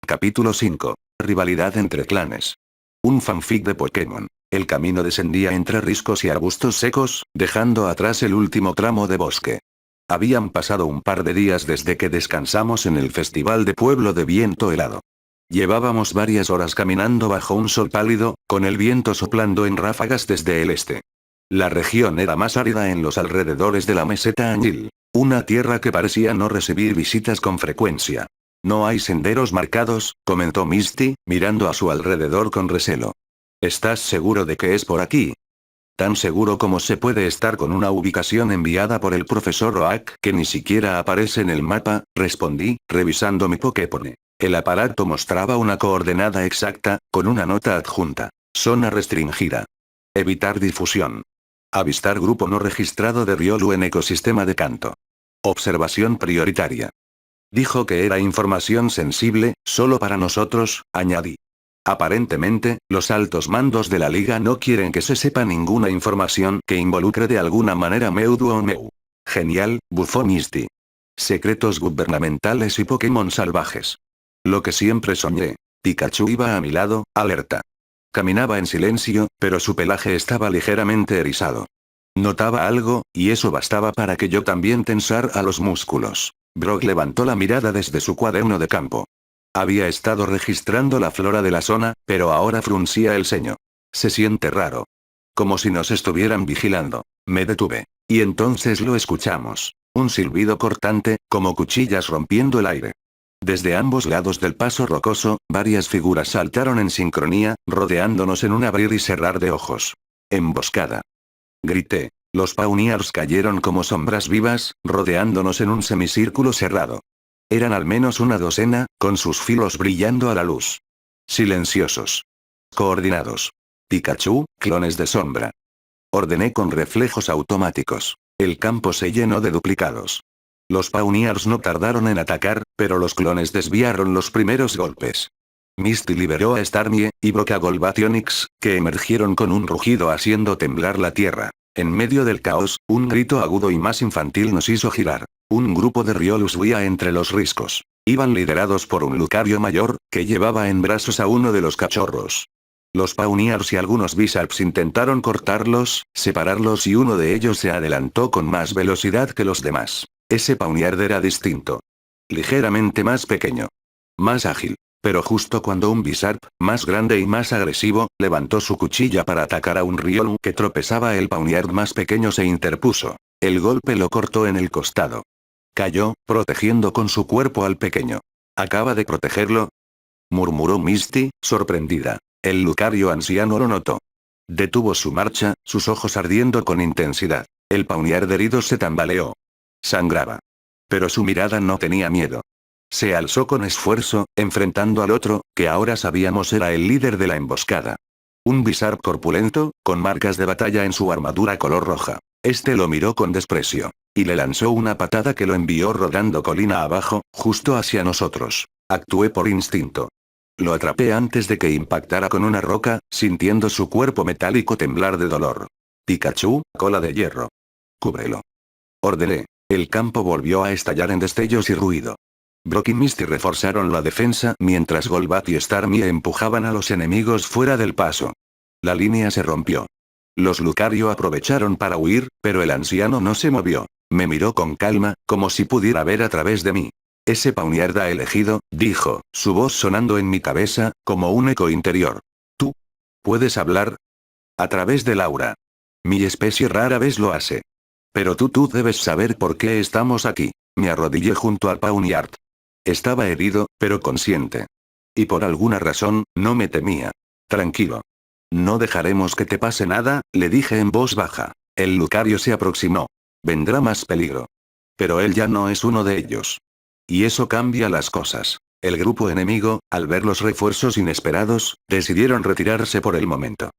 Capítulo 5. Rivalidad entre clanes. Un fanfic de Pokémon. El camino descendía entre riscos y arbustos secos, dejando atrás el último tramo de bosque. Habían pasado un par de días desde que descansamos en el festival de Pueblo de Viento Helado. Llevábamos varias horas caminando bajo un sol pálido, con el viento soplando en ráfagas desde el este. La región era más árida en los alrededores de la meseta Añil, una tierra que parecía no recibir visitas con frecuencia. No hay senderos marcados, comentó Misty, mirando a su alrededor con recelo. ¿Estás seguro de que es por aquí? Tan seguro como se puede estar con una ubicación enviada por el profesor Oak que ni siquiera aparece en el mapa, respondí, revisando mi Poképone. El aparato mostraba una coordenada exacta, con una nota adjunta. Zona restringida. Evitar difusión. Avistar grupo no registrado de Riolu en ecosistema de Kanto. Observación prioritaria. Dijo que era información sensible, solo para nosotros, añadí. Aparentemente, los altos mandos de la liga no quieren que se sepa ninguna información que involucre de alguna manera Mewtwo o Mew. Genial, bufó Misty. Secretos gubernamentales y Pokémon salvajes. Lo que siempre soñé. Pikachu iba a mi lado, alerta. Caminaba en silencio, pero su pelaje estaba ligeramente erizado. Notaba algo, y eso bastaba para que yo también tensara los músculos. Brock levantó la mirada desde su cuaderno de campo. Había estado registrando la flora de la zona, pero ahora fruncía el ceño. Se siente raro. Como si nos estuvieran vigilando. Me detuve. Y entonces lo escuchamos. Un silbido cortante, como cuchillas rompiendo el aire. Desde ambos lados del paso rocoso, varias figuras saltaron en sincronía, rodeándonos en un abrir y cerrar de ojos. Emboscada. Grité. Los Pawniards cayeron como sombras vivas, rodeándonos en un semicírculo cerrado. Eran al menos una docena, con sus filos brillando a la luz. Silenciosos. Coordinados. Pikachu, clones de sombra. Ordené con reflejos automáticos. El campo se llenó de duplicados. Los Pawniards no tardaron en atacar, pero los clones desviaron los primeros golpes. Misty liberó a Starmie, y Brock a Golbationix, que emergieron con un rugido haciendo temblar la tierra. En medio del caos, un grito agudo y más infantil nos hizo girar. Un grupo de Riolus huía entre los riscos. Iban liderados por un Lucario mayor, que llevaba en brazos a uno de los cachorros. Los Pawniards y algunos Bizarps intentaron cortarlos, separarlos y uno de ellos se adelantó con más velocidad que los demás. Ese Pawniard era distinto. Ligeramente más pequeño. Más ágil. Pero justo cuando un Bizarp, más grande y más agresivo, levantó su cuchilla para atacar a un Riolu que tropezaba, el Pawniard más pequeño se interpuso. El golpe lo cortó en el costado. Cayó, protegiendo con su cuerpo al pequeño. ¿Acaba de protegerlo?, murmuró Misty, sorprendida. El Lucario anciano lo notó. Detuvo su marcha, sus ojos ardiendo con intensidad. El Pawniard herido se tambaleó. Sangraba. Pero su mirada no tenía miedo. Se alzó con esfuerzo, enfrentando al otro, que ahora sabíamos era el líder de la emboscada. Un Bizarp corpulento, con marcas de batalla en su armadura color roja. Este lo miró con desprecio. Y le lanzó una patada que lo envió rodando colina abajo, justo hacia nosotros. Actué por instinto. Lo atrapé antes de que impactara con una roca, sintiendo su cuerpo metálico temblar de dolor. Pikachu, cola de hierro. Cúbrelo. Ordené. El campo volvió a estallar en destellos y ruido. Brock y Misty reforzaron la defensa mientras Golbat y Starmie empujaban a los enemigos fuera del paso. La línea se rompió. Los Lucario aprovecharon para huir, pero el anciano no se movió. Me miró con calma, como si pudiera ver a través de mí. Ese Pawniard ha elegido, dijo, su voz sonando en mi cabeza, como un eco interior. ¿Tú puedes hablar? A través del aura. Mi especie rara vez lo hace. Pero tú debes saber por qué estamos aquí. Me arrodillé junto al Pawniard. Estaba herido, pero consciente. Y por alguna razón, no me temía. Tranquilo. No dejaremos que te pase nada, le dije en voz baja. El Lucario se aproximó. Vendrá más peligro. Pero él ya no es uno de ellos. Y eso cambia las cosas. El grupo enemigo, al ver los refuerzos inesperados, decidieron retirarse por el momento.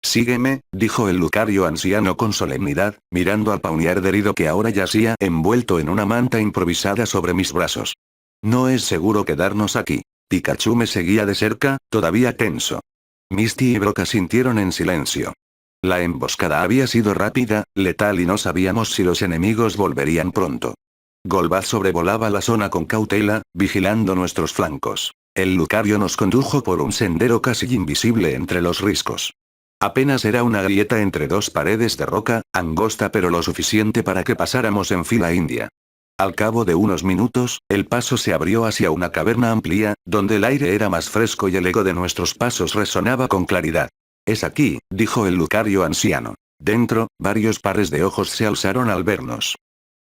Sígueme, dijo el Lucario anciano con solemnidad, mirando al Pawniard herido que ahora yacía envuelto en una manta improvisada sobre mis brazos. No es seguro quedarnos aquí. Pikachu me seguía de cerca, todavía tenso. Misty y Brock asintieron en silencio. La emboscada había sido rápida, letal y no sabíamos si los enemigos volverían pronto. Golbaz sobrevolaba la zona con cautela, vigilando nuestros flancos. El Lucario nos condujo por un sendero casi invisible entre los riscos. Apenas era una grieta entre dos paredes de roca, angosta pero lo suficiente para que pasáramos en fila india. Al cabo de unos minutos, el paso se abrió hacia una caverna amplia, donde el aire era más fresco y el eco de nuestros pasos resonaba con claridad. «Es aquí», dijo el Lucario anciano. Dentro, varios pares de ojos se alzaron al vernos.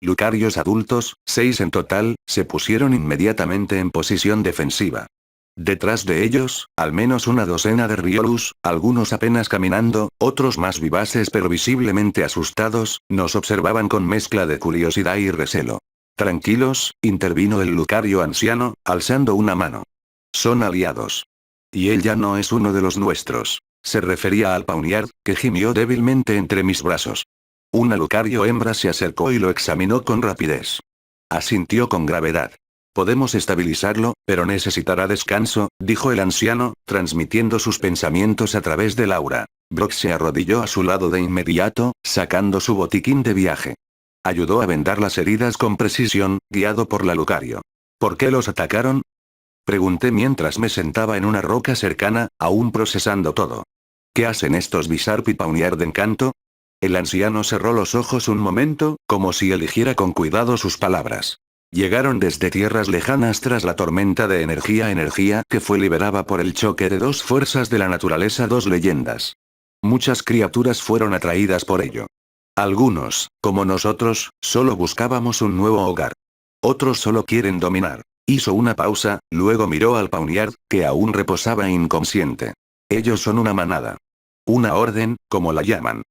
Lucarios adultos, 6 en total, se pusieron inmediatamente en posición defensiva. Detrás de ellos, al menos una docena de Riolus, algunos apenas caminando, otros más vivaces pero visiblemente asustados, nos observaban con mezcla de curiosidad y recelo. «Tranquilos», intervino el Lucario anciano, alzando una mano. «Son aliados. Y él ya no es uno de los nuestros». Se refería al Pawniard, que gimió débilmente entre mis brazos. Una Lucario hembra se acercó y lo examinó con rapidez. Asintió con gravedad. «Podemos estabilizarlo, pero necesitará descanso», dijo el anciano, transmitiendo sus pensamientos a través del aura. Brock se arrodilló a su lado de inmediato, sacando su botiquín de viaje. Ayudó a vendar las heridas con precisión, guiado por la Lucario. «¿Por qué los atacaron?», pregunté mientras me sentaba en una roca cercana, aún procesando todo. «¿Qué hacen estos Bizarre y Pawniard de encanto?». El anciano cerró los ojos un momento, como si eligiera con cuidado sus palabras. «Llegaron desde tierras lejanas tras la tormenta de energía que fue liberada por el choque de dos fuerzas de la naturaleza, dos leyendas. Muchas criaturas fueron atraídas por ello. Algunos, como nosotros, solo buscábamos un nuevo hogar. Otros solo quieren dominar». Hizo una pausa, luego miró al Pawniard, que aún reposaba inconsciente. «Ellos son una manada. Una orden, como la llaman.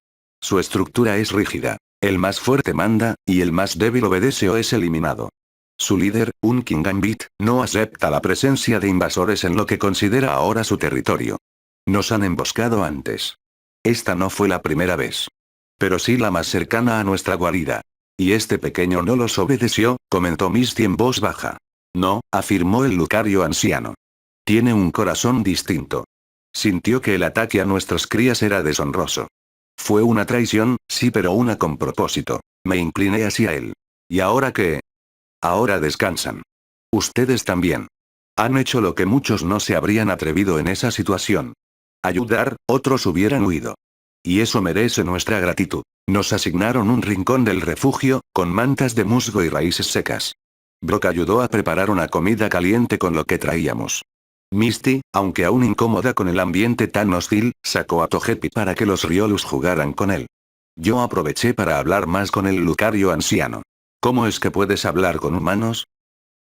Su estructura es rígida. El más fuerte manda, y el más débil obedece o es eliminado. Su líder, un King Gambit, no acepta la presencia de invasores en lo que considera ahora su territorio. Nos han emboscado antes. Esta no fue la primera vez. Pero sí la más cercana a nuestra guarida. Y este pequeño no los obedeció», comentó Misty en voz baja. «No», afirmó el Lucario anciano. «Tiene un corazón distinto». Sintió que el ataque a nuestras crías era deshonroso. «Fue una traición, sí, pero una con propósito». Me incliné hacia él. «¿Y ahora qué?». «Ahora descansan. Ustedes también. Han hecho lo que muchos no se habrían atrevido en esa situación. Ayudar, otros hubieran huido. Y eso merece nuestra gratitud». Nos asignaron un rincón del refugio, con mantas de musgo y raíces secas. Brock ayudó a preparar una comida caliente con lo que traíamos. Misty, aunque aún incómoda con el ambiente tan hostil, sacó a Togepi para que los Riolus jugaran con él. Yo aproveché para hablar más con el Lucario anciano. «¿Cómo es que puedes hablar con humanos?».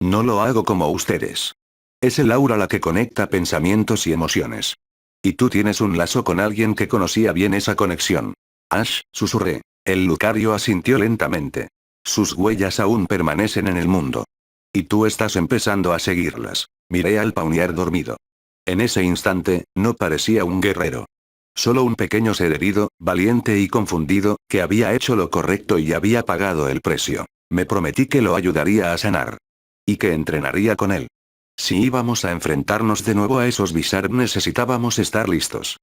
«No lo hago como ustedes. Es el aura la que conecta pensamientos y emociones. Y tú tienes un lazo con alguien que conocía bien esa conexión». «Ash», susurré. El Lucario asintió lentamente. «Sus huellas aún permanecen en el mundo. Y tú estás empezando a seguirlas». Miré al Pawniard dormido. En ese instante, no parecía un guerrero. Solo un pequeño ser herido, valiente y confundido, que había hecho lo correcto y había pagado el precio. Me prometí que lo ayudaría a sanar. Y que entrenaría con él. Si íbamos a enfrentarnos de nuevo a esos Bizarre necesitábamos estar listos.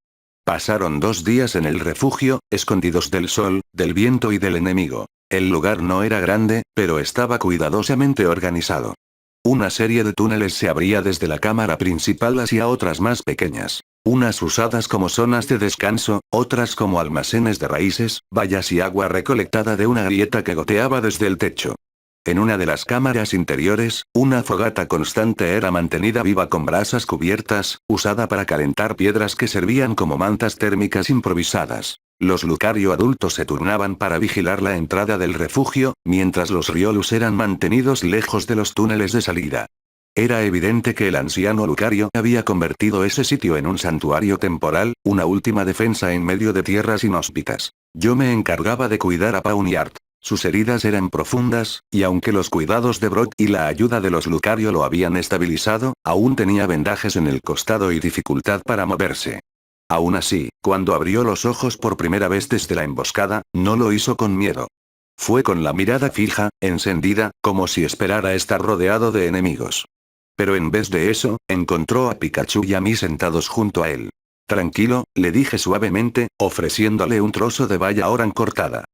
Pasaron 2 días en el refugio, escondidos del sol, del viento y del enemigo. El lugar no era grande, pero estaba cuidadosamente organizado. Una serie de túneles se abría desde la cámara principal hacia otras más pequeñas. Unas usadas como zonas de descanso, otras como almacenes de raíces, bayas y agua recolectada de una grieta que goteaba desde el techo. En una de las cámaras interiores, una fogata constante era mantenida viva con brasas cubiertas, usada para calentar piedras que servían como mantas térmicas improvisadas. Los Lucario adultos se turnaban para vigilar la entrada del refugio, mientras los Riolus eran mantenidos lejos de los túneles de salida. Era evidente que el anciano Lucario había convertido ese sitio en un santuario temporal, una última defensa en medio de tierras inhóspitas. Yo me encargaba de cuidar a Pawniard. Sus heridas eran profundas, y aunque los cuidados de Brock y la ayuda de los Lucario lo habían estabilizado, aún tenía vendajes en el costado y dificultad para moverse. Aún así, cuando abrió los ojos por primera vez desde la emboscada, no lo hizo con miedo. Fue con la mirada fija, encendida, como si esperara estar rodeado de enemigos. Pero en vez de eso, encontró a Pikachu y a mí sentados junto a él. «Tranquilo», le dije suavemente, ofreciéndole un trozo de valla oran cortada.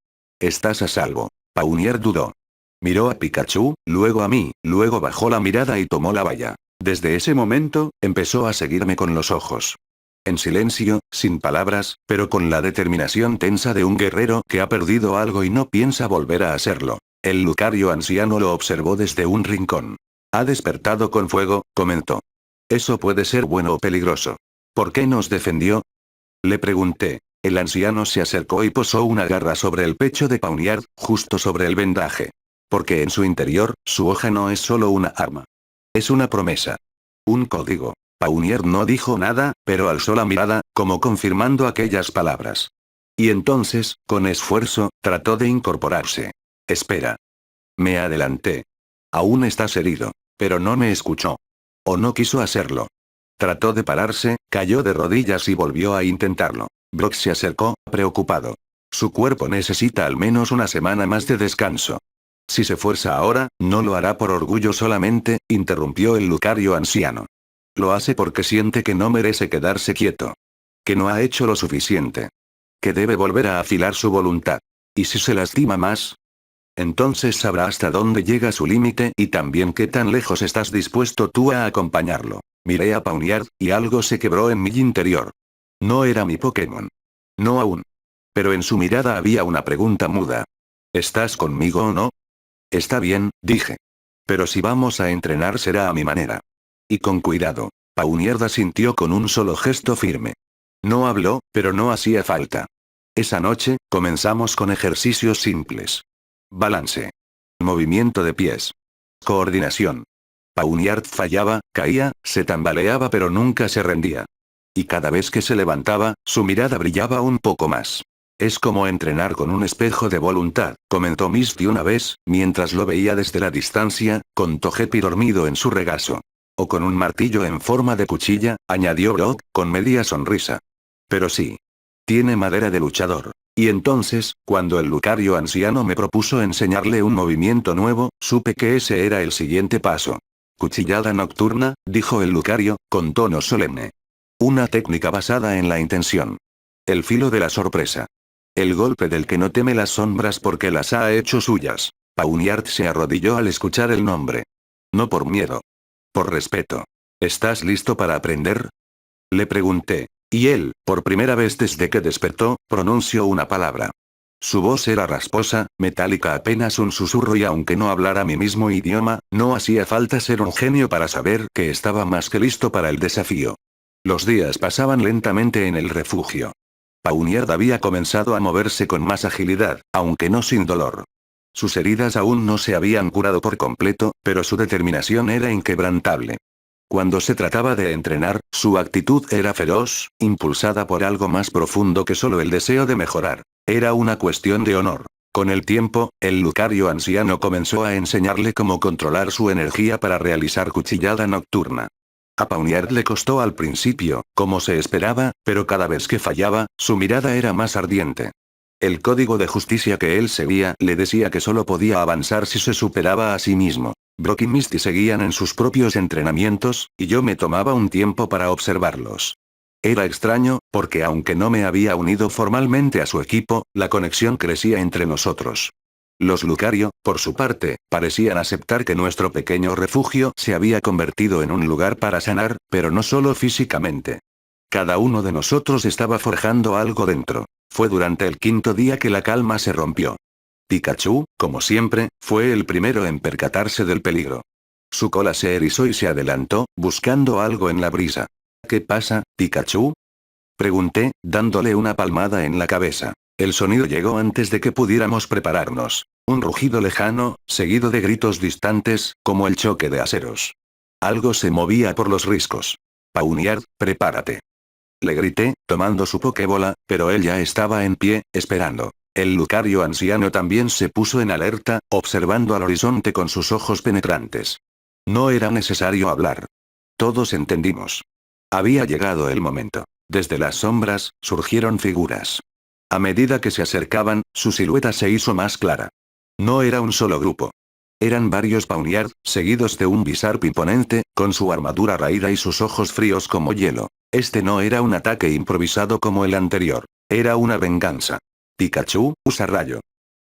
«Estás a salvo». Pawniard dudó. Miró a Pikachu, luego a mí, luego bajó la mirada y tomó la valla. Desde ese momento, empezó a seguirme con los ojos. En silencio, sin palabras, pero con la determinación tensa de un guerrero que ha perdido algo y no piensa volver a hacerlo. El Lucario anciano lo observó desde un rincón. Ha despertado con fuego, comentó. Eso puede ser bueno o peligroso. ¿Por qué nos defendió? Le pregunté. El anciano se acercó y posó una garra sobre el pecho de Pawniard, justo sobre el vendaje. Porque en su interior, su hoja no es solo una arma. Es una promesa. Un código. Pawniard no dijo nada, pero alzó la mirada, como confirmando aquellas palabras. Y entonces, con esfuerzo, trató de incorporarse. Espera. Me adelanté. Aún estás herido. Pero no me escuchó. O no quiso hacerlo. Trató de pararse, cayó de rodillas y volvió a intentarlo. Brock se acercó, preocupado. Su cuerpo necesita al menos una semana más de descanso. Si se fuerza ahora, no lo hará por orgullo solamente, interrumpió el Lucario anciano. Lo hace porque siente que no merece quedarse quieto. Que no ha hecho lo suficiente. Que debe volver a afilar su voluntad. ¿Y si se lastima más? Entonces sabrá hasta dónde llega su límite y también qué tan lejos estás dispuesto tú a acompañarlo. Miré a Pawniard, y algo se quebró en mi interior. No era mi Pokémon. No aún. Pero en su mirada había una pregunta muda. ¿Estás conmigo o no? Está bien, dije. Pero si vamos a entrenar será a mi manera. Y con cuidado. Pawniard asintió con un solo gesto firme. No habló, pero no hacía falta. Esa noche, comenzamos con ejercicios simples. Balance. Movimiento de pies. Coordinación. Pawniard fallaba, caía, se tambaleaba pero nunca se rendía. Y cada vez que se levantaba, su mirada brillaba un poco más. Es como entrenar con un espejo de voluntad, comentó Misty una vez, mientras lo veía desde la distancia, con Togepi dormido en su regazo. O con un martillo en forma de cuchilla, añadió Brock, con media sonrisa. Pero sí. Tiene madera de luchador. Y entonces, cuando el Lucario anciano me propuso enseñarle un movimiento nuevo, supe que ese era el siguiente paso. Cuchillada nocturna, dijo el Lucario, con tono solemne. Una técnica basada en la intención. El filo de la sorpresa. El golpe del que no teme las sombras porque las ha hecho suyas. Pawniard se arrodilló al escuchar el nombre. No por miedo. Por respeto. ¿Estás listo para aprender? Le pregunté. Y él, por primera vez desde que despertó, pronunció una palabra. Su voz era rasposa, metálica, apenas un susurro, y aunque no hablara mi mismo idioma, no hacía falta ser un genio para saber que estaba más que listo para el desafío. Los días pasaban lentamente en el refugio. Pawniard había comenzado a moverse con más agilidad, aunque no sin dolor. Sus heridas aún no se habían curado por completo, pero su determinación era inquebrantable. Cuando se trataba de entrenar, su actitud era feroz, impulsada por algo más profundo que solo el deseo de mejorar. Era una cuestión de honor. Con el tiempo, el Lucario anciano comenzó a enseñarle cómo controlar su energía para realizar cuchillada nocturna. A Pawniard le costó al principio, como se esperaba, pero cada vez que fallaba, su mirada era más ardiente. El código de justicia que él seguía le decía que solo podía avanzar si se superaba a sí mismo. Brock y Misty seguían en sus propios entrenamientos, y yo me tomaba un tiempo para observarlos. Era extraño, porque aunque no me había unido formalmente a su equipo, la conexión crecía entre nosotros. Los Lucario, por su parte, parecían aceptar que nuestro pequeño refugio se había convertido en un lugar para sanar, pero no solo físicamente. Cada uno de nosotros estaba forjando algo dentro. Fue durante el quinto día que la calma se rompió. Pikachu, como siempre, fue el primero en percatarse del peligro. Su cola se erizó y se adelantó, buscando algo en la brisa. ¿Qué pasa, Pikachu? Pregunté, dándole una palmada en la cabeza. El sonido llegó antes de que pudiéramos prepararnos. Un rugido lejano, seguido de gritos distantes, como el choque de aceros. Algo se movía por los riscos. Pawniard, prepárate. Le grité, tomando su Pokébola, pero él ya estaba en pie, esperando. El Lucario anciano también se puso en alerta, observando al horizonte con sus ojos penetrantes. No era necesario hablar. Todos entendimos. Había llegado el momento. Desde las sombras, surgieron figuras. A medida que se acercaban, su silueta se hizo más clara. No era un solo grupo. Eran varios Pawniard, seguidos de un Bizarre imponente, con su armadura raída y sus ojos fríos como hielo. Este no era un ataque improvisado como el anterior. Era una venganza. Pikachu, usa rayo.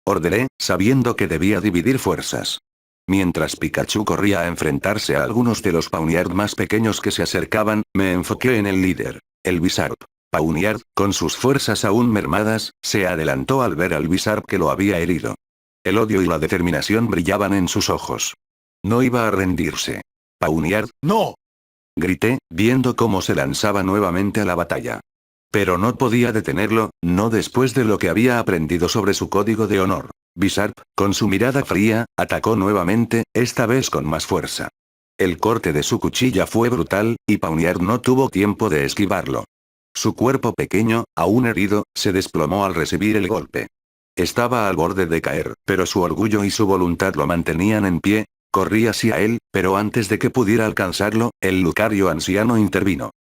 ordené, sabiendo que debía dividir fuerzas. Mientras Pikachu corría a enfrentarse a algunos de los Pawniard más pequeños que se acercaban, me enfoqué en el líder, el Bizarre. Pawniard, con sus fuerzas aún mermadas, se adelantó al ver al Bizarre que lo había herido. El odio y la determinación brillaban en sus ojos. No iba a rendirse. Pawniard, ¡no! Grité, viendo cómo se lanzaba nuevamente a la batalla. Pero no podía detenerlo, no después de lo que había aprendido sobre su código de honor. Bizarre, con su mirada fría, atacó nuevamente, esta vez con más fuerza. El corte de su cuchilla fue brutal, y Pawniard no tuvo tiempo de esquivarlo. Su cuerpo pequeño, aún herido, se desplomó al recibir el golpe. Estaba al borde de caer, pero su orgullo y su voluntad lo mantenían en pie. Corrí hacia él, pero antes de que pudiera alcanzarlo, el Lucario anciano intervino.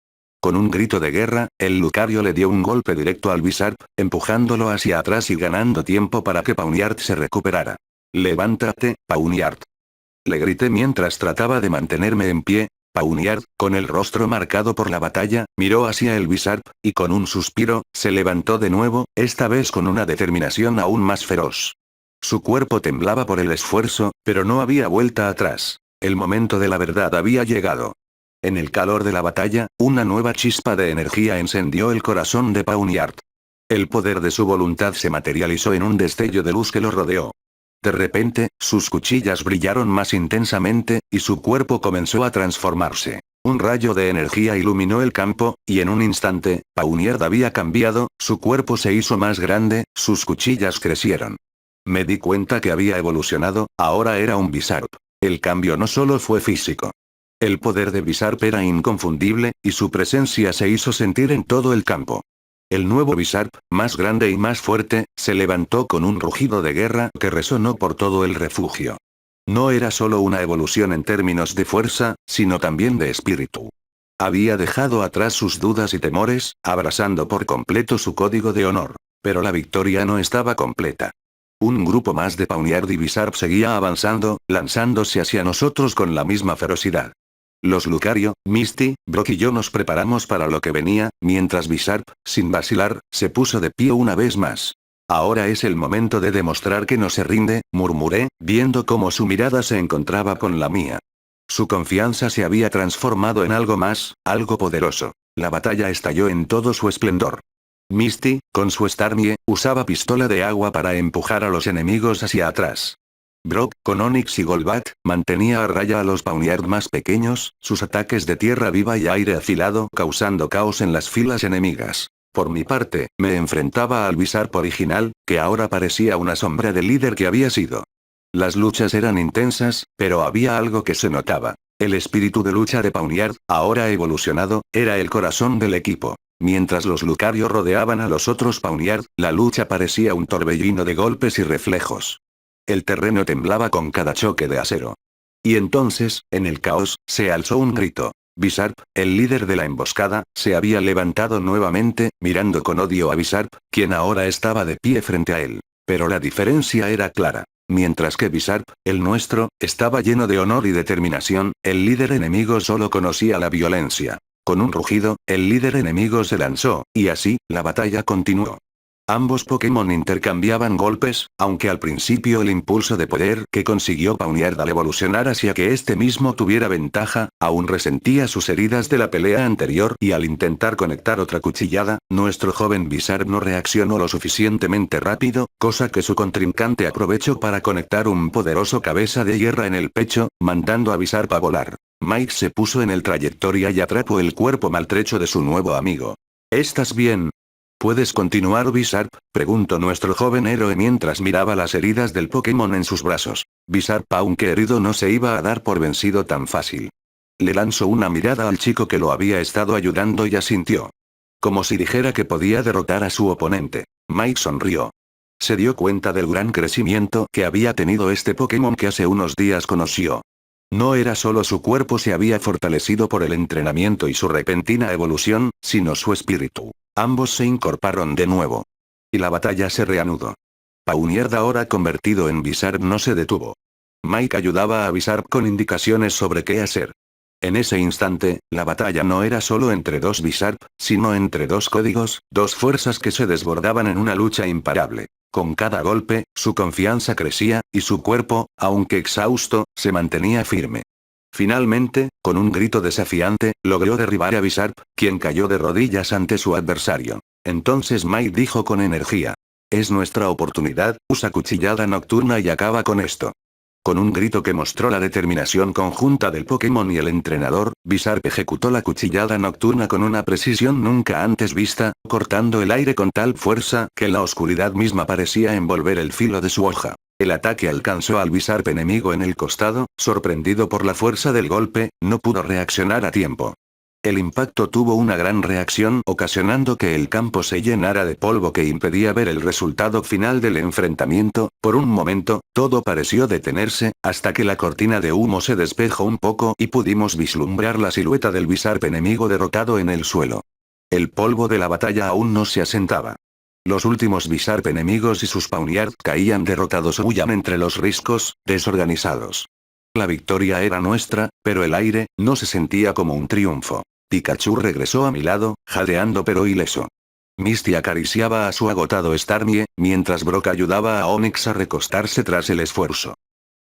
Con un grito de guerra, el Lucario le dio un golpe directo al Bizarre, empujándolo hacia atrás y ganando tiempo para que Pawniard se recuperara. «Levántate, Pawniard», le grité mientras trataba de mantenerme en pie. Pawniard, con el rostro marcado por la batalla, miró hacia el Bizarre, y con un suspiro, se levantó de nuevo, esta vez con una determinación aún más feroz. Su cuerpo temblaba por el esfuerzo, pero no había vuelta atrás. El momento de la verdad había llegado. En el calor de la batalla, una nueva chispa de energía encendió el corazón de Pawniard. El poder de su voluntad se materializó en un destello de luz que lo rodeó. De repente, sus cuchillas brillaron más intensamente, y su cuerpo comenzó a transformarse. Un rayo de energía iluminó el campo, y en un instante, Pawniard había cambiado, su cuerpo se hizo más grande, sus cuchillas crecieron. Me di cuenta que había evolucionado, ahora era un Bizarre. El cambio no solo fue físico. El poder de Bizarre era inconfundible, y su presencia se hizo sentir en todo el campo. El nuevo Bizarre, más grande y más fuerte, se levantó con un rugido de guerra que resonó por todo el refugio. No era solo una evolución en términos de fuerza, sino también de espíritu. Había dejado atrás sus dudas y temores, abrazando por completo su código de honor. Pero la victoria no estaba completa. Un grupo más de Pawniard y Bizarre seguía avanzando, lanzándose hacia nosotros con la misma ferocidad. Los Lucario, Misty, Brock y yo nos preparamos para lo que venía, mientras Bizarre, sin vacilar, se puso de pie una vez más. «Ahora es el momento de demostrar que no se rinde», murmuré, viendo cómo su mirada se encontraba con la mía. Su confianza se había transformado en algo más, algo poderoso. La batalla estalló en todo su esplendor. Misty, con su Starmie, usaba pistola de agua para empujar a los enemigos hacia atrás. Brock, con Onix y Golbat, mantenía a raya a los Pawniard más pequeños, sus ataques de tierra viva y aire afilado causando caos en las filas enemigas. Por mi parte, me enfrentaba al Bizarre original, que ahora parecía una sombra del líder que había sido. Las luchas eran intensas, pero había algo que se notaba. El espíritu de lucha de Pawniard, ahora evolucionado, era el corazón del equipo. Mientras los Lucario rodeaban a los otros Pawniard, la lucha parecía un torbellino de golpes y reflejos. El terreno temblaba con cada choque de acero. Y entonces, en el caos, se alzó un grito. Bizarre, el líder de la emboscada, se había levantado nuevamente, mirando con odio a Bizarre, quien ahora estaba de pie frente a él. Pero la diferencia era clara. Mientras que Bizarre, el nuestro, estaba lleno de honor y determinación, el líder enemigo solo conocía la violencia. Con un rugido, el líder enemigo se lanzó, y así, la batalla continuó. Ambos Pokémon intercambiaban golpes, aunque al principio el impulso de poder que consiguió Pawniard al evolucionar hacia que este mismo tuviera ventaja, aún resentía sus heridas de la pelea anterior y al intentar conectar otra cuchillada, nuestro joven Bizarre no reaccionó lo suficientemente rápido, cosa que su contrincante aprovechó para conectar un poderoso cabeza de hierro en el pecho, mandando a Bizarre a volar. Mike se puso en el trayectoria y atrapó el cuerpo maltrecho de su nuevo amigo. ¿Estás bien? ¿Puedes continuar, Bizarre?, preguntó nuestro joven héroe mientras miraba las heridas del Pokémon en sus brazos. Bizarre, aunque herido, no se iba a dar por vencido tan fácil. Le lanzó una mirada al chico que lo había estado ayudando y asintió. Como si dijera que podía derrotar a su oponente. Mike sonrió. Se dio cuenta del gran crecimiento que había tenido este Pokémon que hace unos días conoció. No era solo su cuerpo se había fortalecido por el entrenamiento y su repentina evolución, sino su espíritu. Ambos se incorporaron de nuevo. Y la batalla se reanudó. Pawniard, ahora convertido en Bizarre, no se detuvo. Mike ayudaba a Bizarre con indicaciones sobre qué hacer. En ese instante, la batalla no era solo entre dos Bizarre, sino entre dos códigos, dos fuerzas que se desbordaban en una lucha imparable. Con cada golpe, su confianza crecía, y su cuerpo, aunque exhausto, se mantenía firme. Finalmente, con un grito desafiante, logró derribar a Bizarp, quien cayó de rodillas ante su adversario. Entonces Mai dijo con energía. Es nuestra oportunidad, usa cuchillada nocturna y acaba con esto. Con un grito que mostró la determinación conjunta del Pokémon y el entrenador, Bizarp ejecutó la cuchillada nocturna con una precisión nunca antes vista, cortando el aire con tal fuerza que la oscuridad misma parecía envolver el filo de su hoja. El ataque alcanzó al Bizarp enemigo en el costado, sorprendido por la fuerza del golpe, no pudo reaccionar a tiempo. El impacto tuvo una gran reacción, ocasionando que el campo se llenara de polvo que impedía ver el resultado final del enfrentamiento. Por un momento, todo pareció detenerse, hasta que la cortina de humo se despejó un poco y pudimos vislumbrar la silueta del Bizarp enemigo derrotado en el suelo. El polvo de la batalla aún no se asentaba. Los últimos Bizarp enemigos y sus Pawniard caían derrotados o huían entre los riscos, desorganizados. La victoria era nuestra, pero el aire no se sentía como un triunfo. Pikachu regresó a mi lado, jadeando pero ileso. Misty acariciaba a su agotado Starmie, mientras Brock ayudaba a Onix a recostarse tras el esfuerzo.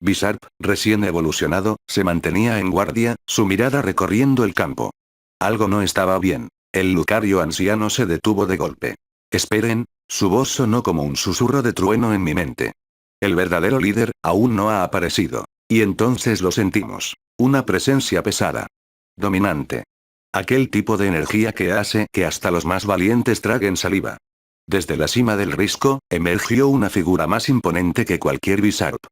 Bizarp, recién evolucionado, se mantenía en guardia, su mirada recorriendo el campo. Algo no estaba bien. El Lucario anciano se detuvo de golpe. Esperen, su voz sonó como un susurro de trueno en mi mente. El verdadero líder, aún no ha aparecido. Y entonces lo sentimos. Una presencia pesada. Dominante. Aquel tipo de energía que hace que hasta los más valientes traguen saliva. Desde la cima del risco, emergió una figura más imponente que cualquier Bizarp.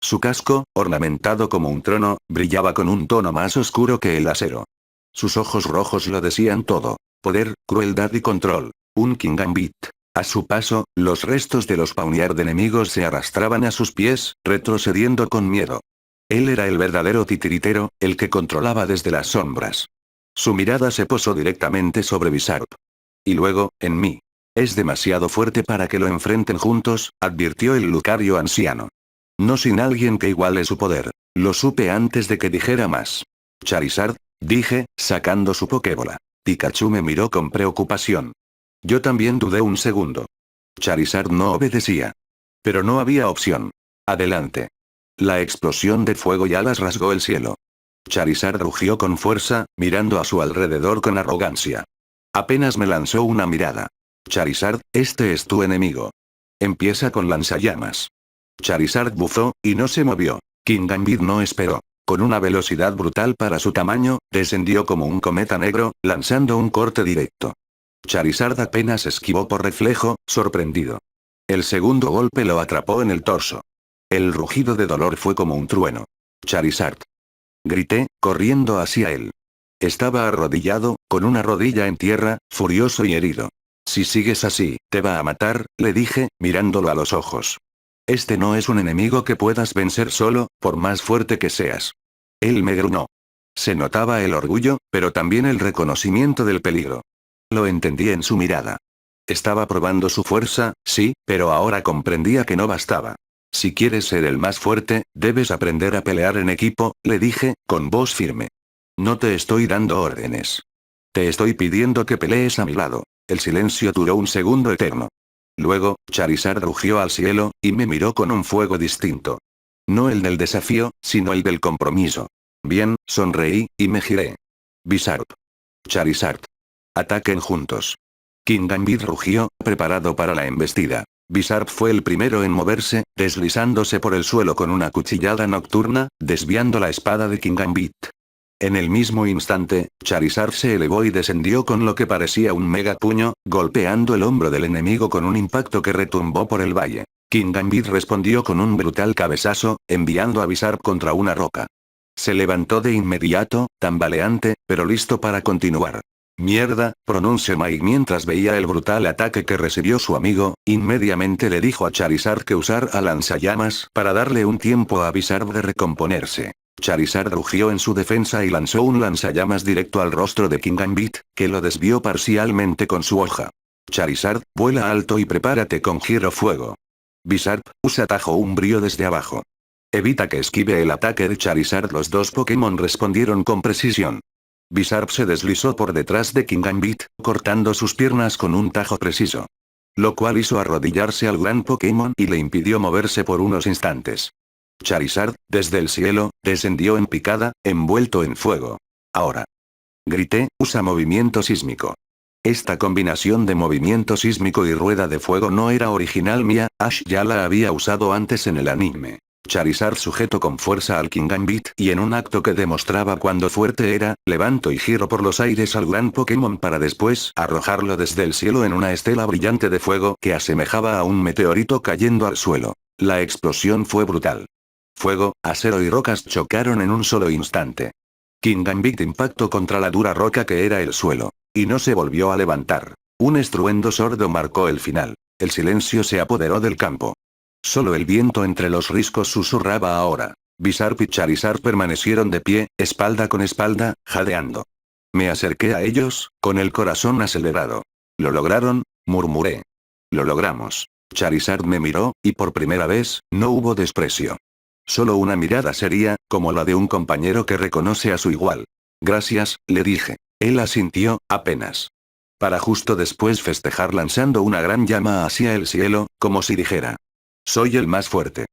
Su casco, ornamentado como un trono, brillaba con un tono más oscuro que el acero. Sus ojos rojos lo decían todo. Poder, crueldad y control. Un Kingambit. A su paso, los restos de los Pawniard enemigos se arrastraban a sus pies, retrocediendo con miedo. Él era el verdadero titiritero, el que controlaba desde las sombras. Su mirada se posó directamente sobre Bizarp. Y luego, en mí. Es demasiado fuerte para que lo enfrenten juntos, advirtió el Lucario anciano. No sin alguien que iguale su poder. Lo supe antes de que dijera más. Charizard, dije, sacando su Pokébola. Pikachu me miró con preocupación. Yo también dudé un segundo. Charizard no obedecía. Pero no había opción. Adelante. La explosión de fuego y alas rasgó el cielo. Charizard rugió con fuerza, mirando a su alrededor con arrogancia. Apenas me lanzó una mirada. Charizard, este es tu enemigo. Empieza con lanzallamas. Charizard bufó, y no se movió. Kingambit no esperó. Con una velocidad brutal para su tamaño, descendió como un cometa negro, lanzando un corte directo. Charizard apenas esquivó por reflejo, sorprendido. El segundo golpe lo atrapó en el torso. El rugido de dolor fue como un trueno. Charizard. Grité, corriendo hacia él. Estaba arrodillado, con una rodilla en tierra, furioso y herido. Si sigues así, te va a matar, le dije, mirándolo a los ojos. Este no es un enemigo que puedas vencer solo, por más fuerte que seas. Él me gruñó. Se notaba el orgullo, pero también el reconocimiento del peligro. Lo entendí en su mirada. Estaba probando su fuerza, sí, pero ahora comprendía que no bastaba. Si quieres ser el más fuerte, debes aprender a pelear en equipo, le dije, con voz firme. No te estoy dando órdenes. Te estoy pidiendo que pelees a mi lado. El silencio duró un segundo eterno. Luego, Charizard rugió al cielo, y me miró con un fuego distinto. No el del desafío, sino el del compromiso. Bien, sonreí, y me giré. Bizarp. Charizard. Ataquen juntos. Kingambit rugió, preparado para la embestida. Bizarp fue el primero en moverse, deslizándose por el suelo con una cuchillada nocturna, desviando la espada de Kingambit. En el mismo instante, Charizard se elevó y descendió con lo que parecía un mega puño, golpeando el hombro del enemigo con un impacto que retumbó por el valle. Kingambit respondió con un brutal cabezazo, enviando a Bizarp contra una roca. Se levantó de inmediato, tambaleante, pero listo para continuar. Mierda, pronunció Mike mientras veía el brutal ataque que recibió su amigo, inmediatamente le dijo a Charizard que usara lanzallamas para darle un tiempo a Bizarp de recomponerse. Charizard rugió en su defensa y lanzó un lanzallamas directo al rostro de Kingambit, que lo desvió parcialmente con su hoja. Charizard, vuela alto y prepárate con giro fuego. Bizarp, usa tajo umbrío desde abajo. Evita que esquive el ataque de Charizard. Los dos Pokémon respondieron con precisión. Bizarp se deslizó por detrás de Kingambit, cortando sus piernas con un tajo preciso. lo cual hizo arrodillarse al gran Pokémon y le impidió moverse por unos instantes. Charizard, desde el cielo, descendió en picada, envuelto en fuego. Ahora. Grité, usa movimiento sísmico. Esta combinación de movimiento sísmico y rueda de fuego no era original mía, Ash ya la había usado antes en el anime. Charizard sujetó con fuerza al Kingambit y en un acto que demostraba cuánto fuerte era, levanto y giro por los aires al gran Pokémon para después arrojarlo desde el cielo en una estela brillante de fuego que asemejaba a un meteorito cayendo al suelo. La explosión fue brutal. Fuego, acero y rocas chocaron en un solo instante. Kingambit impactó contra la dura roca que era el suelo. Y no se volvió a levantar. Un estruendo sordo marcó el final. El silencio se apoderó del campo. Solo el viento entre los riscos susurraba ahora. Bizarre y Charizard permanecieron de pie, espalda con espalda, jadeando. Me acerqué a ellos, con el corazón acelerado. ¿Lo lograron?, murmuré. Lo logramos. Charizard me miró, y por primera vez, no hubo desprecio. Solo una mirada seria, como la de un compañero que reconoce a su igual. Gracias, le dije. Él asintió, apenas. Para justo después festejar lanzando una gran llama hacia el cielo, como si dijera. Soy el más fuerte.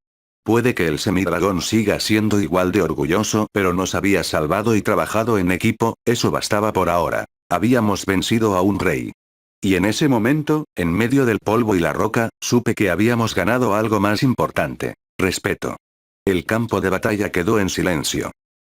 Puede que el semidragón siga siendo igual de orgulloso, pero nos había salvado y trabajado en equipo, eso bastaba por ahora. Habíamos vencido a un rey. Y en ese momento, en medio del polvo y la roca, supe que habíamos ganado algo más importante. Respeto. El campo de batalla quedó en silencio.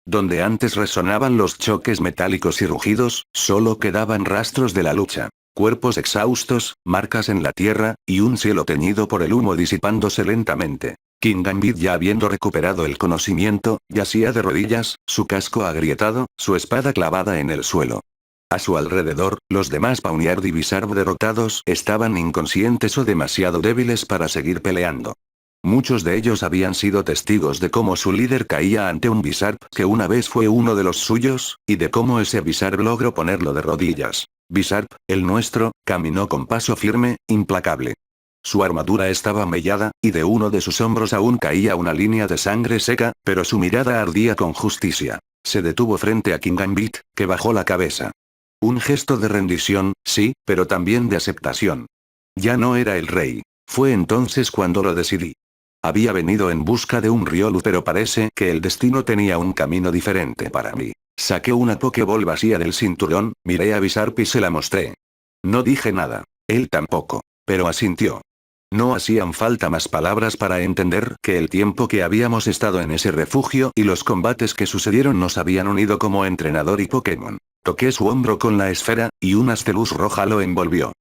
Donde antes resonaban los choques metálicos y rugidos, solo quedaban rastros de la lucha. Cuerpos exhaustos, marcas en la tierra, y un cielo teñido por el humo disipándose lentamente. Kingambit, ya habiendo recuperado el conocimiento, yacía de rodillas, su casco agrietado, su espada clavada en el suelo. A su alrededor, los demás Pawniard y Bizarre derrotados estaban inconscientes o demasiado débiles para seguir peleando. Muchos de ellos habían sido testigos de cómo su líder caía ante un Bizarre que una vez fue uno de los suyos, y de cómo ese Bizarre logró ponerlo de rodillas. Bizarre, el nuestro, caminó con paso firme, implacable. Su armadura estaba mellada, y de uno de sus hombros aún caía una línea de sangre seca, pero su mirada ardía con justicia. Se detuvo frente a Kingambit, que bajó la cabeza. Un gesto de rendición, sí, pero también de aceptación. Ya no era el rey. Fue entonces cuando lo decidí. Había venido en busca de un Riolu, pero parece que el destino tenía un camino diferente para mí. Saqué una Pokéball vacía del cinturón, miré a Bizarre y se la mostré. No dije nada. Él tampoco. Pero asintió. No hacían falta más palabras para entender que el tiempo que habíamos estado en ese refugio y los combates que sucedieron nos habían unido como entrenador y Pokémon. Toqué su hombro con la esfera, y un haz de luz roja lo envolvió.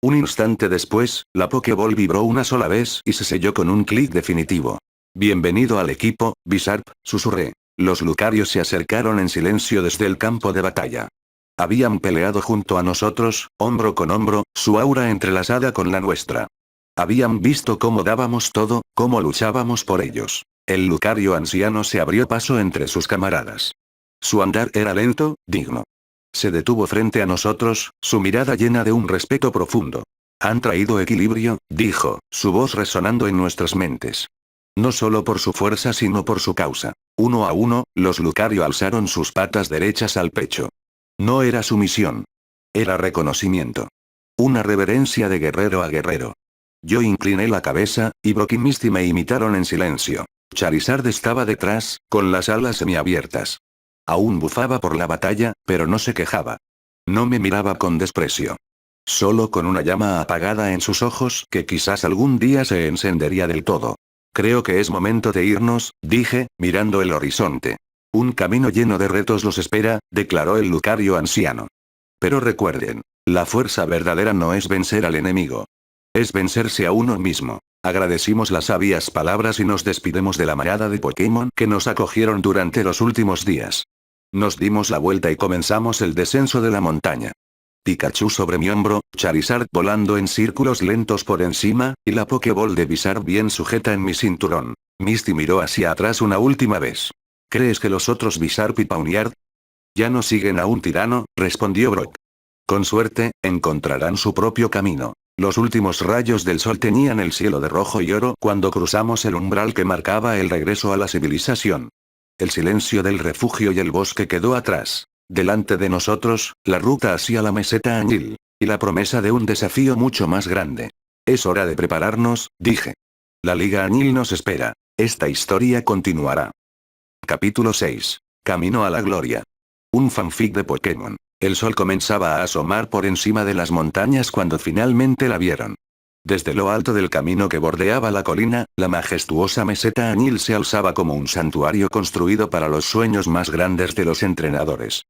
Un instante después, la Pokéball vibró una sola vez y se selló con un clic definitivo. Bienvenido al equipo, Bizarre, susurré. Los Lucarios se acercaron en silencio desde el campo de batalla. Habían peleado junto a nosotros, hombro con hombro, su aura entrelazada con la nuestra. Habían visto cómo dábamos todo, cómo luchábamos por ellos. El Lucario anciano se abrió paso entre sus camaradas. Su andar era lento, digno. Se detuvo frente a nosotros, su mirada llena de un respeto profundo. Han traído equilibrio, dijo, su voz resonando en nuestras mentes. No solo por su fuerza sino por su causa. Uno a uno, los Lucario alzaron sus patas derechas al pecho. No era sumisión. Era reconocimiento. Una reverencia de guerrero a guerrero. Yo incliné la cabeza, y Brock y Misty me imitaron en silencio. Charizard estaba detrás, con las alas semiabiertas. Aún bufaba por la batalla, pero no se quejaba. No me miraba con desprecio. Solo con una llama apagada en sus ojos que quizás algún día se encendería del todo. Creo que es momento de irnos, dije, mirando el horizonte. Un camino lleno de retos los espera, declaró el Lucario anciano. Pero recuerden, la fuerza verdadera no es vencer al enemigo. Es vencerse a uno mismo. Agradecimos las sabias palabras y nos despidimos de la manada de Pokémon que nos acogieron durante los últimos días. Nos dimos la vuelta y comenzamos el descenso de la montaña. Pikachu sobre mi hombro, Charizard volando en círculos lentos por encima, y la Pokéball de Bizarre bien sujeta en mi cinturón. Misty miró hacia atrás una última vez. ¿Crees que los otros Bizarre y Pawniard ya no siguen a un tirano?, respondió Brock. Con suerte, encontrarán su propio camino. Los últimos rayos del sol teñían el cielo de rojo y oro cuando cruzamos el umbral que marcaba el regreso a la civilización. El silencio del refugio y el bosque quedó atrás. Delante de nosotros, la ruta hacia la meseta Añil. Y la promesa de un desafío mucho más grande. Es hora de prepararnos, dije. La Liga Añil nos espera. Esta historia continuará. Capítulo 6. Camino a la gloria. Un fanfic de Pokémon. El sol comenzaba a asomar por encima de las montañas cuando finalmente la vieron. Desde lo alto del camino que bordeaba la colina, la majestuosa meseta Añil se alzaba como un santuario construido para los sueños más grandes de los entrenadores.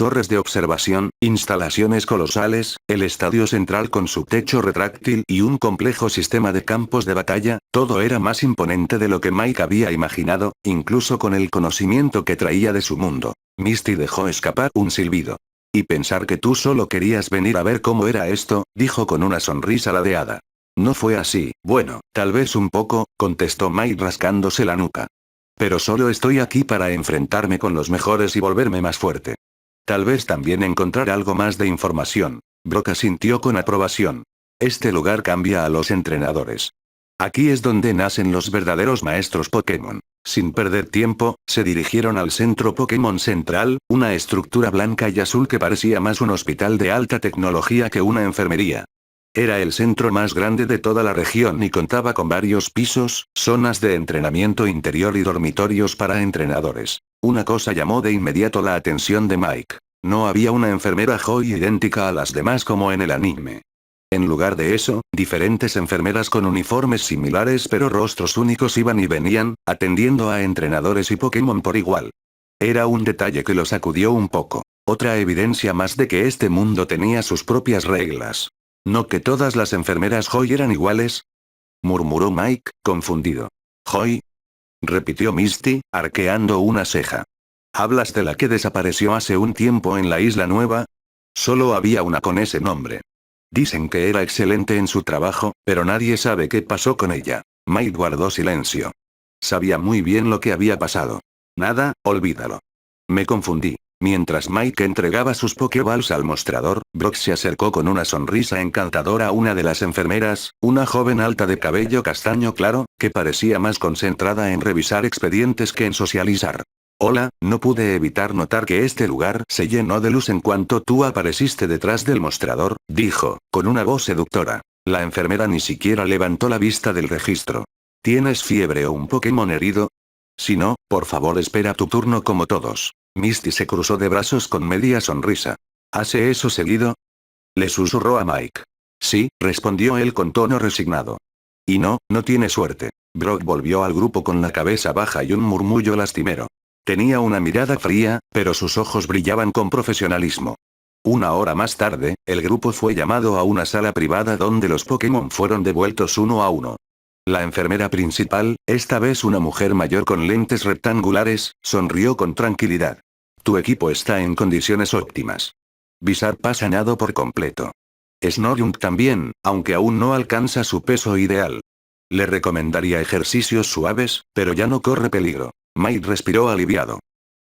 Torres de observación, instalaciones colosales, el estadio central con su techo retráctil y un complejo sistema de campos de batalla, todo era más imponente de lo que Mike había imaginado, incluso con el conocimiento que traía de su mundo. Misty dejó escapar un silbido. Y pensar que tú solo querías venir a ver cómo era esto, dijo con una sonrisa ladeada. No fue así, bueno, tal vez un poco, contestó Mike rascándose la nuca. Pero solo estoy aquí para enfrentarme con los mejores y volverme más fuerte. Tal vez también encontrar algo más de información. Brock asintió con aprobación. Este lugar cambia a los entrenadores. Aquí es donde nacen los verdaderos maestros Pokémon. Sin perder tiempo, se dirigieron al centro Pokémon Central, una estructura blanca y azul que parecía más un hospital de alta tecnología que una enfermería. Era el centro más grande de toda la región y contaba con varios pisos, zonas de entrenamiento interior y dormitorios para entrenadores. Una cosa llamó de inmediato la atención de Mike. No había una enfermera Joy idéntica a las demás como en el anime. En lugar de eso, diferentes enfermeras con uniformes similares pero rostros únicos iban y venían, atendiendo a entrenadores y Pokémon por igual. Era un detalle que lo sacudió un poco. Otra evidencia más de que este mundo tenía sus propias reglas. ¿No que todas las enfermeras Joy eran iguales? Murmuró Mike, confundido. ¿Joy? Repitió Misty, arqueando una ceja. ¿Hablas de la que desapareció hace un tiempo en la Isla Nueva? Solo había una con ese nombre. Dicen que era excelente en su trabajo, pero nadie sabe qué pasó con ella. Mike guardó silencio. Sabía muy bien lo que había pasado. Nada, olvídalo. Me confundí. Mientras Mike entregaba sus Pokéballs al mostrador, Brock se acercó con una sonrisa encantadora a una de las enfermeras, una joven alta de cabello castaño claro, que parecía más concentrada en revisar expedientes que en socializar. Hola, no pude evitar notar que este lugar se llenó de luz en cuanto tú apareciste detrás del mostrador, dijo, con una voz seductora. La enfermera ni siquiera levantó la vista del registro. ¿Tienes fiebre o un Pokémon herido? Si no, por favor espera tu turno como todos. Misty se cruzó de brazos con media sonrisa. ¿Hace eso seguido? Le susurró a Mike. Sí, respondió él con tono resignado. Y no, no tiene suerte. Brock volvió al grupo con la cabeza baja y un murmullo lastimero. Tenía una mirada fría, pero sus ojos brillaban con profesionalismo. Una hora más tarde, el grupo fue llamado a una sala privada donde los Pokémon fueron devueltos uno a uno. La enfermera principal, esta vez una mujer mayor con lentes rectangulares, sonrió con tranquilidad. Tu equipo está en condiciones óptimas. Bizarre ha sanado por completo. Snorunt también, aunque aún no alcanza su peso ideal. Le recomendaría ejercicios suaves, pero ya no corre peligro. Mike respiró aliviado.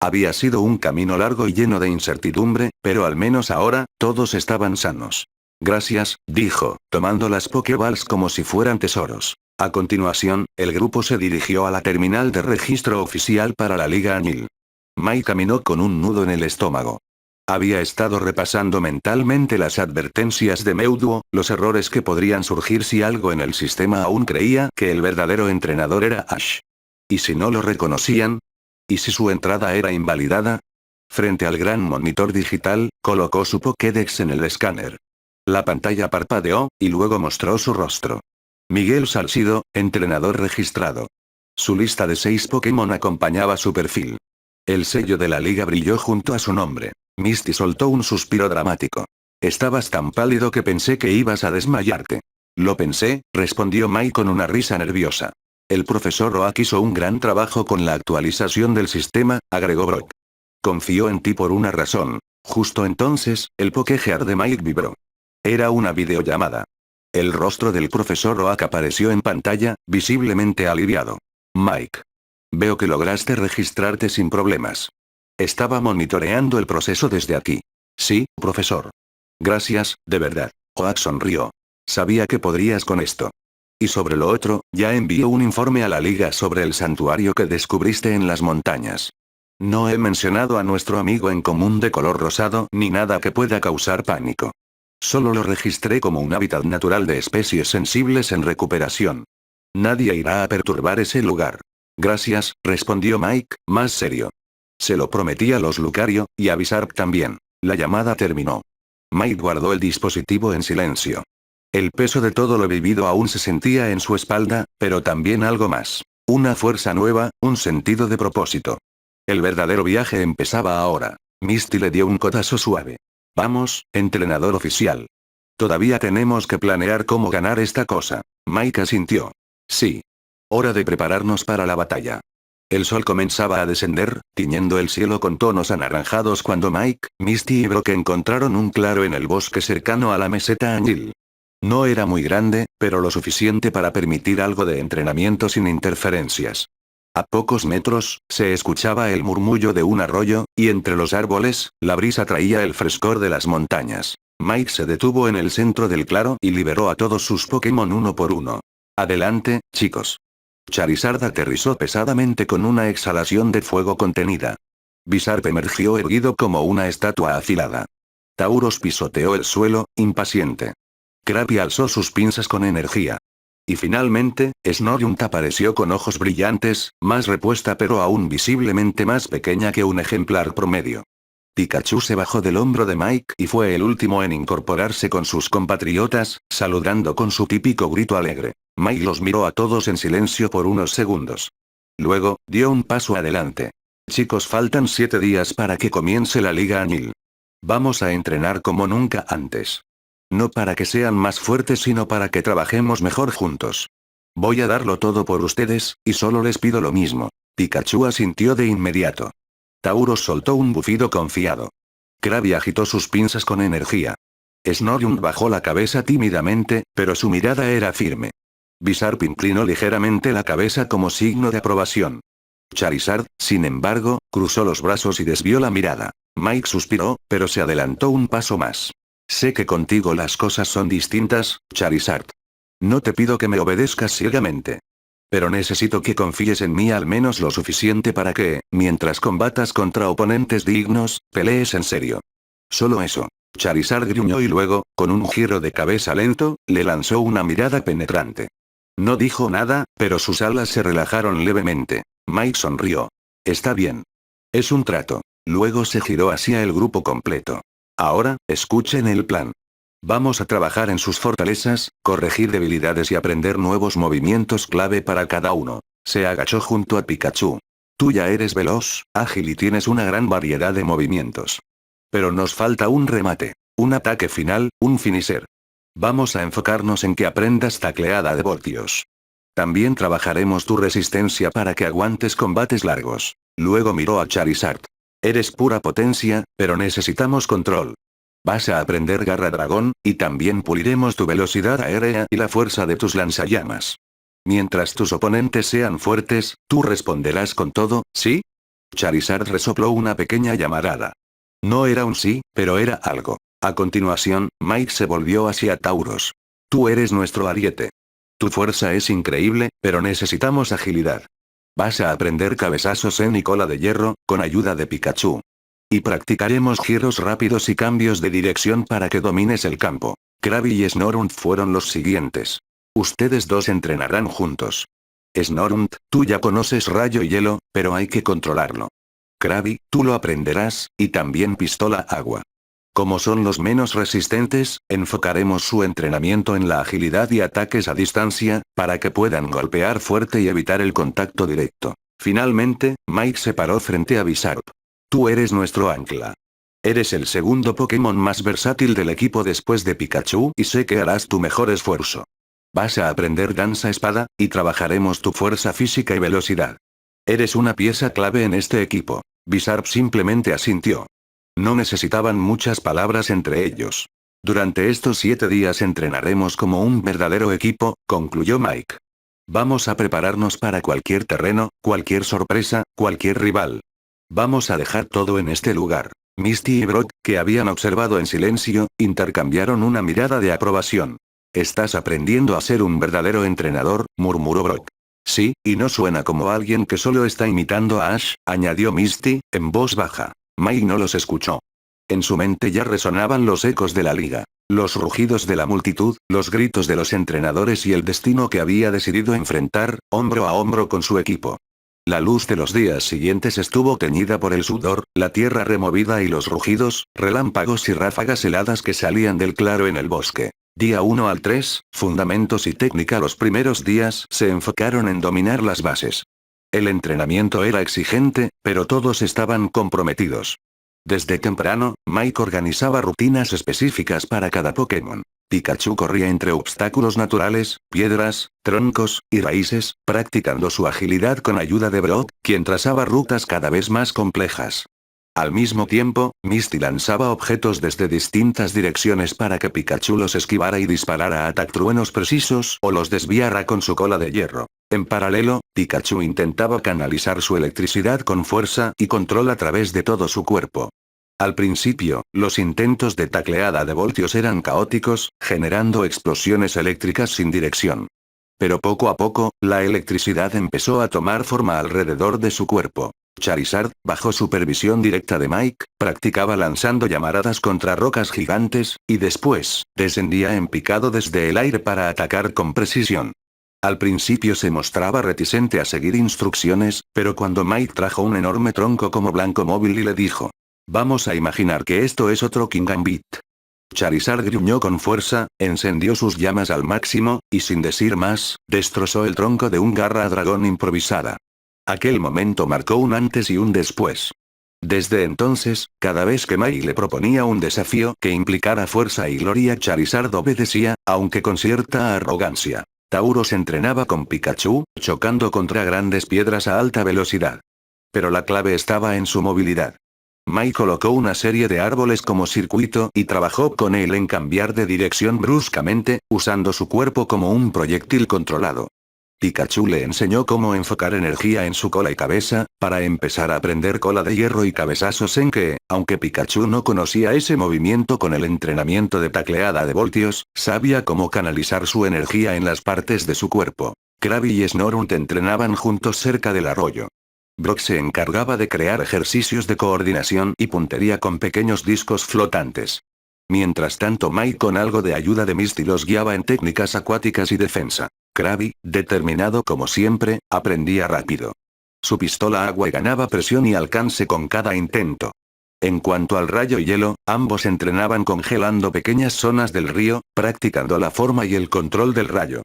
Había sido un camino largo y lleno de incertidumbre, pero al menos ahora, todos estaban sanos. Gracias, dijo, tomando las Pokéballs como si fueran tesoros. A continuación, el grupo se dirigió a la terminal de registro oficial para la Liga Añil. Mike caminó con un nudo en el estómago. Había estado repasando mentalmente las advertencias de Mewtwo, los errores que podrían surgir si algo en el sistema aún creía que el verdadero entrenador era Ash. ¿Y si no lo reconocían? ¿Y si su entrada era invalidada? Frente al gran monitor digital, colocó su Pokédex en el escáner. La pantalla parpadeó, y luego mostró su rostro. Miguel Salcido, entrenador registrado. Su lista de 6 Pokémon acompañaba su perfil. El sello de la liga brilló junto a su nombre. Misty soltó un suspiro dramático. Estabas tan pálido que pensé que ibas a desmayarte. Lo pensé, respondió Mike con una risa nerviosa. El profesor Oak hizo un gran trabajo con la actualización del sistema, agregó Brock. Confió en ti por una razón. Justo entonces, el Pokégear de Mike vibró. Era una videollamada. El rostro del profesor Oak apareció en pantalla, visiblemente aliviado. Mike. Veo que lograste registrarte sin problemas. Estaba monitoreando el proceso desde aquí. Sí, profesor. Gracias, de verdad. Oak sonrió. Sabía que podrías con esto. Y sobre lo otro, ya envió un informe a la liga sobre el santuario que descubriste en las montañas. No he mencionado a nuestro amigo en común de color rosado ni nada que pueda causar pánico. Solo lo registré como un hábitat natural de especies sensibles en recuperación. Nadie irá a perturbar ese lugar. Gracias, respondió Mike, más serio. Se lo prometí a los Lucario, y a Bizarre también. La llamada terminó. Mike guardó el dispositivo en silencio. El peso de todo lo vivido aún se sentía en su espalda, pero también algo más. Una fuerza nueva, un sentido de propósito. El verdadero viaje empezaba ahora. Misty le dio un codazo suave. Vamos, entrenador oficial. Todavía tenemos que planear cómo ganar esta cosa. Mike asintió. Sí. Hora de prepararnos para la batalla. El sol comenzaba a descender, tiñendo el cielo con tonos anaranjados cuando Mike, Misty y Brock encontraron un claro en el bosque cercano a la meseta Añil. No era muy grande, pero lo suficiente para permitir algo de entrenamiento sin interferencias. A pocos metros, se escuchaba el murmullo de un arroyo, y entre los árboles, la brisa traía el frescor de las montañas. Mike se detuvo en el centro del claro y liberó a todos sus Pokémon uno por uno. Adelante, chicos. Charizard aterrizó pesadamente con una exhalación de fuego contenida. Bizarre emergió erguido como una estatua afilada. Tauros pisoteó el suelo, impaciente. Krabby alzó sus pinzas con energía. Y finalmente, Snorunt apareció con ojos brillantes, más repuesta pero aún visiblemente más pequeña que un ejemplar promedio. Pikachu se bajó del hombro de Mike y fue el último en incorporarse con sus compatriotas, saludando con su típico grito alegre. Mike los miró a todos en silencio por unos segundos. Luego, dio un paso adelante. Chicos, faltan 7 días para que comience la Liga Añil. Vamos a entrenar como nunca antes. No para que sean más fuertes, sino para que trabajemos mejor juntos. Voy a darlo todo por ustedes, y solo les pido lo mismo. Pikachu asintió de inmediato. Tauros soltó un bufido confiado. Krabby agitó sus pinzas con energía. Snorunt bajó la cabeza tímidamente, pero su mirada era firme. Bizarre inclinó ligeramente la cabeza como signo de aprobación. Charizard, sin embargo, cruzó los brazos y desvió la mirada. Mike suspiró, pero se adelantó un paso más. Sé que contigo las cosas son distintas, Charizard. No te pido que me obedezcas ciegamente. Pero necesito que confíes en mí al menos lo suficiente para que, mientras combatas contra oponentes dignos, pelees en serio. Solo eso. Charizard gruñó y luego, con un giro de cabeza lento, le lanzó una mirada penetrante. No dijo nada, pero sus alas se relajaron levemente. Mike sonrió. Está bien. Es un trato. Luego se giró hacia el grupo completo. Ahora, escuchen el plan. Vamos a trabajar en sus fortalezas, corregir debilidades y aprender nuevos movimientos clave para cada uno. Se agachó junto a Pikachu. Tú ya eres veloz, ágil y tienes una gran variedad de movimientos. Pero nos falta un remate. Un ataque final, un finisher. Vamos a enfocarnos en que aprendas tacleada de voltios. También trabajaremos tu resistencia para que aguantes combates largos. Luego miró a Charizard. Eres pura potencia, pero necesitamos control. Vas a aprender Garra Dragón, y también puliremos tu velocidad aérea y la fuerza de tus lanzallamas. Mientras tus oponentes sean fuertes, tú responderás con todo, ¿sí? Charizard resopló una pequeña llamarada. No era un sí, pero era algo. A continuación, Mike se volvió hacia Tauros. Tú eres nuestro ariete. Tu fuerza es increíble, pero necesitamos agilidad. Vas a aprender cabezazos en y cola de hierro, con ayuda de Pikachu. Y practicaremos giros rápidos y cambios de dirección para que domines el campo. Krabby y Snorunt fueron los siguientes. Ustedes dos entrenarán juntos. Snorunt, tú ya conoces rayo y hielo, pero hay que controlarlo. Krabby, tú lo aprenderás, y también pistola agua. Como son los menos resistentes, enfocaremos su entrenamiento en la agilidad y ataques a distancia, para que puedan golpear fuerte y evitar el contacto directo. Finalmente, Mike se paró frente a Bizarre. Tú eres nuestro ancla. Eres el segundo Pokémon más versátil del equipo después de Pikachu y sé que harás tu mejor esfuerzo. Vas a aprender danza espada, y trabajaremos tu fuerza física y velocidad. Eres una pieza clave en este equipo. Bizarre simplemente asintió. No necesitaban muchas palabras entre ellos. Durante estos 7 días entrenaremos como un verdadero equipo, concluyó Mike. Vamos a prepararnos para cualquier terreno, cualquier sorpresa, cualquier rival. Vamos a dejar todo en este lugar. Misty y Brock, que habían observado en silencio, intercambiaron una mirada de aprobación. Estás aprendiendo a ser un verdadero entrenador, murmuró Brock. Sí, y no suena como alguien que solo está imitando a Ash, añadió Misty, en voz baja. Mike no los escuchó. En su mente ya resonaban los ecos de la liga. Los rugidos de la multitud, los gritos de los entrenadores y el destino que había decidido enfrentar, hombro a hombro con su equipo. La luz de los días siguientes estuvo teñida por el sudor, la tierra removida y los rugidos, relámpagos y ráfagas heladas que salían del claro en el bosque. Día 1 al 3, fundamentos y técnica. Los primeros días se enfocaron en dominar las bases. El entrenamiento era exigente, pero todos estaban comprometidos. Desde temprano, Mike organizaba rutinas específicas para cada Pokémon. Pikachu corría entre obstáculos naturales, piedras, troncos y raíces, practicando su agilidad con ayuda de Brock, quien trazaba rutas cada vez más complejas. Al mismo tiempo, Misty lanzaba objetos desde distintas direcciones para que Pikachu los esquivara y disparara truenos precisos o los desviara con su cola de hierro. En paralelo, Pikachu intentaba canalizar su electricidad con fuerza y control a través de todo su cuerpo. Al principio, los intentos de tacleada de voltios eran caóticos, generando explosiones eléctricas sin dirección. Pero poco a poco, la electricidad empezó a tomar forma alrededor de su cuerpo. Charizard, bajo supervisión directa de Mike, practicaba lanzando llamaradas contra rocas gigantes, y después, descendía en picado desde el aire para atacar con precisión. Al principio se mostraba reticente a seguir instrucciones, pero cuando Mike trajo un enorme tronco como blanco móvil y le dijo: «Vamos a imaginar que esto es otro King Gambit». Charizard gruñó con fuerza, encendió sus llamas al máximo, y sin decir más, destrozó el tronco de un garra dragón improvisada. Aquel momento marcó un antes y un después. Desde entonces, cada vez que Mike le proponía un desafío que implicara fuerza y gloria, Charizard obedecía, aunque con cierta arrogancia. Tauros entrenaba con Pikachu, chocando contra grandes piedras a alta velocidad. Pero la clave estaba en su movilidad. Mike colocó una serie de árboles como circuito y trabajó con él en cambiar de dirección bruscamente, usando su cuerpo como un proyectil controlado. Pikachu le enseñó cómo enfocar energía en su cola y cabeza, para empezar a aprender cola de hierro y cabezazos en que, aunque Pikachu no conocía ese movimiento con el entrenamiento de tacleada de voltios, sabía cómo canalizar su energía en las partes de su cuerpo. Krabby y Snorunt entrenaban juntos cerca del arroyo. Brock se encargaba de crear ejercicios de coordinación y puntería con pequeños discos flotantes. Mientras tanto, Mike, con algo de ayuda de Misty, los guiaba en técnicas acuáticas y defensa. Krabby, determinado como siempre, aprendía rápido. Su pistola agua ganaba presión y alcance con cada intento. En cuanto al rayo y hielo, ambos entrenaban congelando pequeñas zonas del río, practicando la forma y el control del rayo.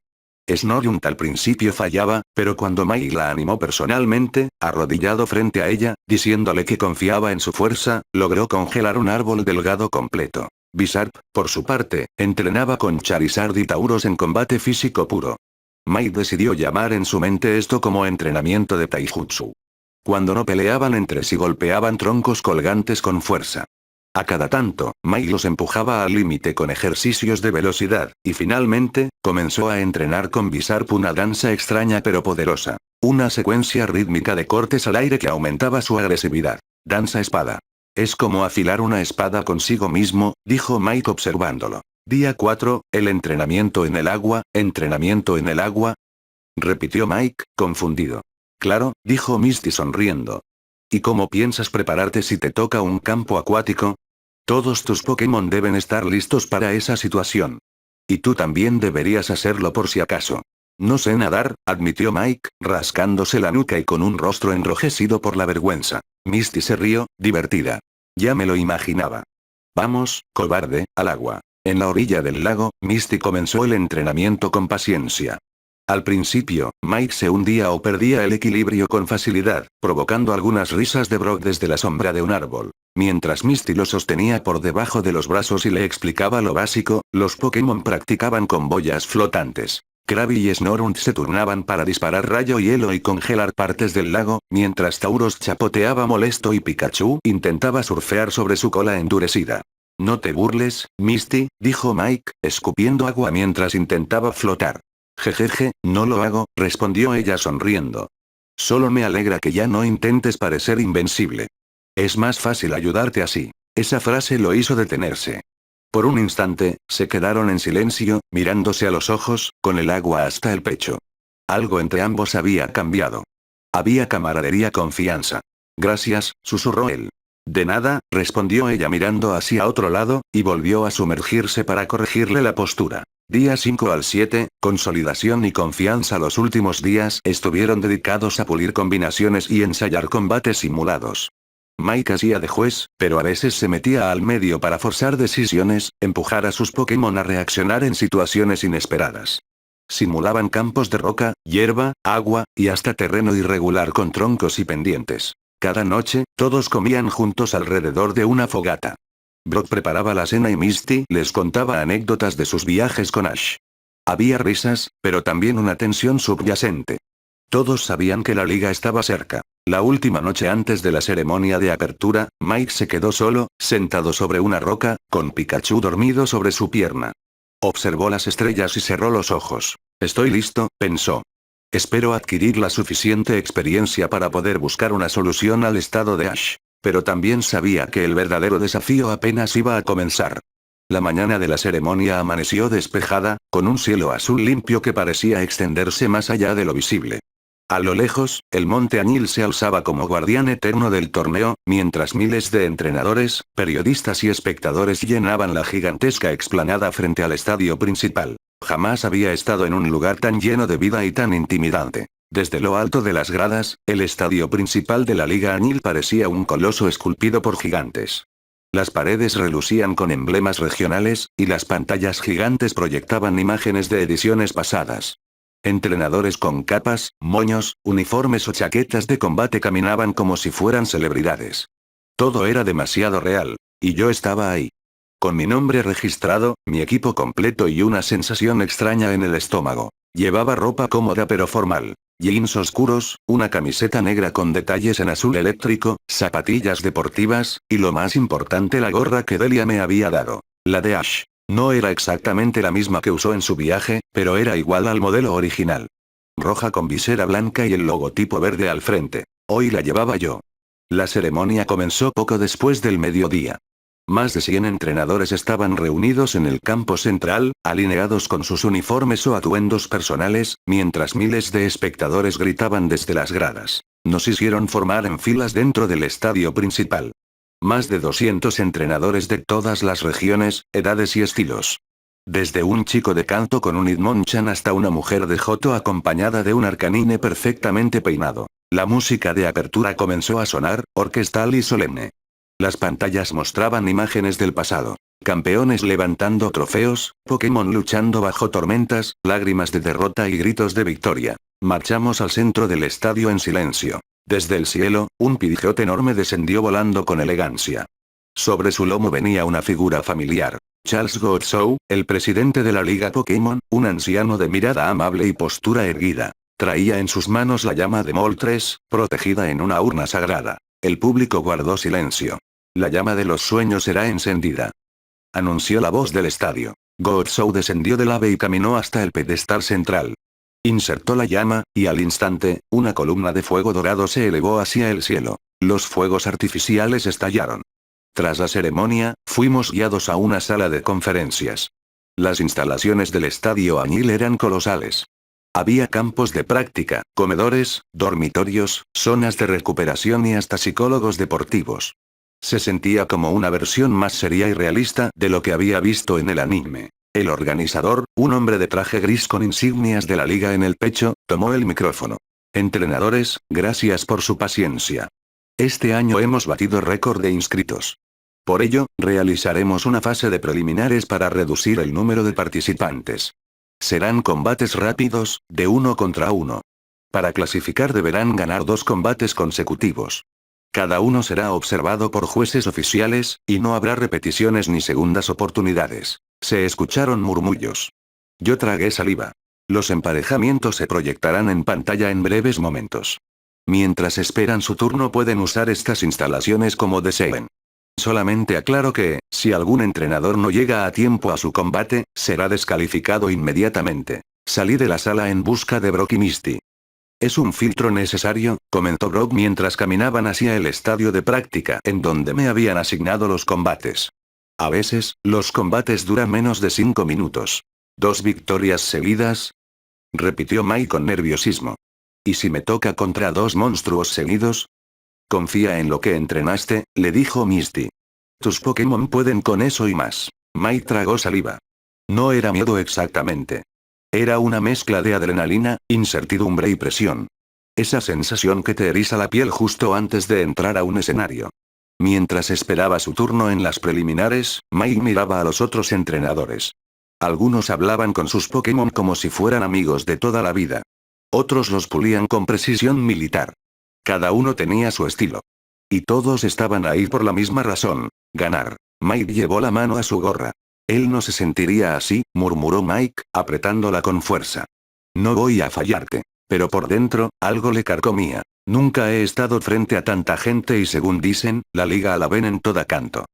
Snorunt al principio fallaba, pero cuando Mike la animó personalmente, arrodillado frente a ella, diciéndole que confiaba en su fuerza, logró congelar un árbol delgado completo. Bizarre, por su parte, entrenaba con Charizard y Tauros en combate físico puro. Mike decidió llamar en su mente esto como entrenamiento de taijutsu. Cuando no peleaban entre sí, golpeaban troncos colgantes con fuerza. A cada tanto, Mike los empujaba al límite con ejercicios de velocidad, y finalmente, comenzó a entrenar con Bizarre una danza extraña pero poderosa. Una secuencia rítmica de cortes al aire que aumentaba su agresividad. Danza espada. Es como afilar una espada consigo mismo, dijo Mike observándolo. Día 4, el entrenamiento en el agua, ¿entrenamiento en el agua? Repitió Mike, confundido. Claro, dijo Misty sonriendo. ¿Y cómo piensas prepararte si te toca un campo acuático? Todos tus Pokémon deben estar listos para esa situación. Y tú también deberías hacerlo por si acaso. No sé nadar, admitió Mike, rascándose la nuca y con un rostro enrojecido por la vergüenza. Misty se rió, divertida. Ya me lo imaginaba. Vamos, cobarde, al agua. En la orilla del lago, Misty comenzó el entrenamiento con paciencia. Al principio, Mike se hundía o perdía el equilibrio con facilidad, provocando algunas risas de Brock desde la sombra de un árbol. Mientras Misty lo sostenía por debajo de los brazos y le explicaba lo básico, los Pokémon practicaban con boyas flotantes. Krabby y Snorunt se turnaban para disparar rayo hielo y congelar partes del lago, mientras Tauros chapoteaba molesto y Pikachu intentaba surfear sobre su cola endurecida. No te burles, Misty, dijo Mike, escupiendo agua mientras intentaba flotar. Jejeje, no lo hago, respondió ella sonriendo. Solo me alegra que ya no intentes parecer invencible. Es más fácil ayudarte así. Esa frase lo hizo detenerse. Por un instante, se quedaron en silencio, mirándose a los ojos, con el agua hasta el pecho. Algo entre ambos había cambiado. Había camaradería, confianza. Gracias, susurró él. De nada, respondió ella mirando hacia otro lado, y volvió a sumergirse para corregirle la postura. Día 5 al 7, consolidación y confianza. Los últimos días estuvieron dedicados a pulir combinaciones y ensayar combates simulados. Mike hacía de juez, pero a veces se metía al medio para forzar decisiones, empujar a sus Pokémon a reaccionar en situaciones inesperadas. Simulaban campos de roca, hierba, agua, y hasta terreno irregular con troncos y pendientes. Cada noche, todos comían juntos alrededor de una fogata. Brock preparaba la cena y Misty les contaba anécdotas de sus viajes con Ash. Había risas, pero también una tensión subyacente. Todos sabían que la liga estaba cerca. La última noche antes de la ceremonia de apertura, Mike se quedó solo, sentado sobre una roca, con Pikachu dormido sobre su pierna. Observó las estrellas y cerró los ojos. Estoy listo, pensó. Espero adquirir la suficiente experiencia para poder buscar una solución al estado de Ash. Pero también sabía que el verdadero desafío apenas iba a comenzar. La mañana de la ceremonia amaneció despejada, con un cielo azul limpio que parecía extenderse más allá de lo visible. A lo lejos, el monte Añil se alzaba como guardián eterno del torneo, mientras miles de entrenadores, periodistas y espectadores llenaban la gigantesca explanada frente al estadio principal. Jamás había estado en un lugar tan lleno de vida y tan intimidante. Desde lo alto de las gradas, el estadio principal de la Liga Añil parecía un coloso esculpido por gigantes. Las paredes relucían con emblemas regionales, y las pantallas gigantes proyectaban imágenes de ediciones pasadas. Entrenadores con capas, moños, uniformes o chaquetas de combate caminaban como si fueran celebridades. Todo era demasiado real. Y yo estaba ahí. Con mi nombre registrado, mi equipo completo y una sensación extraña en el estómago. Llevaba ropa cómoda pero formal. Jeans oscuros, una camiseta negra con detalles en azul eléctrico, zapatillas deportivas, y lo más importante, la gorra que Delia me había dado. La de Ash. No era exactamente la misma que usó en su viaje, pero era igual al modelo original. Roja con visera blanca y el logotipo verde al frente. Hoy la llevaba yo. La ceremonia comenzó poco después del mediodía. Más de 100 entrenadores estaban reunidos en el campo central, alineados con sus uniformes o atuendos personales, mientras miles de espectadores gritaban desde las gradas. Nos hicieron formar en filas dentro del estadio principal. Más de 200 entrenadores de todas las regiones, edades y estilos. Desde un chico de canto con un Hitmonchan hasta una mujer de Johto acompañada de un Arcanine perfectamente peinado. La música de apertura comenzó a sonar, orquestal y solemne. Las pantallas mostraban imágenes del pasado. Campeones levantando trofeos, Pokémon luchando bajo tormentas, lágrimas de derrota y gritos de victoria. Marchamos al centro del estadio en silencio. Desde el cielo, un Pidgeot enorme descendió volando con elegancia. Sobre su lomo venía una figura familiar. Charles Godsoe, el presidente de la Liga Pokémon, un anciano de mirada amable y postura erguida. Traía en sus manos la llama de Moltres, protegida en una urna sagrada. El público guardó silencio. La llama de los sueños será encendida. Anunció la voz del estadio. Godsoe descendió del ave y caminó hasta el pedestal central. Insertó la llama, y al instante, una columna de fuego dorado se elevó hacia el cielo. Los fuegos artificiales estallaron. Tras la ceremonia, fuimos guiados a una sala de conferencias. Las instalaciones del estadio Añil eran colosales. Había campos de práctica, comedores, dormitorios, zonas de recuperación y hasta psicólogos deportivos. Se sentía como una versión más seria y realista de lo que había visto en el anime. El organizador, un hombre de traje gris con insignias de la liga en el pecho, tomó el micrófono. Entrenadores, gracias por su paciencia. Este año hemos batido récord de inscritos. Por ello, realizaremos una fase de preliminares para reducir el número de participantes. Serán combates rápidos, de 1 contra 1. Para clasificar deberán ganar 2 combates consecutivos. Cada uno será observado por jueces oficiales, y no habrá repeticiones ni segundas oportunidades. Se escucharon murmullos. Yo tragué saliva. Los emparejamientos se proyectarán en pantalla en breves momentos. Mientras esperan su turno pueden usar estas instalaciones como deseen. Solamente aclaro que, si algún entrenador no llega a tiempo a su combate, será descalificado inmediatamente. Salí de la sala en busca de Brock y Misty. Es un filtro necesario, comentó Brock mientras caminaban hacia el estadio de práctica en donde me habían asignado los combates. A veces, los combates duran menos de 5 minutos. ¿2 victorias seguidas? Repitió Mike con nerviosismo. ¿Y si me toca contra 2 monstruos seguidos? Confía en lo que entrenaste, le dijo Misty. Tus Pokémon pueden con eso y más. Mike tragó saliva. No era miedo exactamente. Era una mezcla de adrenalina, incertidumbre y presión. Esa sensación que te eriza la piel justo antes de entrar a un escenario. Mientras esperaba su turno en las preliminares, Mike miraba a los otros entrenadores. Algunos hablaban con sus Pokémon como si fueran amigos de toda la vida. Otros los pulían con precisión militar. Cada uno tenía su estilo. Y todos estaban ahí por la misma razón: ganar. Mike llevó la mano a su gorra. Él no se sentiría así, murmuró Mike, apretándola con fuerza. No voy a fallarte. Pero por dentro, algo le carcomía. Nunca he estado frente a tanta gente y según dicen, la liga la ven en toda canto.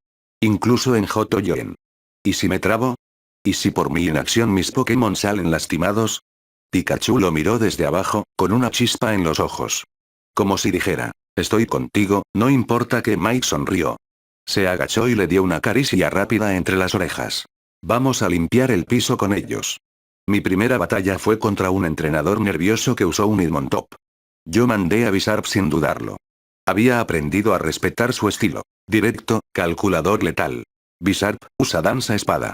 Incluso en Johtoen. ¿Y si me trabo? ¿Y si por mi inacción mis Pokémon salen lastimados? Pikachu lo miró desde abajo, con una chispa en los ojos. Como si dijera, estoy contigo, no importa. Que Mike sonrió. Se agachó y le dio una caricia rápida entre las orejas. Vamos a limpiar el piso con ellos. Mi primera batalla fue contra un entrenador nervioso que usó un Hitmontop. Yo mandé a Bizarre sin dudarlo. Había aprendido a respetar su estilo. Directo, calculador letal. Bizarre usa danza espada.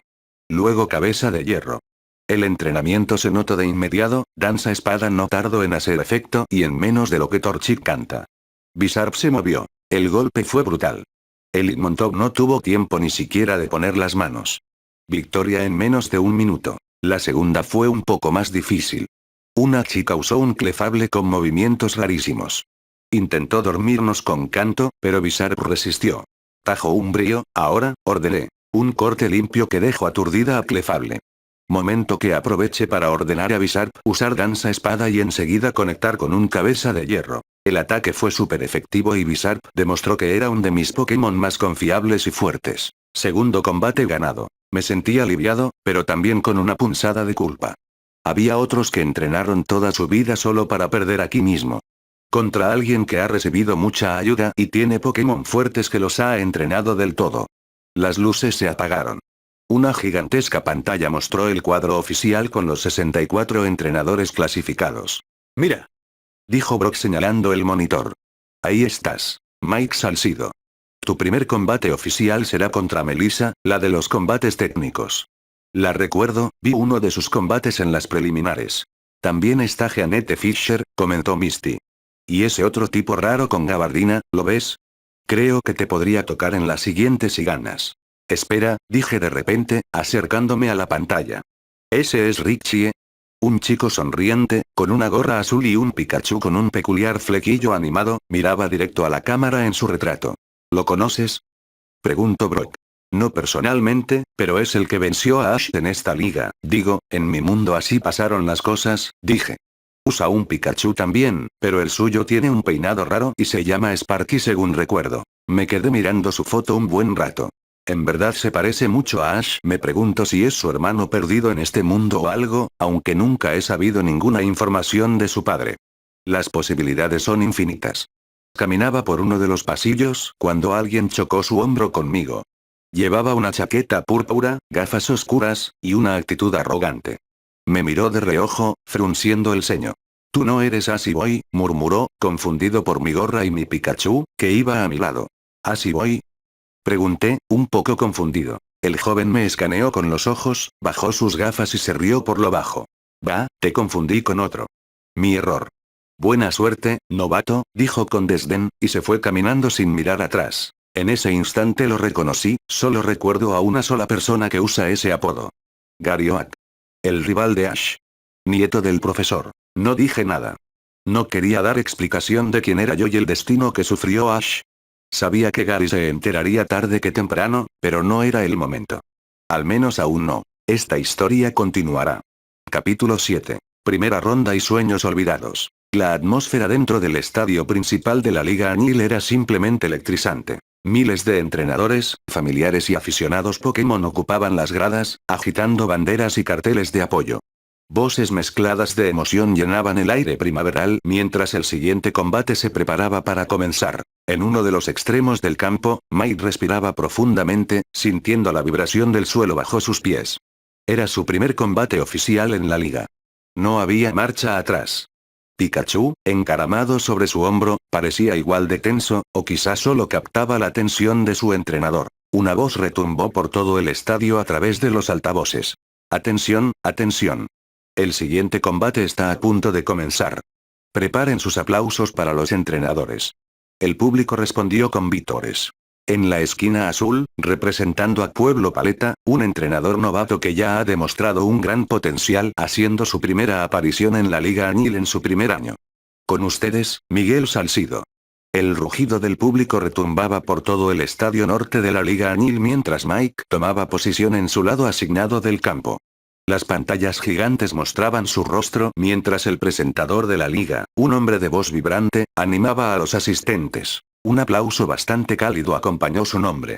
Luego cabeza de hierro. El entrenamiento se notó de inmediato, danza espada no tardó en hacer efecto y en menos de lo que Torchic canta. Bizarre se movió. El golpe fue brutal. El Hitmontop no tuvo tiempo ni siquiera de poner las manos. Victoria en menos de un minuto. La segunda fue un poco más difícil. Una chica usó un Clefable con movimientos rarísimos. Intentó dormirnos con canto, pero Bizarre resistió. Tajo Umbrío, ahora, ordené. Un corte limpio que dejó aturdida a Clefable. Momento que aproveché para ordenar a Bizarre usar danza espada y enseguida conectar con un cabeza de hierro. El ataque fue súper efectivo y Bizarre demostró que era un de mis Pokémon más confiables y fuertes. Segundo combate ganado. Me sentí aliviado, pero también con una punzada de culpa. Había otros que entrenaron toda su vida solo para perder aquí mismo. Contra alguien que ha recibido mucha ayuda y tiene Pokémon fuertes que los ha entrenado del todo. Las luces se apagaron. Una gigantesca pantalla mostró el cuadro oficial con los 64 entrenadores clasificados. Mira, dijo Brock señalando el monitor. Ahí estás, Mike Salcido. Tu primer combate oficial será contra Melissa, la de los combates técnicos. La recuerdo, vi uno de sus combates en las preliminares. También está Jeanette Fisher, comentó Misty. Y ese otro tipo raro con gabardina, ¿lo ves? Creo que te podría tocar en la siguiente si ganas. Espera, dije de repente, acercándome a la pantalla. Ese es Richie. Un chico sonriente, con una gorra azul y un Pikachu con un peculiar flequillo animado, miraba directo a la cámara en su retrato. ¿Lo conoces? Preguntó Brock. No personalmente, pero es el que venció a Ash en esta liga. Digo, en mi mundo así pasaron las cosas, dije. Usa un Pikachu también, pero el suyo tiene un peinado raro y se llama Sparky según recuerdo. Me quedé mirando su foto un buen rato. ¿En verdad se parece mucho a Ash? Me pregunto si es su hermano perdido en este mundo o algo, aunque nunca he sabido ninguna información de su padre. Las posibilidades son infinitas. Caminaba por uno de los pasillos cuando alguien chocó su hombro conmigo. Llevaba una chaqueta púrpura, gafas oscuras, y una actitud arrogante. Me miró de reojo, frunciendo el ceño. «Tú no eres Assy Boy», murmuró, confundido por mi gorra y mi Pikachu, que iba a mi lado. «¿Assy Boy?», pregunté, un poco confundido. El joven me escaneó con los ojos, bajó sus gafas y se rió por lo bajo. «Va, te confundí con otro». Mi error. «Buena suerte, novato», dijo con desdén, y se fue caminando sin mirar atrás. En ese instante lo reconocí, solo recuerdo a una sola persona que usa ese apodo. Gary Oak. El rival de Ash. Nieto del profesor. No dije nada. No quería dar explicación de quién era yo y el destino que sufrió Ash. Sabía que Gary se enteraría tarde que temprano, pero no era el momento. Al menos aún no. Esta historia continuará. Capítulo 7. Primera ronda y sueños olvidados. La atmósfera dentro del estadio principal de la Liga Añil era simplemente electrizante. Miles de entrenadores, familiares y aficionados Pokémon ocupaban las gradas, agitando banderas y carteles de apoyo. Voces mezcladas de emoción llenaban el aire primaveral mientras el siguiente combate se preparaba para comenzar. En uno de los extremos del campo, Mike respiraba profundamente, sintiendo la vibración del suelo bajo sus pies. Era su primer combate oficial en la liga. No había marcha atrás. Pikachu, encaramado sobre su hombro, parecía igual de tenso, o quizás solo captaba la tensión de su entrenador. Una voz retumbó por todo el estadio a través de los altavoces. Atención, atención. El siguiente combate está a punto de comenzar. Preparen sus aplausos para los entrenadores. El público respondió con vítores. En la esquina azul, representando a Pueblo Paleta, un entrenador novato que ya ha demostrado un gran potencial haciendo su primera aparición en la Liga Añil en su primer año. Con ustedes, Miguel Salcido. El rugido del público retumbaba por todo el estadio norte de la Liga Añil mientras Mike tomaba posición en su lado asignado del campo. Las pantallas gigantes mostraban su rostro mientras el presentador de la liga, un hombre de voz vibrante, animaba a los asistentes. Un aplauso bastante cálido acompañó su nombre.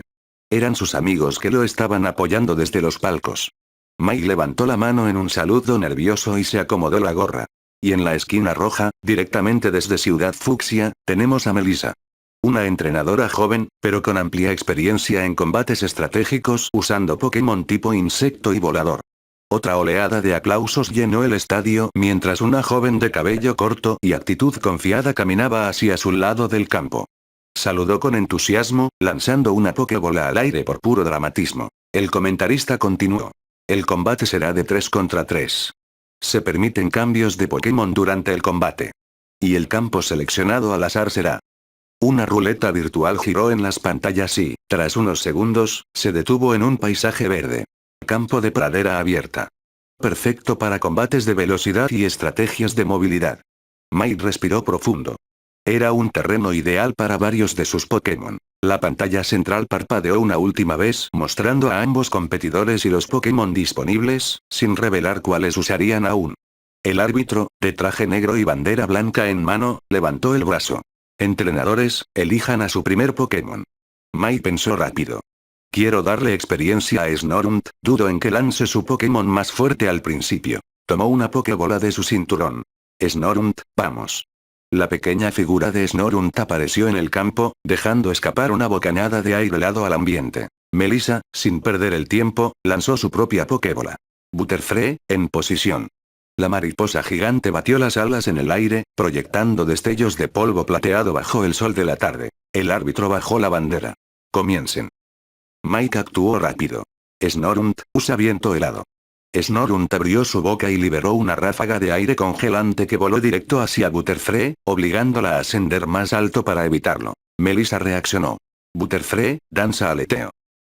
Eran sus amigos que lo estaban apoyando desde los palcos. Mike levantó la mano en un saludo nervioso y se acomodó la gorra. Y en la esquina roja, directamente desde Ciudad Fucsia, tenemos a Melissa. Una entrenadora joven, pero con amplia experiencia en combates estratégicos usando Pokémon tipo insecto y volador. Otra oleada de aplausos llenó el estadio mientras una joven de cabello corto y actitud confiada caminaba hacia su lado del campo. Saludó con entusiasmo, lanzando una Pokébola al aire por puro dramatismo. El comentarista continuó. El combate será de 3 contra 3. Se permiten cambios de Pokémon durante el combate. Y el campo seleccionado al azar será. Una ruleta virtual giró en las pantallas y, tras unos segundos, se detuvo en un paisaje verde. Campo de pradera abierta. Perfecto para combates de velocidad y estrategias de movilidad. Mike respiró profundo. Era un terreno ideal para varios de sus Pokémon. La pantalla central parpadeó una última vez mostrando a ambos competidores y los Pokémon disponibles, sin revelar cuáles usarían aún. El árbitro, de traje negro y bandera blanca en mano, levantó el brazo. Entrenadores, elijan a su primer Pokémon. Mike pensó rápido. Quiero darle experiencia a Snorunt, dudo en que lance su Pokémon más fuerte al principio. Tomó una Pokébola de su cinturón. Snorunt, vamos. La pequeña figura de Snorunt apareció en el campo, dejando escapar una bocanada de aire helado al ambiente. Melissa, sin perder el tiempo, lanzó su propia Pokébola. Butterfree, en posición. La mariposa gigante batió las alas en el aire, proyectando destellos de polvo plateado bajo el sol de la tarde. El árbitro bajó la bandera. Comiencen. Mike actuó rápido. Snorunt, usa viento helado. Snorunt abrió su boca y liberó una ráfaga de aire congelante que voló directo hacia Butterfree, obligándola a ascender más alto para evitarlo. Melissa reaccionó. Butterfree, danza aleteo.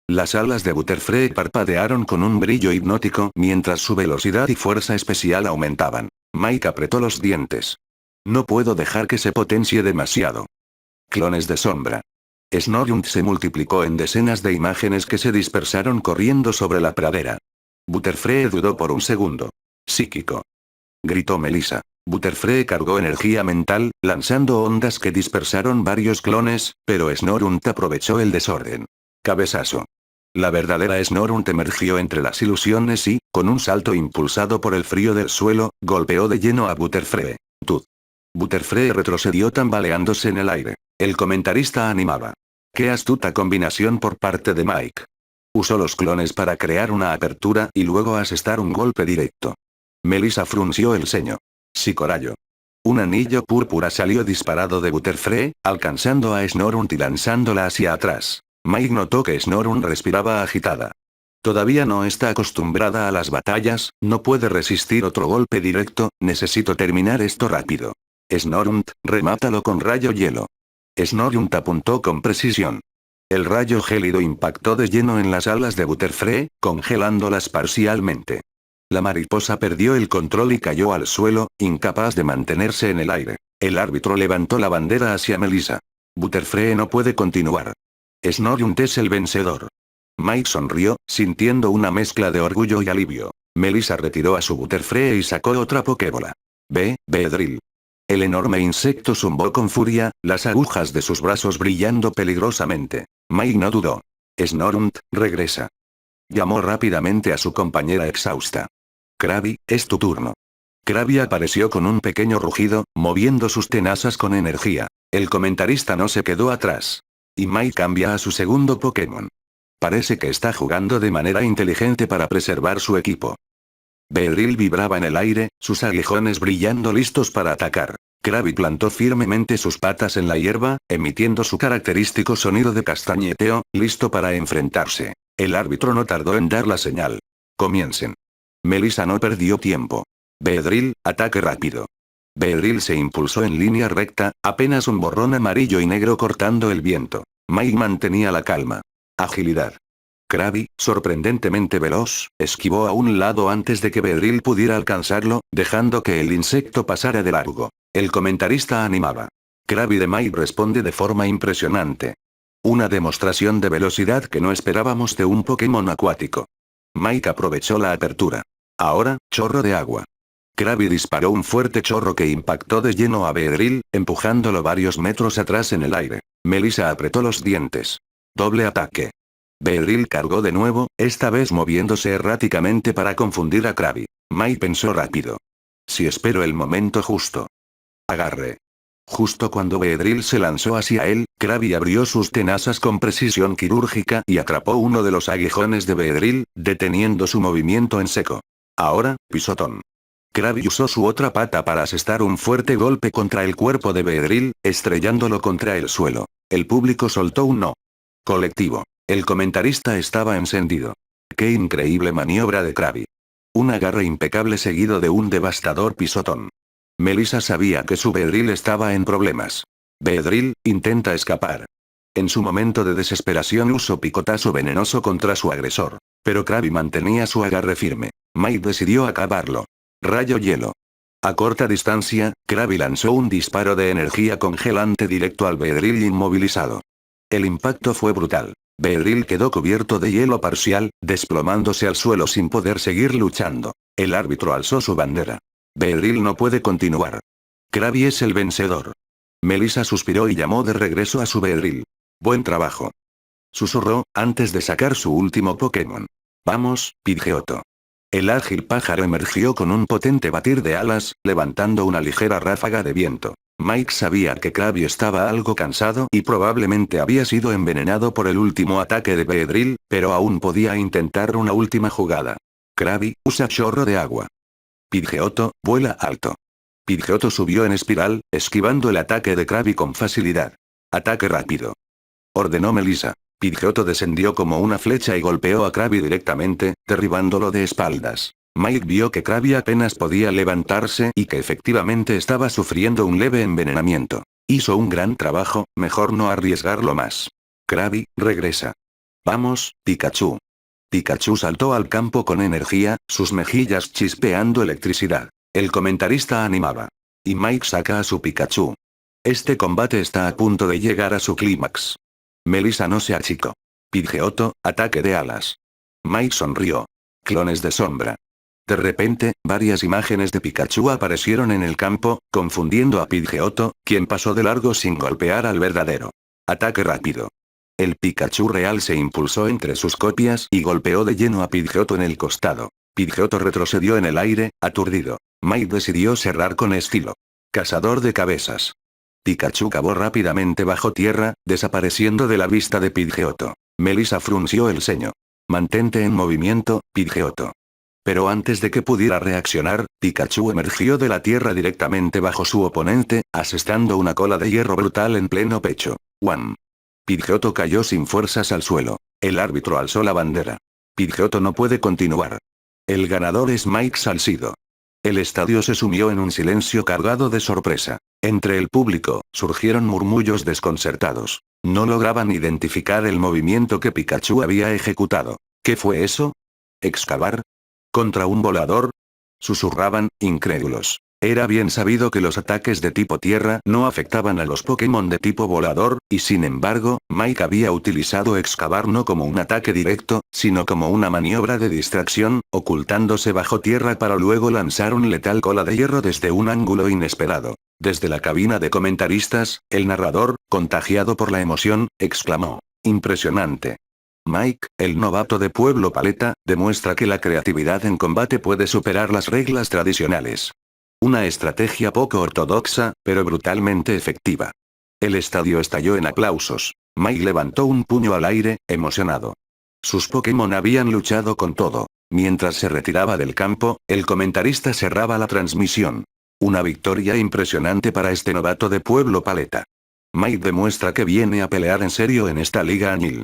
Las alas de Butterfree parpadearon con un brillo hipnótico mientras su velocidad y fuerza especial aumentaban. Mike apretó los dientes. No puedo dejar que se potencie demasiado. Clones de sombra. Snorunt se multiplicó en decenas de imágenes que se dispersaron corriendo sobre la pradera. Butterfree dudó por un segundo. Psíquico. Gritó Melissa. Butterfree cargó energía mental, lanzando ondas que dispersaron varios clones, pero Snorunt aprovechó el desorden. Cabezazo. La verdadera Snorunt emergió entre las ilusiones y, con un salto impulsado por el frío del suelo, golpeó de lleno a Butterfree. Tud. Butterfree retrocedió tambaleándose en el aire. El comentarista animaba. Qué astuta combinación por parte de Mike. Usó los clones para crear una apertura y luego asestar un golpe directo. Melissa frunció el ceño. Psicorayo. Un anillo púrpura salió disparado de Butterfree, alcanzando a Snorunt y lanzándola hacia atrás. Mike notó que Snorunt respiraba agitada. Todavía no está acostumbrada a las batallas, no puede resistir otro golpe directo, necesito terminar esto rápido. Snorunt, remátalo con rayo hielo. Snorunt apuntó con precisión. El rayo gélido impactó de lleno en las alas de Butterfree, congelándolas parcialmente. La mariposa perdió el control y cayó al suelo, incapaz de mantenerse en el aire. El árbitro levantó la bandera hacia Melissa. Butterfree no puede continuar. Snorunt es el vencedor. Mike sonrió, sintiendo una mezcla de orgullo y alivio. Melissa retiró a su Butterfree y sacó otra Pokébola. Beedrill. El enorme insecto zumbó con furia, las agujas de sus brazos brillando peligrosamente. Mike no dudó. Snorunt, regresa. Llamó rápidamente a su compañera exhausta. Krabby, es tu turno. Krabby apareció con un pequeño rugido, moviendo sus tenazas con energía. El comentarista no se quedó atrás. Y Mike cambia a su segundo Pokémon. Parece que está jugando de manera inteligente para preservar su equipo. Beedrill vibraba en el aire, sus aguijones brillando listos para atacar. Krabby plantó firmemente sus patas en la hierba, emitiendo su característico sonido de castañeteo, listo para enfrentarse. El árbitro no tardó en dar la señal. Comiencen. Melissa no perdió tiempo. Beedrill, ataque rápido. Beedrill se impulsó en línea recta, apenas un borrón amarillo y negro cortando el viento. Mike mantenía la calma. Agilidad. Krabby, sorprendentemente veloz, esquivó a un lado antes de que Beedrill pudiera alcanzarlo, dejando que el insecto pasara de largo. El comentarista animaba. Krabby de Mike responde de forma impresionante. Una demostración de velocidad que no esperábamos de un Pokémon acuático. Mike aprovechó la apertura. Ahora, chorro de agua. Krabby disparó un fuerte chorro que impactó de lleno a Beedrill, empujándolo varios metros atrás en el aire. Melissa apretó los dientes. Doble ataque. Beedrill cargó de nuevo, esta vez moviéndose erráticamente para confundir a Krabby. Mike pensó rápido. Si espero el momento justo. Agarre. Justo cuando Beedrill se lanzó hacia él, Krabby abrió sus tenazas con precisión quirúrgica y atrapó uno de los aguijones de Beedrill, deteniendo su movimiento en seco. Ahora, pisotón. Krabby usó su otra pata para asestar un fuerte golpe contra el cuerpo de Beedrill, estrellándolo contra el suelo. El público soltó un no. Colectivo. El comentarista estaba encendido. ¡Qué increíble maniobra de Krabby! Un agarre impecable seguido de un devastador pisotón. Melissa sabía que su Beedrill estaba en problemas. Beedrill, intenta escapar. En su momento de desesperación usó picotazo venenoso contra su agresor. Pero Krabby mantenía su agarre firme. Mike decidió acabarlo. Rayo hielo. A corta distancia, Krabby lanzó un disparo de energía congelante directo al Beedrill inmovilizado. El impacto fue brutal. Beedrill quedó cubierto de hielo parcial, desplomándose al suelo sin poder seguir luchando. El árbitro alzó su bandera. Beedrill no puede continuar. Krabby es el vencedor. Melissa suspiró y llamó de regreso a su Beedrill. Buen trabajo. Susurró, antes de sacar su último Pokémon. Vamos, Pidgeotto. El ágil pájaro emergió con un potente batir de alas, levantando una ligera ráfaga de viento. Mike sabía que Krabby estaba algo cansado y probablemente había sido envenenado por el último ataque de Beedrill, pero aún podía intentar una última jugada. Krabby, usa chorro de agua. Pidgeotto, vuela alto. Pidgeotto subió en espiral, esquivando el ataque de Krabby con facilidad. Ataque rápido. Ordenó Melissa. Pidgeotto descendió como una flecha y golpeó a Krabby directamente, derribándolo de espaldas. Mike vio que Krabby apenas podía levantarse y que efectivamente estaba sufriendo un leve envenenamiento. Hizo un gran trabajo, mejor no arriesgarlo más. Krabby, regresa. Vamos, Pikachu. Pikachu saltó al campo con energía, sus mejillas chispeando electricidad. El comentarista animaba. Y Mike saca a su Pikachu. Este combate está a punto de llegar a su clímax. Melissa no se achicó. Pidgeotto, ataque de alas. Mike sonrió. Clones de sombra. De repente, varias imágenes de Pikachu aparecieron en el campo, confundiendo a Pidgeotto, quien pasó de largo sin golpear al verdadero. Ataque rápido. El Pikachu real se impulsó entre sus copias y golpeó de lleno a Pidgeotto en el costado. Pidgeotto retrocedió en el aire, aturdido. Mike decidió cerrar con estilo. Cazador de cabezas. Pikachu cavó rápidamente bajo tierra, desapareciendo de la vista de Pidgeotto. Melissa frunció el ceño. Mantente en movimiento, Pidgeotto. Pero antes de que pudiera reaccionar, Pikachu emergió de la tierra directamente bajo su oponente, asestando una cola de hierro brutal en pleno pecho. ¡Wam! Pidgeotto cayó sin fuerzas al suelo. El árbitro alzó la bandera. Pidgeotto no puede continuar. El ganador es Mike Salcido. El estadio se sumió en un silencio cargado de sorpresa. Entre el público, surgieron murmullos desconcertados. No lograban identificar el movimiento que Pikachu había ejecutado. ¿Qué fue eso? ¿Excavar? ¿Contra un volador? Susurraban, incrédulos. Era bien sabido que los ataques de tipo tierra no afectaban a los Pokémon de tipo volador, y sin embargo, Mike había utilizado excavar no como un ataque directo, sino como una maniobra de distracción, ocultándose bajo tierra para luego lanzar un letal cola de hierro desde un ángulo inesperado. Desde la cabina de comentaristas, el narrador, contagiado por la emoción, exclamó: «Impresionante. Mike, el novato de Pueblo Paleta, demuestra que la creatividad en combate puede superar las reglas tradicionales. Una estrategia poco ortodoxa, pero brutalmente efectiva». El estadio estalló en aplausos. Mike levantó un puño al aire, emocionado. Sus Pokémon habían luchado con todo. Mientras se retiraba del campo, el comentarista cerraba la transmisión. Una victoria impresionante para este novato de Pueblo Paleta. Mike demuestra que viene a pelear en serio en esta liga añil.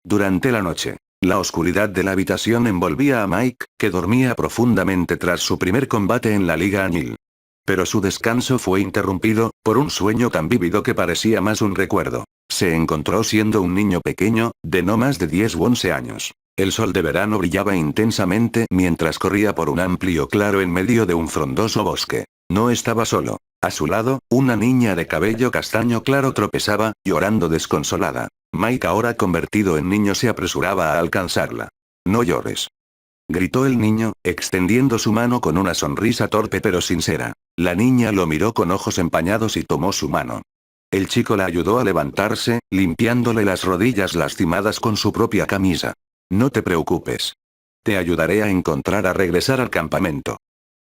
Durante la noche, la oscuridad de la habitación envolvía a Mike, que dormía profundamente tras su primer combate en la liga añil. Pero su descanso fue interrumpido, por un sueño tan vívido que parecía más un recuerdo. Se encontró siendo un niño pequeño, de no más de 10 u 11 años. El sol de verano brillaba intensamente mientras corría por un amplio claro en medio de un frondoso bosque. No estaba solo. A su lado, una niña de cabello castaño claro tropezaba, llorando desconsolada. Mike, ahora convertido en niño, se apresuraba a alcanzarla. «No llores», gritó el niño, extendiendo su mano con una sonrisa torpe pero sincera. La niña lo miró con ojos empañados y tomó su mano. El chico la ayudó a levantarse, limpiándole las rodillas lastimadas con su propia camisa. «No te preocupes. Te ayudaré a regresar al campamento»,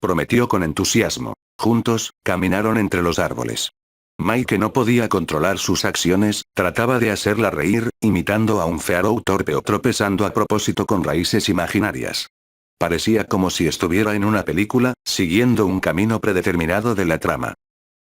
prometió con entusiasmo. Juntos, caminaron entre los árboles. Mike no podía controlar sus acciones, trataba de hacerla reír, imitando a un Pharaoh torpe o tropezando a propósito con raíces imaginarias. Parecía como si estuviera en una película, siguiendo un camino predeterminado de la trama.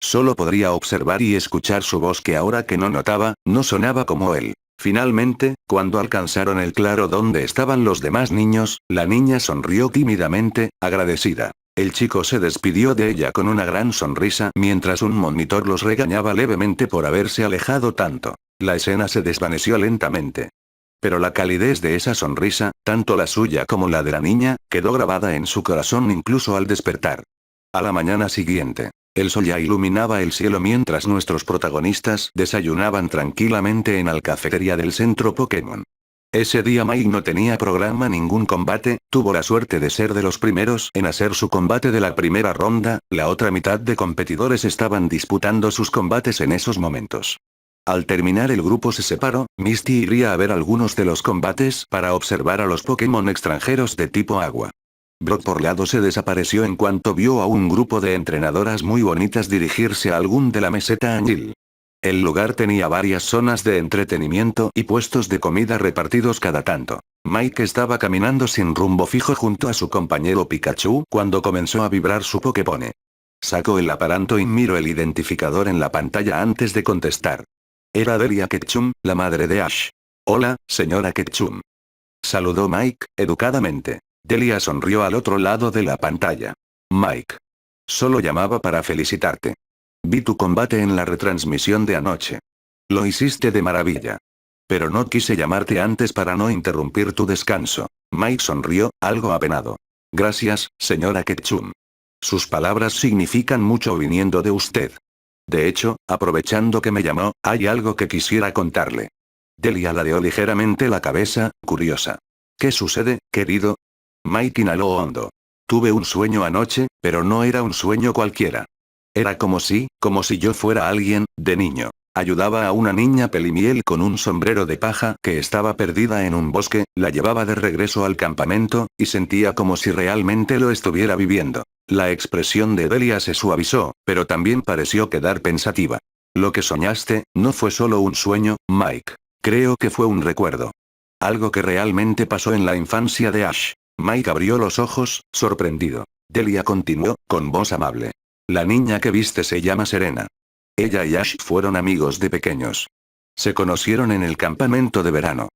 Solo podría observar y escuchar su voz que ahora que no notaba, no sonaba como él. Finalmente, cuando alcanzaron el claro donde estaban los demás niños, la niña sonrió tímidamente, agradecida. El chico se despidió de ella con una gran sonrisa mientras un monitor los regañaba levemente por haberse alejado tanto. La escena se desvaneció lentamente. Pero la calidez de esa sonrisa, tanto la suya como la de la niña, quedó grabada en su corazón incluso al despertar. A la mañana siguiente, el sol ya iluminaba el cielo mientras nuestros protagonistas desayunaban tranquilamente en la cafetería del centro Pokémon. Ese día Mike no tenía programa ningún combate, tuvo la suerte de ser de los primeros en hacer su combate de la primera ronda, la otra mitad de competidores estaban disputando sus combates en esos momentos. Al terminar el grupo se separó, Misty iría a ver algunos de los combates para observar a los Pokémon extranjeros de tipo agua. Brock por lado se desapareció en cuanto vio a un grupo de entrenadoras muy bonitas dirigirse a algún de la meseta añil. El lugar tenía varias zonas de entretenimiento y puestos de comida repartidos cada tanto. Mike estaba caminando sin rumbo fijo junto a su compañero Pikachu cuando comenzó a vibrar su Poképone. Sacó el aparato y miró el identificador en la pantalla antes de contestar. Era Delia Ketchum, la madre de Ash. «Hola, señora Ketchum», saludó Mike, educadamente. Delia sonrió al otro lado de la pantalla. «Mike. Solo llamaba para felicitarte. Vi tu combate en la retransmisión de anoche. Lo hiciste de maravilla. Pero no quise llamarte antes para no interrumpir tu descanso». Mike sonrió, algo apenado. «Gracias, señora Ketchum. Sus palabras significan mucho viniendo de usted. De hecho, aprovechando que me llamó, hay algo que quisiera contarle». Delia ladeó ligeramente la cabeza, curiosa. «¿Qué sucede, querido?». Mike inhaló hondo. «Tuve un sueño anoche, pero no era un sueño cualquiera. Era como si yo fuera alguien, de niño. Ayudaba a una niña pelimiel con un sombrero de paja que estaba perdida en un bosque, la llevaba de regreso al campamento, y sentía como si realmente lo estuviera viviendo». La expresión de Delia se suavizó, pero también pareció quedar pensativa. «Lo que soñaste, no fue solo un sueño, Mike. Creo que fue un recuerdo. Algo que realmente pasó en la infancia de Ash». Mike abrió los ojos, sorprendido. Delia continuó, con voz amable. «La niña que viste se llama Serena. Ella y Ash fueron amigos de pequeños. Se conocieron en el campamento de verano.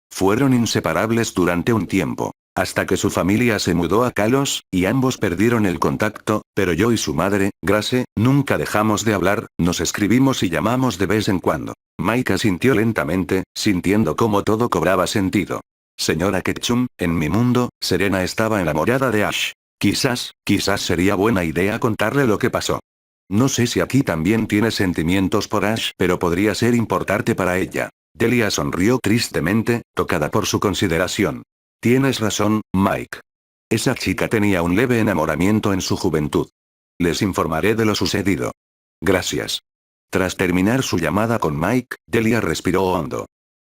Fueron inseparables durante un tiempo, hasta que su familia se mudó a Kalos, y ambos perdieron el contacto, pero yo y su madre, Grace, nunca dejamos de hablar, nos escribimos y llamamos de vez en cuando». Mike asintió lentamente, sintiendo cómo todo cobraba sentido. «Señora Ketchum, en mi mundo, Serena estaba enamorada de Ash. Quizás sería buena idea contarle lo que pasó. No sé si aquí también tiene sentimientos por Ash, pero podría ser importante para ella». Delia sonrió tristemente, tocada por su consideración. «Tienes razón, Mike. Esa chica tenía un leve enamoramiento en su juventud. Les informaré de lo sucedido». «Gracias». Tras terminar su llamada con Mike, Delia respiró hondo.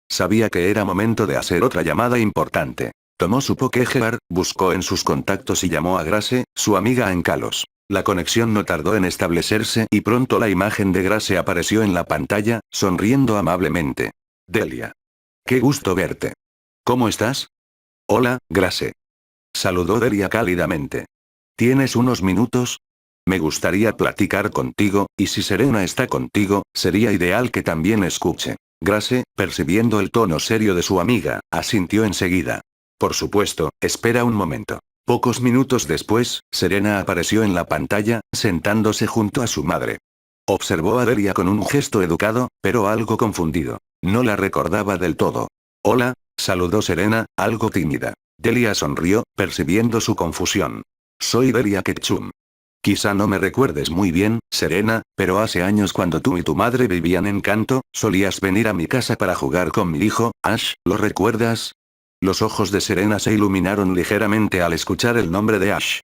Sabía que era momento de hacer otra llamada importante. Tomó su Pokégear, buscó en sus contactos y llamó a Grace, su amiga en Kalos. La conexión no tardó en establecerse y pronto la imagen de Grace apareció en la pantalla, sonriendo amablemente. «Delia. Qué gusto verte. ¿Cómo estás?». «Hola, Grace. saludó Delia cálidamente. ¿Tienes unos minutos? Me gustaría platicar contigo, y si Serena está contigo, sería ideal que también escuche. Grace, percibiendo el tono serio de su amiga, asintió enseguida. Por supuesto, espera un momento. Pocos minutos después, Serena apareció en la pantalla, sentándose junto a su madre. Observó a Delia con un gesto educado, pero algo confundido. No la recordaba del todo. Hola, saludó Serena, algo tímida. Delia sonrió, percibiendo su confusión. Soy Delia Ketchum. Quizá no me recuerdes muy bien, Serena, pero hace años cuando tú y tu madre vivían en Canto, solías venir a mi casa para jugar con mi hijo, Ash, ¿lo recuerdas? Los ojos de Serena se iluminaron ligeramente al escuchar el nombre de Ash.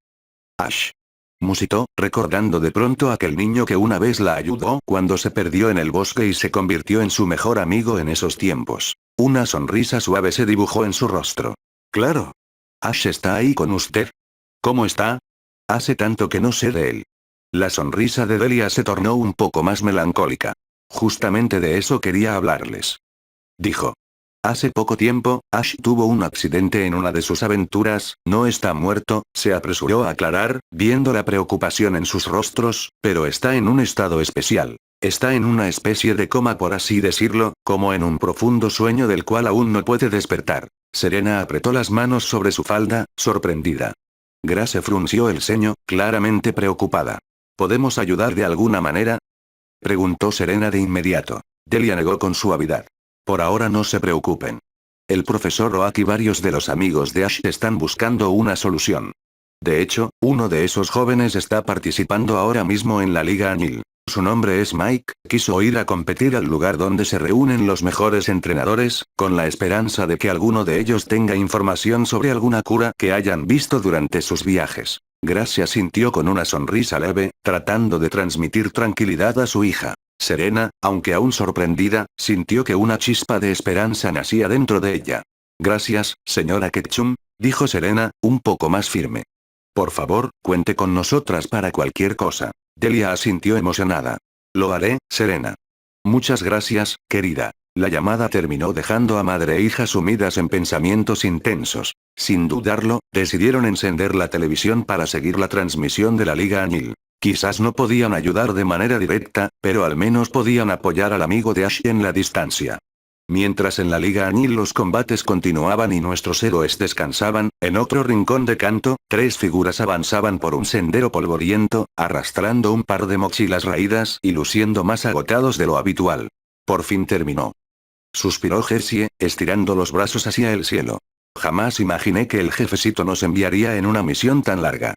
Ash. Musitó, recordando de pronto aquel niño que una vez la ayudó cuando se perdió en el bosque y se convirtió en su mejor amigo en esos tiempos. Una sonrisa suave se dibujó en su rostro. Claro. Ash está ahí con usted. ¿Cómo está? Hace tanto que no sé de él. La sonrisa de Delia se tornó un poco más melancólica. Justamente de eso quería hablarles. Dijo. Hace poco tiempo, Ash tuvo un accidente en una de sus aventuras, no está muerto, se apresuró a aclarar, viendo la preocupación en sus rostros, pero está en un estado especial. Está en una especie de coma por así decirlo, como en un profundo sueño del cual aún no puede despertar. Serena apretó las manos sobre su falda, sorprendida. Grace frunció el ceño, claramente preocupada. ¿Podemos ayudar de alguna manera? Preguntó Serena de inmediato. Delia negó con suavidad. Por ahora no se preocupen. El profesor Oak y varios de los amigos de Ash están buscando una solución. De hecho, uno de esos jóvenes está participando ahora mismo en la Liga Anil. Su nombre es Mike, quiso ir a competir al lugar donde se reúnen los mejores entrenadores, con la esperanza de que alguno de ellos tenga información sobre alguna cura que hayan visto durante sus viajes. Gracia sintió con una sonrisa leve, tratando de transmitir tranquilidad a su hija. Serena, aunque aún sorprendida, sintió que una chispa de esperanza nacía dentro de ella. Gracias, señora Ketchum, dijo Serena, un poco más firme. Por favor, cuente con nosotras para cualquier cosa. Delia asintió emocionada. Lo haré, Serena. Muchas gracias, querida. La llamada terminó dejando a madre e hija sumidas en pensamientos intensos. Sin dudarlo, decidieron encender la televisión para seguir la transmisión de la Liga Anil. Quizás no podían ayudar de manera directa, pero al menos podían apoyar al amigo de Ash en la distancia. Mientras en la Liga Anil los combates continuaban y nuestros héroes descansaban, en otro rincón de Canto, tres figuras avanzaban por un sendero polvoriento, arrastrando un par de mochilas raídas y luciendo más agotados de lo habitual. Por fin terminó. Suspiró Jessie, estirando los brazos hacia el cielo. Jamás imaginé que el jefecito nos enviaría en una misión tan larga.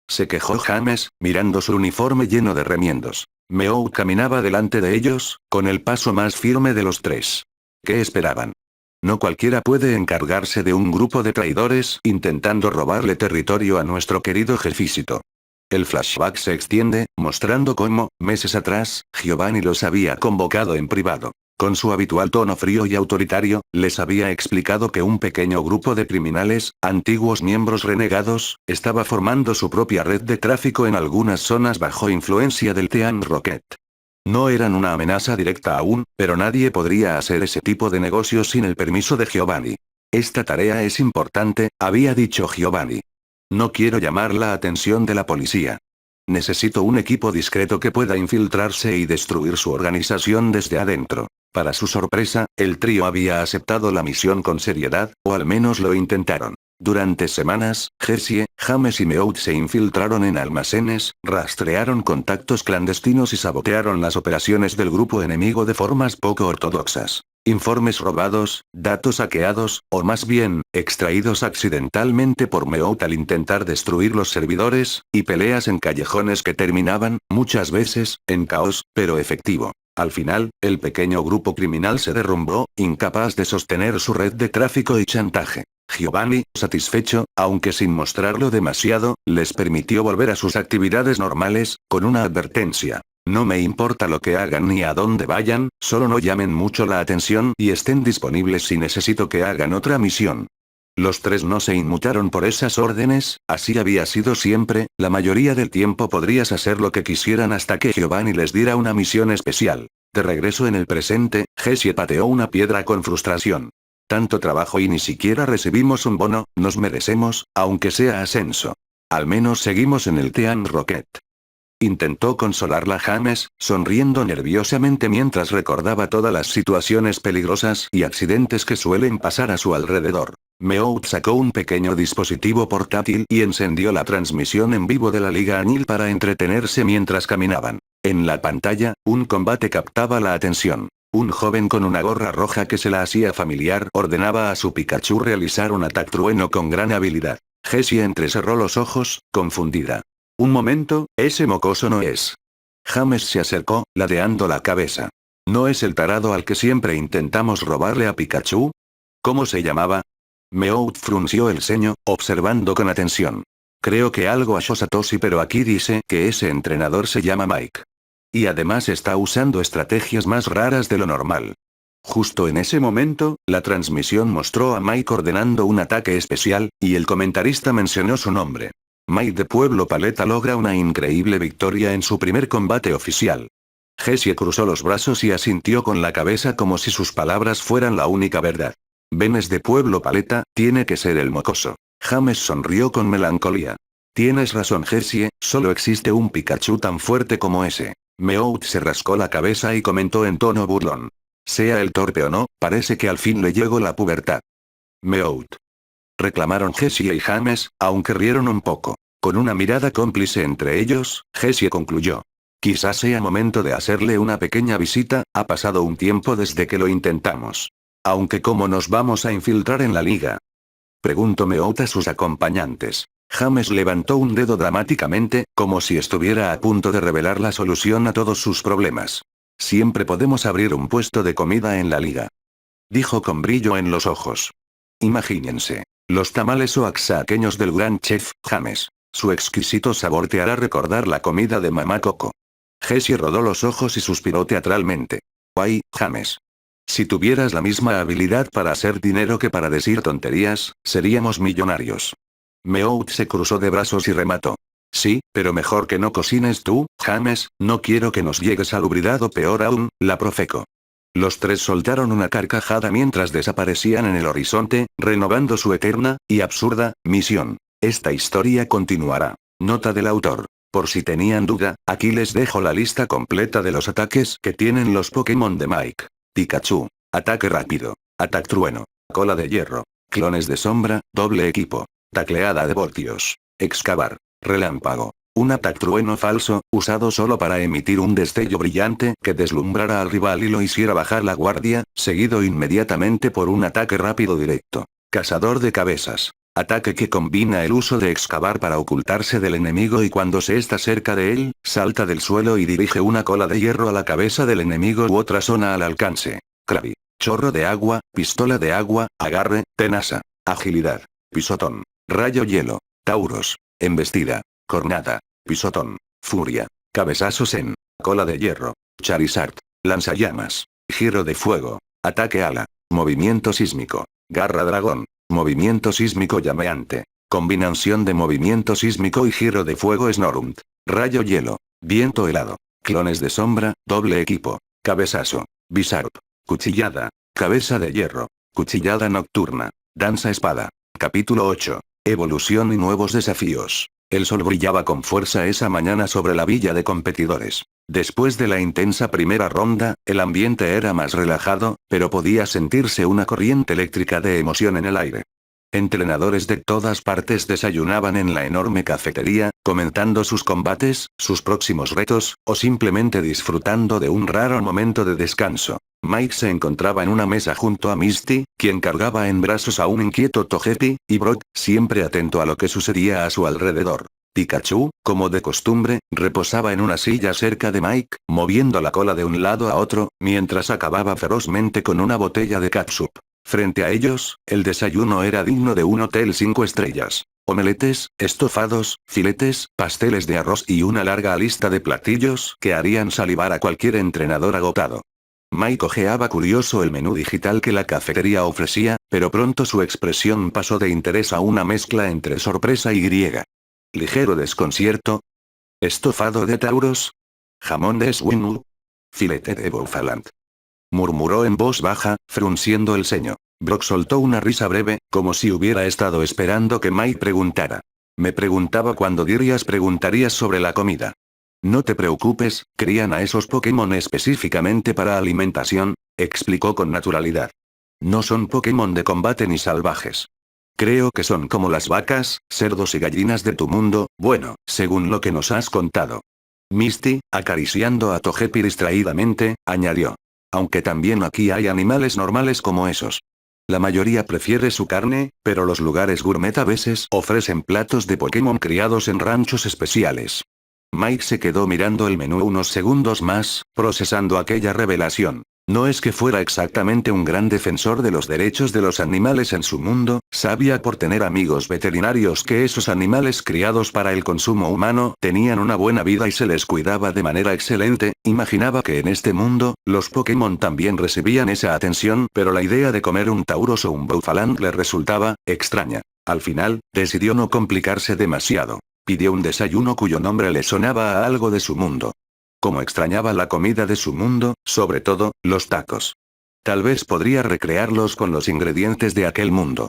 Se quejó James, mirando su uniforme lleno de remiendos. Meow caminaba delante de ellos, con el paso más firme de los tres. ¿Qué esperaban? No cualquiera puede encargarse de un grupo de traidores intentando robarle territorio a nuestro querido jefecito. El flashback se extiende, mostrando cómo, meses atrás, Giovanni los había convocado en privado. Con su habitual tono frío y autoritario, les había explicado que un pequeño grupo de criminales, antiguos miembros renegados, estaba formando su propia red de tráfico en algunas zonas bajo influencia del Team Rocket. No eran una amenaza directa aún, pero nadie podría hacer ese tipo de negocios sin el permiso de Giovanni. Esta tarea es importante, había dicho Giovanni. No quiero llamar la atención de la policía. Necesito un equipo discreto que pueda infiltrarse y destruir su organización desde adentro. Para su sorpresa, el trío había aceptado la misión con seriedad, o al menos lo intentaron. Durante semanas, Jessie, James y Meow se infiltraron en almacenes, rastrearon contactos clandestinos y sabotearon las operaciones del grupo enemigo de formas poco ortodoxas. Informes robados, datos hackeados, o más bien, extraídos accidentalmente por Meow al intentar destruir los servidores, y peleas en callejones que terminaban, muchas veces, en caos, pero efectivo. Al final, el pequeño grupo criminal se derrumbó, incapaz de sostener su red de tráfico y chantaje. Giovanni, satisfecho, aunque sin mostrarlo demasiado, les permitió volver a sus actividades normales, con una advertencia. No me importa lo que hagan ni a dónde vayan, solo no llamen mucho la atención y estén disponibles si necesito que hagan otra misión. Los tres no se inmutaron por esas órdenes, así había sido siempre, la mayoría del tiempo podrías hacer lo que quisieran hasta que Giovanni les diera una misión especial. De regreso en el presente, Jessie pateó una piedra con frustración. Tanto trabajo y ni siquiera recibimos un bono, nos merecemos, aunque sea ascenso. Al menos seguimos en el Team Rocket. Intentó consolarla James, sonriendo nerviosamente mientras recordaba todas las situaciones peligrosas y accidentes que suelen pasar a su alrededor. Meowth sacó un pequeño dispositivo portátil y encendió la transmisión en vivo de la Liga Anil para entretenerse mientras caminaban. En la pantalla, un combate captaba la atención. Un joven con una gorra roja que se la hacía familiar ordenaba a su Pikachu realizar un ataque trueno con gran habilidad. Jessie entrecerró los ojos, confundida. Un momento, ese mocoso no es. James se acercó, ladeando la cabeza. ¿No es el tarado al que siempre intentamos robarle a Pikachu? ¿Cómo se llamaba? Meowth frunció el ceño, observando con atención. Creo que algo a Satoshi, pero aquí dice que ese entrenador se llama Mike. Y además está usando estrategias más raras de lo normal. Justo en ese momento, la transmisión mostró a Mike ordenando un ataque especial, y el comentarista mencionó su nombre. Mike de Pueblo Paleta logra una increíble victoria en su primer combate oficial. Jessie cruzó los brazos y asintió con la cabeza como si sus palabras fueran la única verdad. Venes de Pueblo Paleta, tiene que ser el mocoso. James sonrió con melancolía. Tienes razón Jessie, solo existe un Pikachu tan fuerte como ese. Meowth se rascó la cabeza y comentó en tono burlón. Sea el torpe o no, parece que al fin le llegó la pubertad. Meowth. Reclamaron Jessie y James, aunque rieron un poco. Con una mirada cómplice entre ellos, Jessie concluyó. Quizás sea momento de hacerle una pequeña visita, ha pasado un tiempo desde que lo intentamos. Aunque ¿cómo nos vamos a infiltrar en la liga? Preguntó Meowth a sus acompañantes. James levantó un dedo dramáticamente, como si estuviera a punto de revelar la solución a todos sus problemas. Siempre podemos abrir un puesto de comida en la liga. Dijo con brillo en los ojos. Imagínense. Los tamales oaxaqueños del gran chef, James. Su exquisito sabor te hará recordar la comida de mamá Coco. Jessie rodó los ojos y suspiró teatralmente. Ay, James. Si tuvieras la misma habilidad para hacer dinero que para decir tonterías, seríamos millonarios. Meowth se cruzó de brazos y remató. Sí, pero mejor que no cocines tú, James, no quiero que nos llegue salubridad o peor aún, la Profeco. Los tres soltaron una carcajada mientras desaparecían en el horizonte, renovando su eterna, y absurda, misión. Esta historia continuará. Nota del autor. Por si tenían duda, aquí les dejo la lista completa de los ataques que tienen los Pokémon de Mike. Pikachu. Ataque rápido. Ataque trueno. Cola de hierro. Clones de sombra, doble equipo. Tacleada de voltios. Excavar. Relámpago. Un ataque trueno falso, usado solo para emitir un destello brillante que deslumbrara al rival y lo hiciera bajar la guardia, seguido inmediatamente por un ataque rápido directo. Cazador de cabezas. Ataque que combina el uso de excavar para ocultarse del enemigo y cuando se está cerca de él, salta del suelo y dirige una cola de hierro a la cabeza del enemigo u otra zona al alcance. Krabby. Chorro de agua, pistola de agua, agarre, tenaza. Agilidad. Pisotón. Rayo hielo. Tauros. Embestida. Cornada. Pisotón. Furia. Cabezazos en. Cola de hierro. Charizard. Lanzallamas. Giro de fuego. Ataque ala. Movimiento sísmico. Garra dragón. Movimiento sísmico llameante. Combinación de movimiento sísmico y giro de fuego Snorunt. Rayo hielo. Viento helado. Clones de sombra, doble equipo. Cabezazo. Bizarp. Cuchillada. Cabeza de hierro. Cuchillada nocturna. Danza espada. Capítulo 8. Evolución y nuevos desafíos. El sol brillaba con fuerza esa mañana sobre la villa de competidores. Después de la intensa primera ronda, el ambiente era más relajado, pero podía sentirse una corriente eléctrica de emoción en el aire. Entrenadores de todas partes desayunaban en la enorme cafetería, comentando sus combates, sus próximos retos, o simplemente disfrutando de un raro momento de descanso. Mike se encontraba en una mesa junto a Misty, quien cargaba en brazos a un inquieto Togepi, y Brock, siempre atento a lo que sucedía a su alrededor. Pikachu, como de costumbre, reposaba en una silla cerca de Mike, moviendo la cola de un lado a otro, mientras acababa ferozmente con una botella de catsup. Frente a ellos, el desayuno era digno de un hotel 5 estrellas. Omeletes, estofados, filetes, pasteles de arroz y una larga lista de platillos que harían salivar a cualquier entrenador agotado. Mike ojeaba curioso el menú digital que la cafetería ofrecía, pero pronto su expresión pasó de interés a una mezcla entre sorpresa y griega. Ligero desconcierto. Estofado de tauros. Jamón de Swinu. Filete de Boufalant. Murmuró en voz baja, frunciendo el ceño. Brock soltó una risa breve, como si hubiera estado esperando que Mike preguntara. Me preguntaba cuándo preguntarías sobre la comida. No te preocupes, crían a esos Pokémon específicamente para alimentación, explicó con naturalidad. No son Pokémon de combate ni salvajes. Creo que son como las vacas, cerdos y gallinas de tu mundo, bueno, según lo que nos has contado. Misty, acariciando a Togepi distraídamente, añadió. Aunque también aquí hay animales normales como esos. La mayoría prefiere su carne, pero los lugares gourmet a veces ofrecen platos de Pokémon criados en ranchos especiales. Mike se quedó mirando el menú unos segundos más, procesando aquella revelación. No es que fuera exactamente un gran defensor de los derechos de los animales en su mundo, sabía por tener amigos veterinarios que esos animales criados para el consumo humano tenían una buena vida y se les cuidaba de manera excelente, imaginaba que en este mundo, los Pokémon también recibían esa atención, pero la idea de comer un Tauros o un Boufalant le resultaba extraña. Al final, decidió no complicarse demasiado. Pidió un desayuno cuyo nombre le sonaba a algo de su mundo. Como extrañaba la comida de su mundo, sobre todo, los tacos. Tal vez podría recrearlos con los ingredientes de aquel mundo.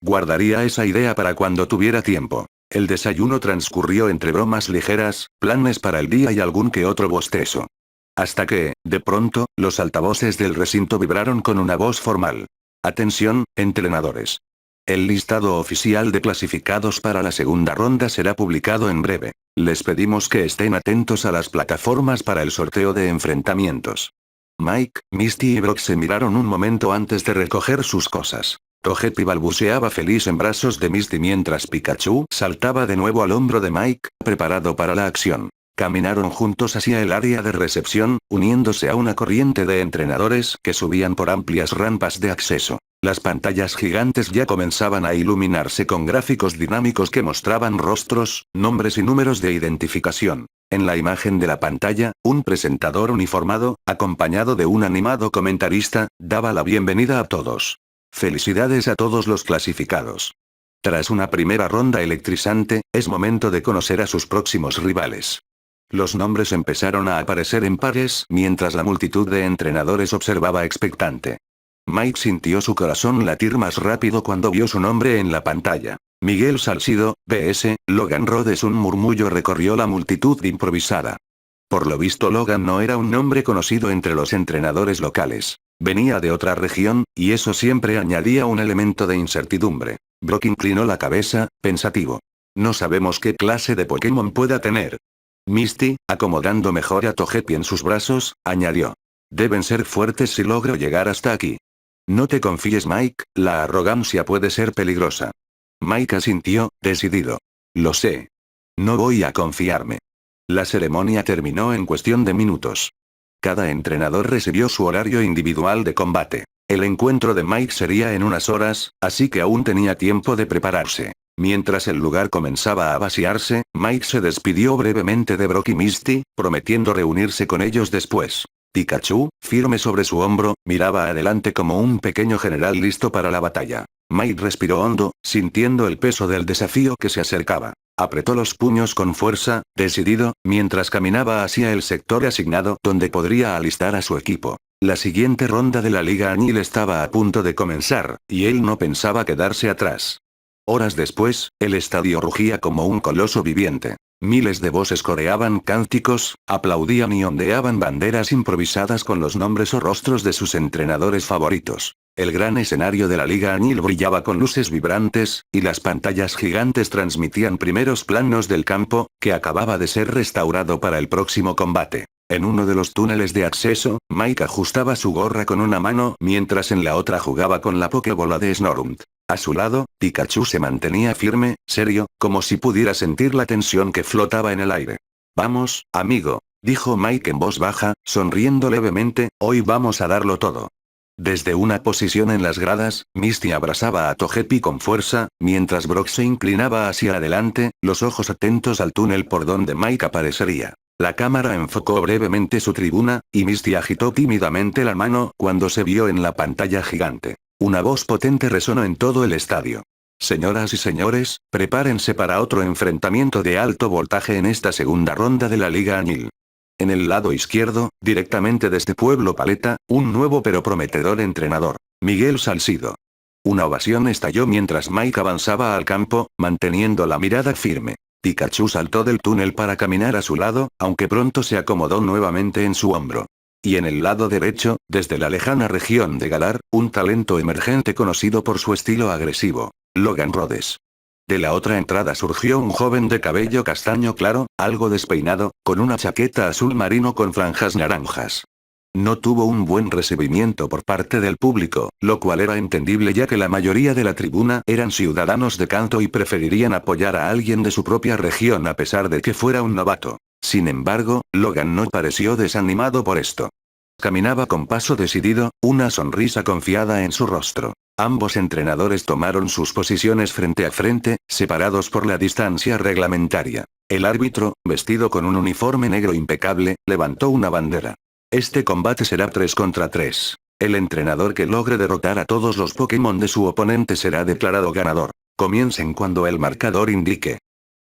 Guardaría esa idea para cuando tuviera tiempo. El desayuno transcurrió entre bromas ligeras, planes para el día y algún que otro bostezo. Hasta que, de pronto, los altavoces del recinto vibraron con una voz formal. Atención, entrenadores. El listado oficial de clasificados para la segunda ronda será publicado en breve. Les pedimos que estén atentos a las plataformas para el sorteo de enfrentamientos. Mike, Misty y Brock se miraron un momento antes de recoger sus cosas. Togepi balbuceaba feliz en brazos de Misty mientras Pikachu saltaba de nuevo al hombro de Mike, preparado para la acción. Caminaron juntos hacia el área de recepción, uniéndose a una corriente de entrenadores que subían por amplias rampas de acceso. Las pantallas gigantes ya comenzaban a iluminarse con gráficos dinámicos que mostraban rostros, nombres y números de identificación. En la imagen de la pantalla, un presentador uniformado, acompañado de un animado comentarista, daba la bienvenida a todos. Felicidades a todos los clasificados. Tras una primera ronda electrizante, es momento de conocer a sus próximos rivales. Los nombres empezaron a aparecer en pares mientras la multitud de entrenadores observaba expectante. Mike sintió su corazón latir más rápido cuando vio su nombre en la pantalla. Miguel Salcido, vs. Logan Rhodes. Un murmullo recorrió la multitud improvisada. Por lo visto Logan no era un nombre conocido entre los entrenadores locales. Venía de otra región, y eso siempre añadía un elemento de incertidumbre. Brock inclinó la cabeza, pensativo. No sabemos qué clase de Pokémon pueda tener. Misty, acomodando mejor a Togepi en sus brazos, añadió. Deben ser fuertes si logro llegar hasta aquí. No te confíes, Mike, la arrogancia puede ser peligrosa. Mike asintió, decidido. Lo sé. No voy a confiarme. La ceremonia terminó en cuestión de minutos. Cada entrenador recibió su horario individual de combate. El encuentro de Mike sería en unas horas, así que aún tenía tiempo de prepararse. Mientras el lugar comenzaba a vaciarse, Mike se despidió brevemente de Brock y Misty, prometiendo reunirse con ellos después. Pikachu, firme sobre su hombro, miraba adelante como un pequeño general listo para la batalla. Mike respiró hondo, sintiendo el peso del desafío que se acercaba. Apretó los puños con fuerza, decidido, mientras caminaba hacia el sector asignado donde podría alistar a su equipo. La siguiente ronda de la Liga Añil estaba a punto de comenzar, y él no pensaba quedarse atrás. Horas después, el estadio rugía como un coloso viviente. Miles de voces coreaban cánticos, aplaudían y ondeaban banderas improvisadas con los nombres o rostros de sus entrenadores favoritos. El gran escenario de la Liga Añil brillaba con luces vibrantes, y las pantallas gigantes transmitían primeros planos del campo, que acababa de ser restaurado para el próximo combate. En uno de los túneles de acceso, Mike ajustaba su gorra con una mano mientras en la otra jugaba con la Pokébola de Snorunt. A su lado, Pikachu se mantenía firme, serio, como si pudiera sentir la tensión que flotaba en el aire. Vamos, amigo, dijo Mike en voz baja, sonriendo levemente, hoy vamos a darlo todo. Desde una posición en las gradas, Misty abrazaba a Togepi con fuerza, mientras Brock se inclinaba hacia adelante, los ojos atentos al túnel por donde Mike aparecería. La cámara enfocó brevemente su tribuna, y Misty agitó tímidamente la mano cuando se vio en la pantalla gigante. Una voz potente resonó en todo el estadio. Señoras y señores, prepárense para otro enfrentamiento de alto voltaje en esta segunda ronda de la Liga Añil. En el lado izquierdo, directamente desde Pueblo Paleta, un nuevo pero prometedor entrenador. Miguel Salcido. Una ovación estalló mientras Mike avanzaba al campo, manteniendo la mirada firme. Pikachu saltó del túnel para caminar a su lado, aunque pronto se acomodó nuevamente en su hombro. Y en el lado derecho, desde la lejana región de Galar, un talento emergente conocido por su estilo agresivo, Logan Rhodes. De la otra entrada surgió un joven de cabello castaño claro, algo despeinado, con una chaqueta azul marino con franjas naranjas. No tuvo un buen recibimiento por parte del público, lo cual era entendible ya que la mayoría de la tribuna eran ciudadanos de Kanto y preferirían apoyar a alguien de su propia región a pesar de que fuera un novato. Sin embargo, Logan no pareció desanimado por esto. Caminaba con paso decidido, una sonrisa confiada en su rostro. Ambos entrenadores tomaron sus posiciones frente a frente, separados por la distancia reglamentaria. El árbitro, vestido con un uniforme negro impecable, levantó una bandera. Este combate será 3 contra 3. El entrenador que logre derrotar a todos los Pokémon de su oponente será declarado ganador. Comiencen cuando el marcador indique.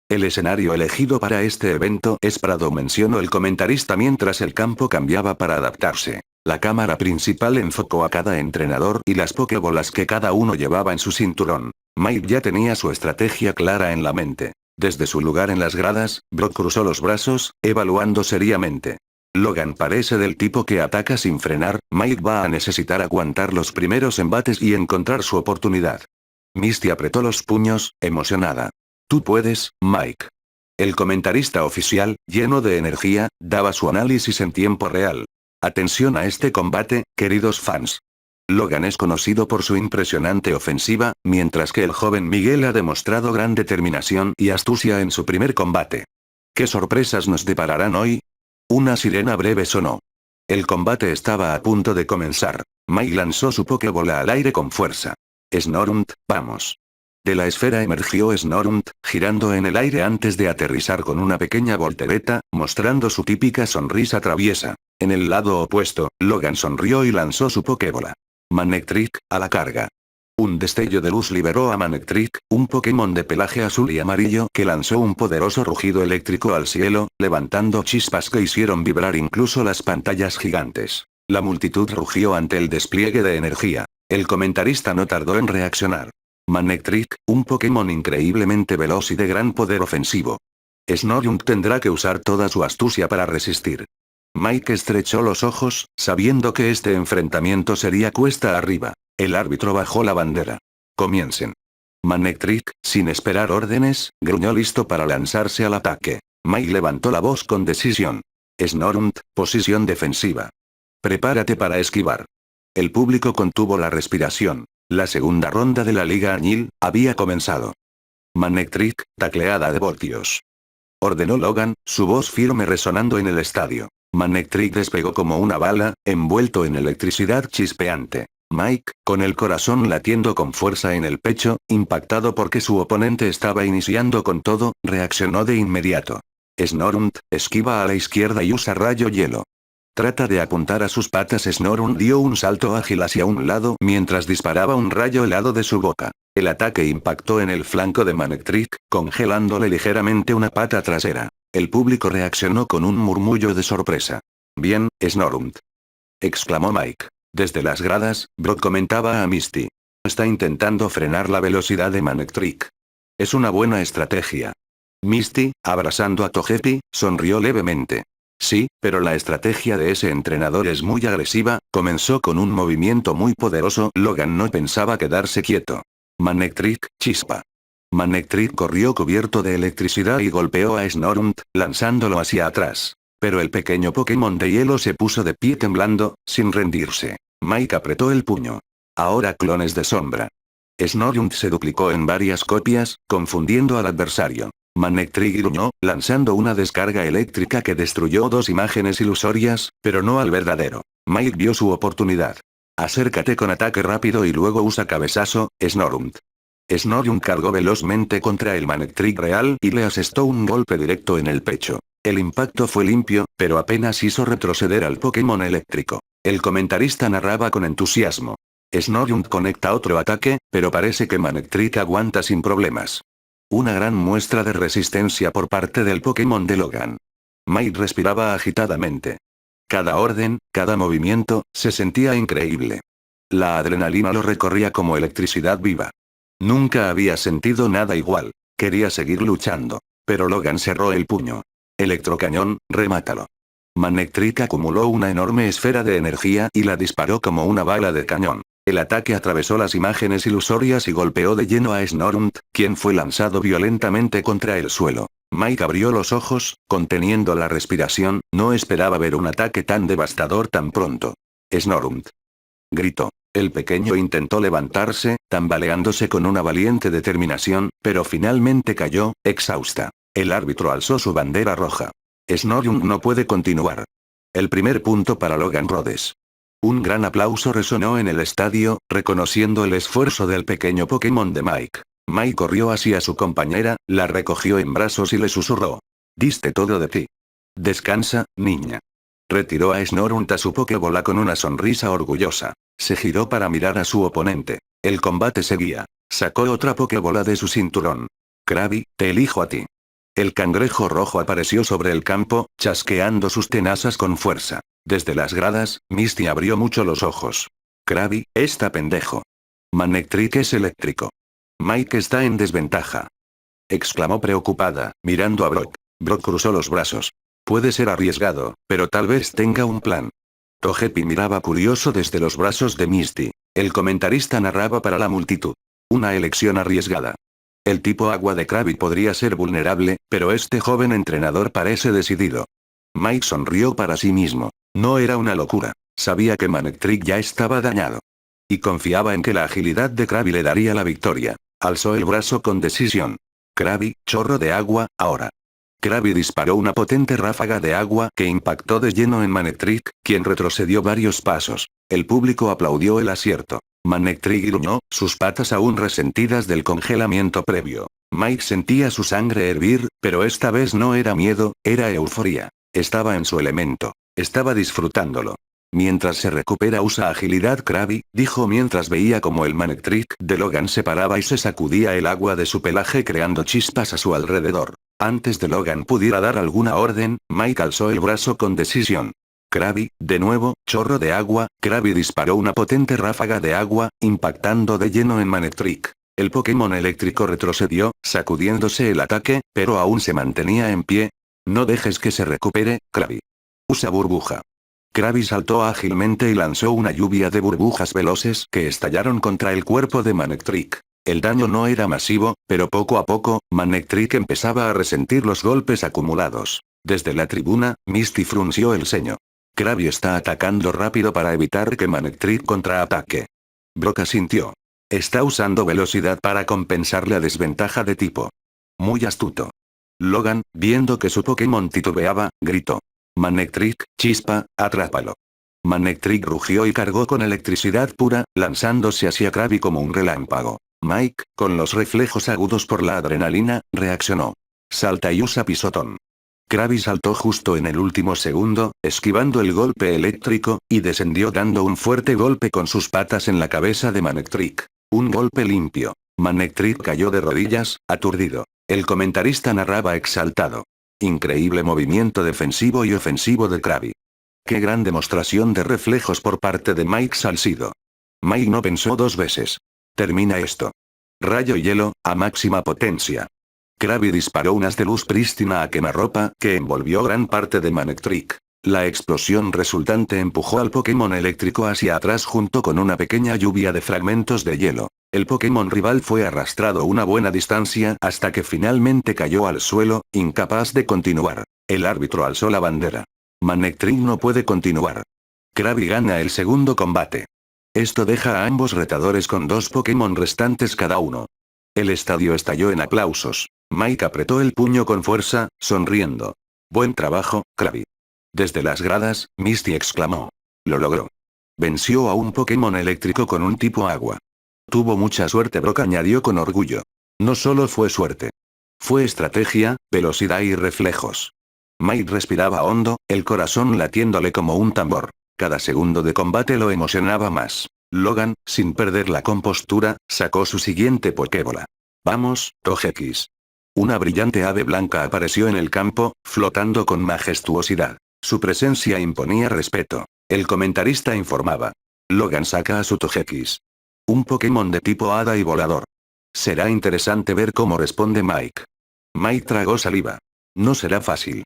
El escenario elegido para este evento es Prado, mencionó el comentarista mientras el campo cambiaba para adaptarse. La cámara principal enfocó a cada entrenador y las Pokébolas que cada uno llevaba en su cinturón. Mike ya tenía su estrategia clara en la mente. Desde su lugar en las gradas, Brock cruzó los brazos, evaluando seriamente. Logan parece del tipo que ataca sin frenar, Mike va a necesitar aguantar los primeros embates y encontrar su oportunidad. Misty apretó los puños, emocionada. Tú puedes, Mike. El comentarista oficial, lleno de energía, daba su análisis en tiempo real. Atención a este combate, queridos fans. Logan es conocido por su impresionante ofensiva, mientras que el joven Miguel ha demostrado gran determinación y astucia en su primer combate. ¿Qué sorpresas nos depararán hoy? Una sirena breve sonó. El combate estaba a punto de comenzar. Mike lanzó su Pokébola al aire con fuerza. Snorunt, vamos. De la esfera emergió Snorunt, girando en el aire antes de aterrizar con una pequeña voltereta, mostrando su típica sonrisa traviesa. En el lado opuesto, Logan sonrió y lanzó su Pokébola. Manectric, a la carga. Un destello de luz liberó a Manectric, un Pokémon de pelaje azul y amarillo que lanzó un poderoso rugido eléctrico al cielo, levantando chispas que hicieron vibrar incluso las pantallas gigantes. La multitud rugió ante el despliegue de energía. El comentarista no tardó en reaccionar. Manectric, un Pokémon increíblemente veloz y de gran poder ofensivo. Snorunt tendrá que usar toda su astucia para resistir. Mike estrechó los ojos, sabiendo que este enfrentamiento sería cuesta arriba. El árbitro bajó la bandera. Comiencen. Manectric, sin esperar órdenes, gruñó listo para lanzarse al ataque. Mike levantó la voz con decisión. Snorunt, posición defensiva. Prepárate para esquivar. El público contuvo la respiración. La segunda ronda de la Liga Añil había comenzado. Manectric, tacleada de voltios. Ordenó Logan, su voz firme resonando en el estadio. Manectric despegó como una bala, envuelto en electricidad chispeante. Mike, con el corazón latiendo con fuerza en el pecho, impactado porque su oponente estaba iniciando con todo, reaccionó de inmediato. Snorunt, esquiva a la izquierda y usa rayo hielo. Trata de apuntar a sus patas. Snorunt dio un salto ágil hacia un lado mientras disparaba un rayo helado de su boca. El ataque impactó en el flanco de Manectric, congelándole ligeramente una pata trasera. El público reaccionó con un murmullo de sorpresa. Bien, Snorunt. Exclamó Mike. Desde las gradas, Brock comentaba a Misty. Está intentando frenar la velocidad de Manectric. Es una buena estrategia. Misty, abrazando a Togepi, sonrió levemente. Sí, pero la estrategia de ese entrenador es muy agresiva, comenzó con un movimiento muy poderoso. Logan no pensaba quedarse quieto. Manectric, chispa. Manectric corrió cubierto de electricidad y golpeó a Snorunt, lanzándolo hacia atrás. Pero el pequeño Pokémon de hielo se puso de pie temblando, sin rendirse. Mike apretó el puño. Ahora clones de sombra. Snorunt se duplicó en varias copias, confundiendo al adversario. Manectric gruñó, lanzando una descarga eléctrica que destruyó dos imágenes ilusorias, pero no al verdadero. Mike vio su oportunidad. Acércate con ataque rápido y luego usa cabezazo, Snorunt. Snorunt cargó velozmente contra el Manectric real y le asestó un golpe directo en el pecho. El impacto fue limpio, pero apenas hizo retroceder al Pokémon eléctrico. El comentarista narraba con entusiasmo. Snorunt conecta otro ataque, pero parece que Manectric aguanta sin problemas. Una gran muestra de resistencia por parte del Pokémon de Logan. Mike respiraba agitadamente. Cada orden, cada movimiento, se sentía increíble. La adrenalina lo recorría como electricidad viva. Nunca había sentido nada igual. Quería seguir luchando. Pero Logan cerró el puño. Electrocañón, remátalo. Manectric acumuló una enorme esfera de energía y la disparó como una bala de cañón. El ataque atravesó las imágenes ilusorias y golpeó de lleno a Snorrunt, quien fue lanzado violentamente contra el suelo. Mike abrió los ojos, conteniendo la respiración, no esperaba ver un ataque tan devastador tan pronto. Snorrunt. Gritó. El pequeño intentó levantarse, tambaleándose con una valiente determinación, pero finalmente cayó, exhausta. El árbitro alzó su bandera roja. Snorrunt no puede continuar. El primer punto para Logan Rhodes. Un gran aplauso resonó en el estadio, reconociendo el esfuerzo del pequeño Pokémon de Mike. Mike corrió hacia su compañera, la recogió en brazos y le susurró. Diste todo de ti. Descansa, niña. Retiró a Snorrunt a su Pokébola con una sonrisa orgullosa. Se giró para mirar a su oponente. El combate seguía. Sacó otra Pokébola de su cinturón. Krabby, te elijo a ti. El cangrejo rojo apareció sobre el campo, chasqueando sus tenazas con fuerza. Desde las gradas, Misty abrió mucho los ojos. Krabby, está pendejo. Manectric es eléctrico. Mike está en desventaja. Exclamó preocupada, mirando a Brock. Brock cruzó los brazos. Puede ser arriesgado, pero tal vez tenga un plan. Togepi miraba curioso desde los brazos de Misty. El comentarista narraba para la multitud. Una elección arriesgada. El tipo agua de Krabby podría ser vulnerable, pero este joven entrenador parece decidido. Mike sonrió para sí mismo. No era una locura. Sabía que Manectric ya estaba dañado. Y confiaba en que la agilidad de Krabby le daría la victoria. Alzó el brazo con decisión. Krabby, chorro de agua, ahora. Krabby disparó una potente ráfaga de agua que impactó de lleno en Manectric, quien retrocedió varios pasos. El público aplaudió el acierto. Manectric gruñó, sus patas aún resentidas del congelamiento previo. Mike sentía su sangre hervir, pero esta vez no era miedo, era euforia. Estaba en su elemento. Estaba disfrutándolo. Mientras se recupera usa agilidad Krabby, dijo mientras veía como el Manectric de Logan se paraba y se sacudía el agua de su pelaje creando chispas a su alrededor. Antes de Logan pudiera dar alguna orden, Mike alzó el brazo con decisión. Krabby, de nuevo, chorro de agua, Krabby disparó una potente ráfaga de agua, impactando de lleno en Manectric. El Pokémon eléctrico retrocedió, sacudiéndose el ataque, pero aún se mantenía en pie. No dejes que se recupere, Krabby. Usa burbuja. Krabby saltó ágilmente y lanzó una lluvia de burbujas veloces que estallaron contra el cuerpo de Manectric. El daño no era masivo, pero poco a poco, Manectric empezaba a resentir los golpes acumulados. Desde la tribuna, Misty frunció el ceño. Krabby está atacando rápido para evitar que Manectric contraataque. Brock asintió. Está usando velocidad para compensar la desventaja de tipo. Muy astuto. Logan, viendo que su Pokémon titubeaba, gritó. Manectric, chispa, atrápalo. Manectric rugió y cargó con electricidad pura, lanzándose hacia Krabby como un relámpago. Mike, con los reflejos agudos por la adrenalina, reaccionó. Salta y usa pisotón. Krabby saltó justo en el último segundo, esquivando el golpe eléctrico, y descendió dando un fuerte golpe con sus patas en la cabeza de Manectric. Un golpe limpio. Manectric cayó de rodillas, aturdido. El comentarista narraba exaltado. Increíble movimiento defensivo y ofensivo de Krabby. Qué gran demostración de reflejos por parte de Mike Salcido. Mike no pensó dos veces. Termina esto. Rayo hielo, a máxima potencia. Krabby disparó un haz de luz prístina a quemarropa que envolvió gran parte de Manectric. La explosión resultante empujó al Pokémon eléctrico hacia atrás junto con una pequeña lluvia de fragmentos de hielo. El Pokémon rival fue arrastrado una buena distancia hasta que finalmente cayó al suelo, incapaz de continuar. El árbitro alzó la bandera. Manectric no puede continuar. Krabby gana el segundo combate. Esto deja a ambos retadores con 2 Pokémon restantes cada uno. El estadio estalló en aplausos. Mike apretó el puño con fuerza, sonriendo. Buen trabajo, Krabby. Desde las gradas, Misty exclamó. Lo logró. Venció a un Pokémon eléctrico con un tipo agua. Tuvo mucha suerte, Brock añadió con orgullo. No solo fue suerte. Fue estrategia, velocidad y reflejos. Mike respiraba hondo, el corazón latiéndole como un tambor. Cada segundo de combate lo emocionaba más. Logan, sin perder la compostura, sacó su siguiente Pokébola. Vamos, Togekiss. Una brillante ave blanca apareció en el campo, flotando con majestuosidad. Su presencia imponía respeto. El comentarista informaba. Logan saca a su Togekiss. Un Pokémon de tipo hada y volador. Será interesante ver cómo responde Mike. Mike tragó saliva. No será fácil.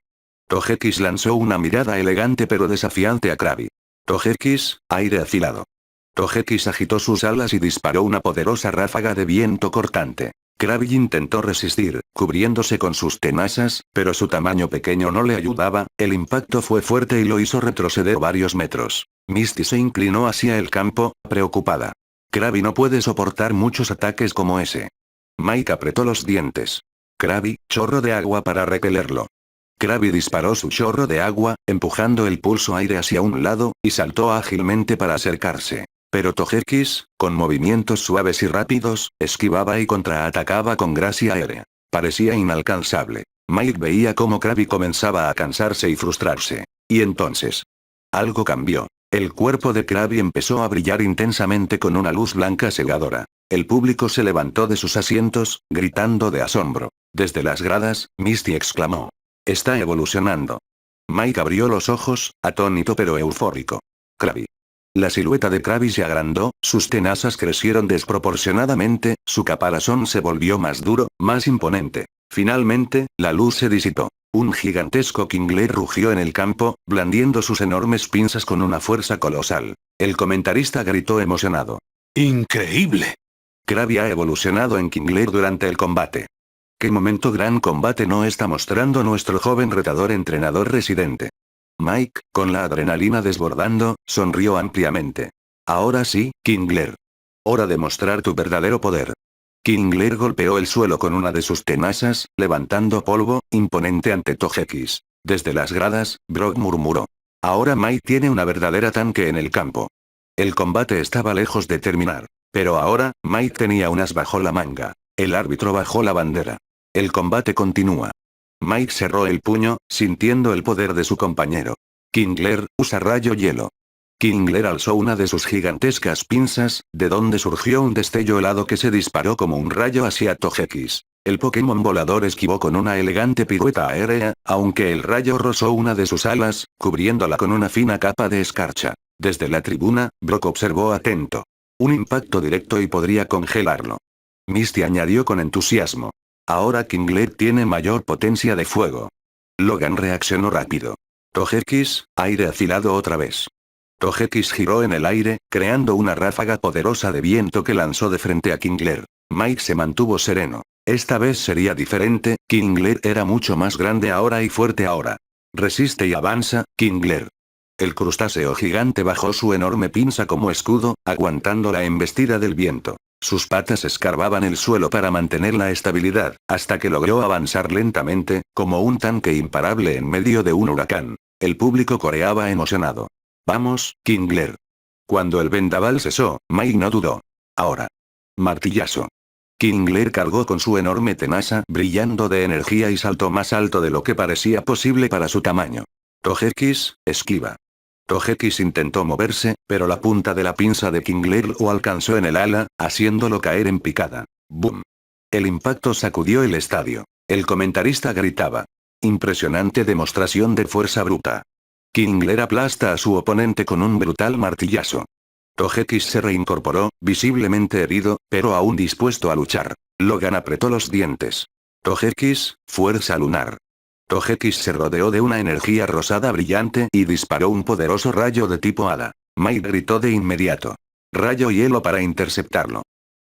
Togekiss lanzó una mirada elegante pero desafiante a Krabby. Togekiss, aire afilado. Togekiss agitó sus alas y disparó una poderosa ráfaga de viento cortante. Krabby intentó resistir, cubriéndose con sus tenazas, pero su tamaño pequeño no le ayudaba, el impacto fue fuerte y lo hizo retroceder varios metros. Misty se inclinó hacia el campo, preocupada. Krabby no puede soportar muchos ataques como ese. Mike apretó los dientes. Krabby, chorro de agua para repelerlo. Krabby disparó su chorro de agua, empujando el pulso aire hacia un lado, y saltó ágilmente para acercarse. Pero Togekiss, con movimientos suaves y rápidos, esquivaba y contraatacaba con gracia aérea. Parecía inalcanzable. Mike veía cómo Krabby comenzaba a cansarse y frustrarse. Y entonces, algo cambió. El cuerpo de Krabby empezó a brillar intensamente con una luz blanca cegadora. El público se levantó de sus asientos, gritando de asombro. Desde las gradas, Misty exclamó: «Está evolucionando». Mike abrió los ojos, atónito pero eufórico. Krabby. La silueta de Krabby se agrandó, sus tenazas crecieron desproporcionadamente, su caparazón se volvió más duro, más imponente. Finalmente, la luz se disipó. Un gigantesco Kingler rugió en el campo, blandiendo sus enormes pinzas con una fuerza colosal. El comentarista gritó emocionado: «¡Increíble! Krabby ha evolucionado en Kingler durante el combate». «¿Qué momento gran combate no está mostrando nuestro joven retador entrenador residente?» Mike, con la adrenalina desbordando, sonrió ampliamente. «Ahora sí, Kingler. Hora de mostrar tu verdadero poder». Kingler golpeó el suelo con una de sus tenazas, levantando polvo, imponente ante Togekiss. Desde las gradas, Brock murmuró: «Ahora Mike tiene una verdadera tanque en el campo». El combate estaba lejos de terminar. Pero ahora, Mike tenía un as bajo la manga. El árbitro bajó la bandera. El combate continúa. Mike cerró el puño, sintiendo el poder de su compañero. «Kingler, usa rayo hielo». Kingler alzó una de sus gigantescas pinzas, de donde surgió un destello helado que se disparó como un rayo hacia Togekiss. El Pokémon volador esquivó con una elegante pirueta aérea, aunque el rayo rozó una de sus alas, cubriéndola con una fina capa de escarcha. Desde la tribuna, Brock observó atento. Un impacto directo y podría congelarlo. Misty añadió con entusiasmo: «Ahora Kingler tiene mayor potencia de fuego». Logan reaccionó rápido. «Togekiss, aire afilado otra vez». Togekiss giró en el aire, creando una ráfaga poderosa de viento que lanzó de frente a Kingler. Mike se mantuvo sereno. Esta vez sería diferente, Kingler era mucho más grande ahora y fuerte ahora. «Resiste y avanza, Kingler». El crustáceo gigante bajó su enorme pinza como escudo, aguantando la embestida del viento. Sus patas escarbaban el suelo para mantener la estabilidad, hasta que logró avanzar lentamente, como un tanque imparable en medio de un huracán. El público coreaba emocionado. «Vamos, Kingler». Cuando el vendaval cesó, Mike no dudó. «Ahora». Martillazo. Kingler cargó con su enorme tenaza, brillando de energía y saltó más alto de lo que parecía posible para su tamaño. Togekiss, esquiva. Togekiss intentó moverse, pero la punta de la pinza de Kingler lo alcanzó en el ala, haciéndolo caer en picada. ¡Bum! El impacto sacudió el estadio. El comentarista gritaba: «Impresionante demostración de fuerza bruta». Kingler aplasta a su oponente con un brutal martillazo. Togekiss se reincorporó, visiblemente herido, pero aún dispuesto a luchar. Logan apretó los dientes. «Togekiss, fuerza lunar». Togekiss se rodeó de una energía rosada brillante y disparó un poderoso rayo de tipo hada. Mike gritó de inmediato: «Rayo hielo» para interceptarlo.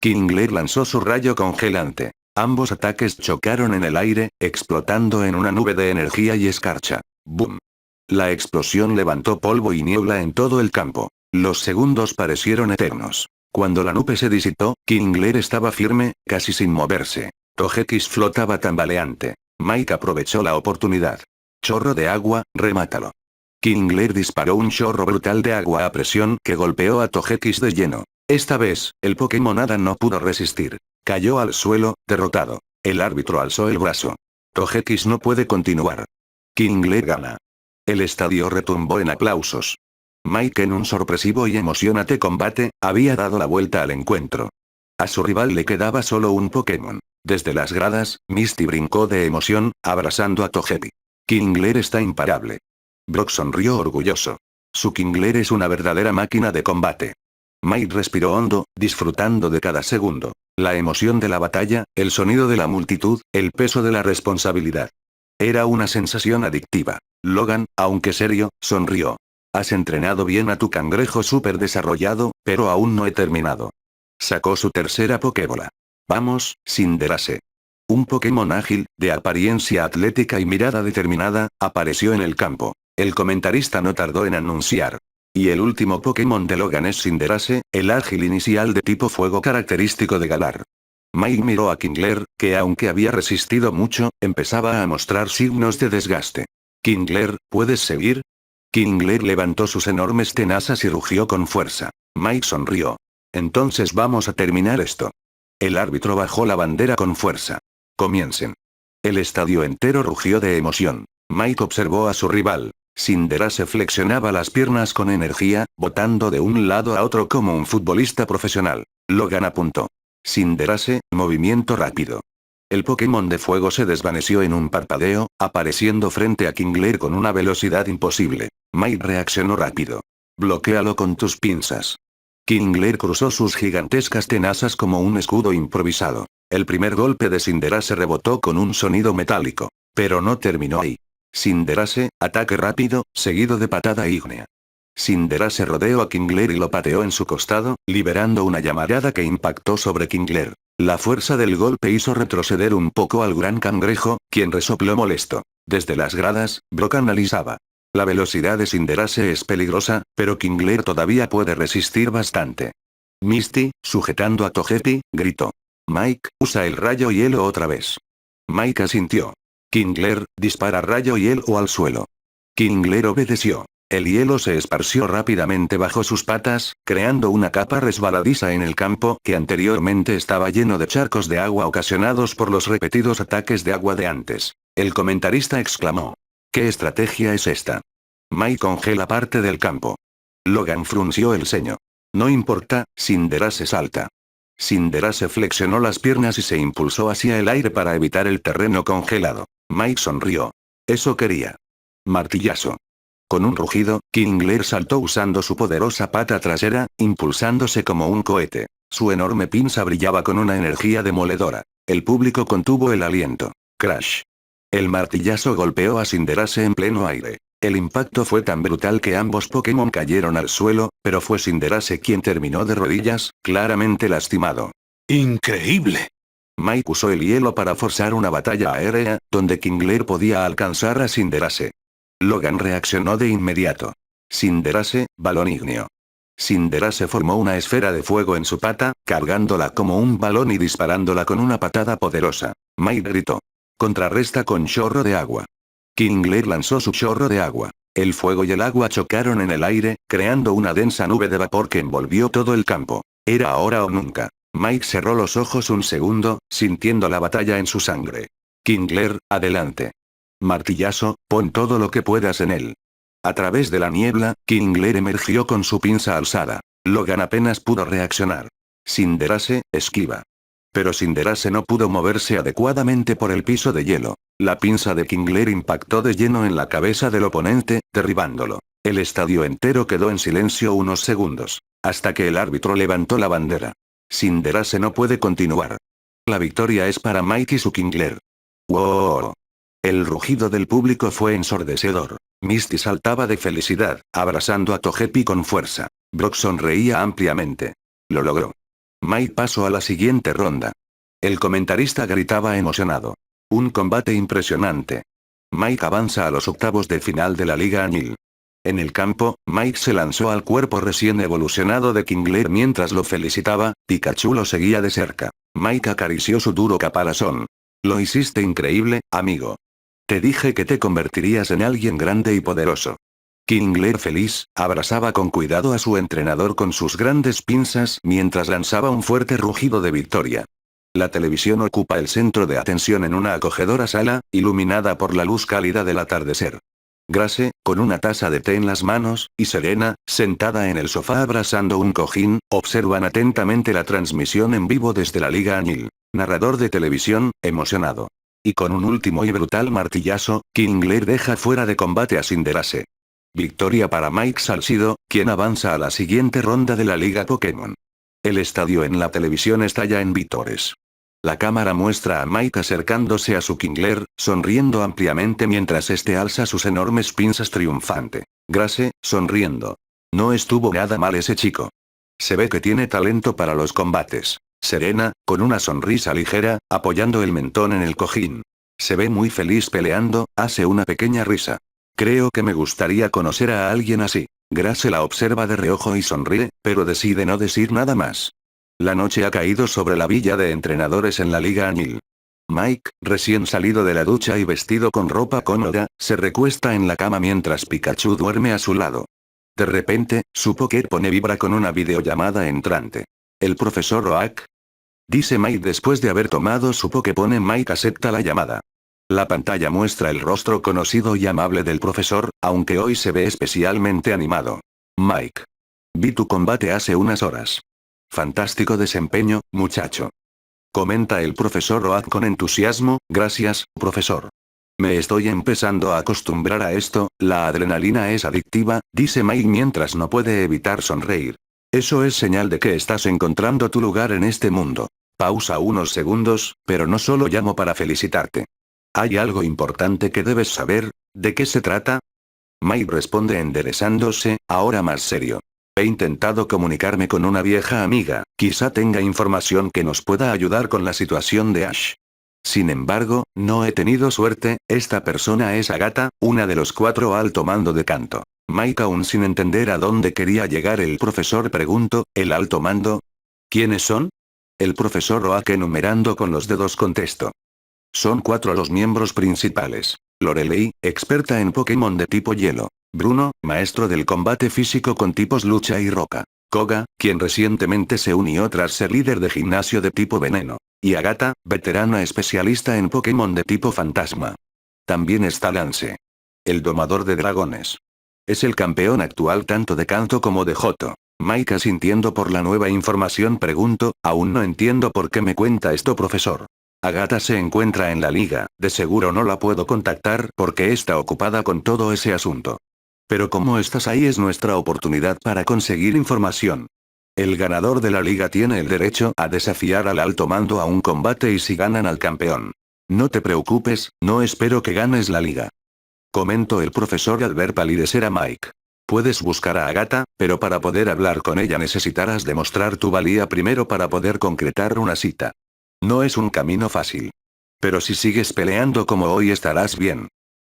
Kingler lanzó su rayo congelante. Ambos ataques chocaron en el aire, explotando en una nube de energía y escarcha. ¡Bum! La explosión levantó polvo y niebla en todo el campo. Los segundos parecieron eternos. Cuando la nube se disipó, Kingler estaba firme, casi sin moverse. Togekiss flotaba tambaleante. Mike aprovechó la oportunidad. «Chorro de agua, remátalo». Kingler disparó un chorro brutal de agua a presión que golpeó a Togekiss de lleno. Esta vez, el Pokémon hada no pudo resistir. Cayó al suelo, derrotado. El árbitro alzó el brazo. «Togekiss no puede continuar». Kingler gana. El estadio retumbó en aplausos. Mike, en un sorpresivo y emocionante combate, había dado la vuelta al encuentro. A su rival le quedaba solo un Pokémon. Desde las gradas, Misty brincó de emoción, abrazando a Togepi. «Kingler está imparable». Brock sonrió orgulloso. Su Kingler es una verdadera máquina de combate. Mike respiró hondo, disfrutando de cada segundo. La emoción de la batalla, el sonido de la multitud, el peso de la responsabilidad. Era una sensación adictiva. Logan, aunque serio, sonrió. Has entrenado bien a tu cangrejo súper desarrollado, pero aún no he terminado. Sacó su tercera Pokébola. Vamos, Cinderace. Un Pokémon ágil, de apariencia atlética y mirada determinada, apareció en el campo. El comentarista no tardó en anunciar. Y el último Pokémon de Logan es Cinderace, el ágil inicial de tipo fuego característico de Galar. Mike miró a Kingler, que aunque había resistido mucho, empezaba a mostrar signos de desgaste. Kingler, ¿puedes seguir? Kingler levantó sus enormes tenazas y rugió con fuerza. Mike sonrió. Entonces vamos a terminar esto. El árbitro bajó la bandera con fuerza. Comiencen. El estadio entero rugió de emoción. Mike observó a su rival. Cinderace flexionaba las piernas con energía, botando de un lado a otro como un futbolista profesional. Logan apuntó. Cinderace, movimiento rápido. El Pokémon de fuego se desvaneció en un parpadeo, apareciendo frente a Kingler con una velocidad imposible. Mike reaccionó rápido. Bloquéalo con tus pinzas. Kingler cruzó sus gigantescas tenazas como un escudo improvisado. El primer golpe de Cinderace rebotó con un sonido metálico. Pero no terminó ahí. Cinderace, ataque rápido, seguido de patada ígnea. Cinderace rodeó a Kingler y lo pateó en su costado, liberando una llamarada que impactó sobre Kingler. La fuerza del golpe hizo retroceder un poco al gran cangrejo, quien resopló molesto. Desde las gradas, Brock analizaba. La velocidad de Cinderace es peligrosa, pero Kingler todavía puede resistir bastante. Misty, sujetando a Togepi, gritó. Mike, usa el rayo hielo otra vez. Mike asintió. Kingler, dispara rayo hielo al suelo. Kingler obedeció. El hielo se esparció rápidamente bajo sus patas, creando una capa resbaladiza en el campo que anteriormente estaba lleno de charcos de agua ocasionados por los repetidos ataques de agua de antes. El comentarista exclamó. ¿Qué estrategia es esta? Mike congela parte del campo. Logan frunció el ceño. No importa, Cinderace salta. Cinderace flexionó las piernas y se impulsó hacia el aire para evitar el terreno congelado. Mike sonrió. Eso quería. Martillazo. Con un rugido, Kingler saltó usando su poderosa pata trasera, impulsándose como un cohete. Su enorme pinza brillaba con una energía demoledora. El público contuvo el aliento. Crash. El martillazo golpeó a Cinderace en pleno aire. El impacto fue tan brutal que ambos Pokémon cayeron al suelo, pero fue Cinderace quien terminó de rodillas, claramente lastimado. ¡Increíble! Mike usó el hielo para forzar una batalla aérea, donde Kingler podía alcanzar a Cinderace. Logan reaccionó de inmediato. Cinderace, balón ígneo. Cinderace formó una esfera de fuego en su pata, cargándola como un balón y disparándola con una patada poderosa. Mike gritó. Contrarresta con chorro de agua. Kingler lanzó su chorro de agua. El fuego y el agua chocaron en el aire, creando una densa nube de vapor que envolvió todo el campo. Era ahora o nunca. Mike cerró los ojos un segundo, sintiendo la batalla en su sangre. Kingler, adelante. Martillazo, pon todo lo que puedas en él. A través de la niebla, Kingler emergió con su pinza alzada. Logan apenas pudo reaccionar. Cinderace, esquiva. Pero Cinderace no pudo moverse adecuadamente por el piso de hielo. La pinza de Kingler impactó de lleno en la cabeza del oponente, derribándolo. El estadio entero quedó en silencio unos segundos, hasta que el árbitro levantó la bandera. Cinderace no puede continuar. La victoria es para Mike y su Kingler. ¡Wow! El rugido del público fue ensordecedor. Misty saltaba de felicidad, abrazando a Togepi con fuerza. Brock sonreía ampliamente. Lo logró. Mike pasó a la siguiente ronda. El comentarista gritaba emocionado. Un combate impresionante. Mike avanza a los octavos de final de la Liga Anil. En el campo, Mike se lanzó al cuerpo recién evolucionado de Kingler mientras lo felicitaba, Pikachu lo seguía de cerca. Mike acarició su duro caparazón. Lo hiciste increíble, amigo. Te dije que te convertirías en alguien grande y poderoso. Kingler feliz, abrazaba con cuidado a su entrenador con sus grandes pinzas mientras lanzaba un fuerte rugido de victoria. La televisión ocupa el centro de atención en una acogedora sala, iluminada por la luz cálida del atardecer. Grace, con una taza de té en las manos, y Serena, sentada en el sofá abrazando un cojín, observan atentamente la transmisión en vivo desde la Liga Anil. Narrador de televisión, emocionado. Y con un último y brutal martillazo, Kingler deja fuera de combate a Cinderace. Victoria para Mike Salcido, quien avanza a la siguiente ronda de la Liga Pokémon. El estadio en la televisión estalla en vítores. La cámara muestra a Mike acercándose a su Kingler, sonriendo ampliamente mientras este alza sus enormes pinzas triunfante. Grace, sonriendo. No estuvo nada mal ese chico. Se ve que tiene talento para los combates. Serena, con una sonrisa ligera, apoyando el mentón en el cojín. Se ve muy feliz peleando, hace una pequeña risa. Creo que me gustaría conocer a alguien así. Grace la observa de reojo y sonríe, pero decide no decir nada más. La noche ha caído sobre la villa de entrenadores en la Liga Añil. Mike, recién salido de la ducha y vestido con ropa cómoda, se recuesta en la cama mientras Pikachu duerme a su lado. De repente, su Pokémon vibra con una videollamada entrante. ¿El profesor Oak? Dice Mike después de haber tomado su Pokémon. Mike acepta la llamada. La pantalla muestra el rostro conocido y amable del profesor, aunque hoy se ve especialmente animado. Mike. Vi tu combate hace unas horas. Fantástico desempeño, muchacho. Comenta el profesor Oak con entusiasmo. Gracias, profesor. Me estoy empezando a acostumbrar a esto, la adrenalina es adictiva, dice Mike mientras no puede evitar sonreír. Eso es señal de que estás encontrando tu lugar en este mundo. Pausa unos segundos, pero no solo llamo para felicitarte. Hay algo importante que debes saber, ¿de qué se trata? Mike responde enderezándose, ahora más serio. He intentado comunicarme con una vieja amiga, quizá tenga información que nos pueda ayudar con la situación de Ash. Sin embargo, no he tenido suerte, esta persona es Agatha, una de los 4 alto mando de Kanto. Mike aún sin entender a dónde quería llegar el profesor preguntó, ¿el alto mando? ¿Quiénes son? El profesor Oak enumerando con los dedos contestó. Son 4 los miembros principales. Lorelei, experta en Pokémon de tipo hielo. Bruno, maestro del combate físico con tipos lucha y roca. Koga, quien recientemente se unió tras ser líder de gimnasio de tipo veneno. Y Agatha, veterana especialista en Pokémon de tipo fantasma. También está Lance. El domador de dragones. Es el campeón actual tanto de Kanto como de Johto. Mike asintiendo por la nueva información pregunto, aún no entiendo por qué me cuenta esto profesor. Agatha se encuentra en la liga, de seguro no la puedo contactar porque está ocupada con todo ese asunto. Pero como estás ahí es nuestra oportunidad para conseguir información. El ganador de la liga tiene el derecho a desafiar al alto mando a un combate y si ganan al campeón. No te preocupes, no espero que ganes la liga. Comentó el profesor al ver palidecer a Mike. Puedes buscar a Agatha, pero para poder hablar con ella necesitarás demostrar tu valía primero para poder concretar una cita. No es un camino fácil. Pero si sigues peleando como hoy estarás bien.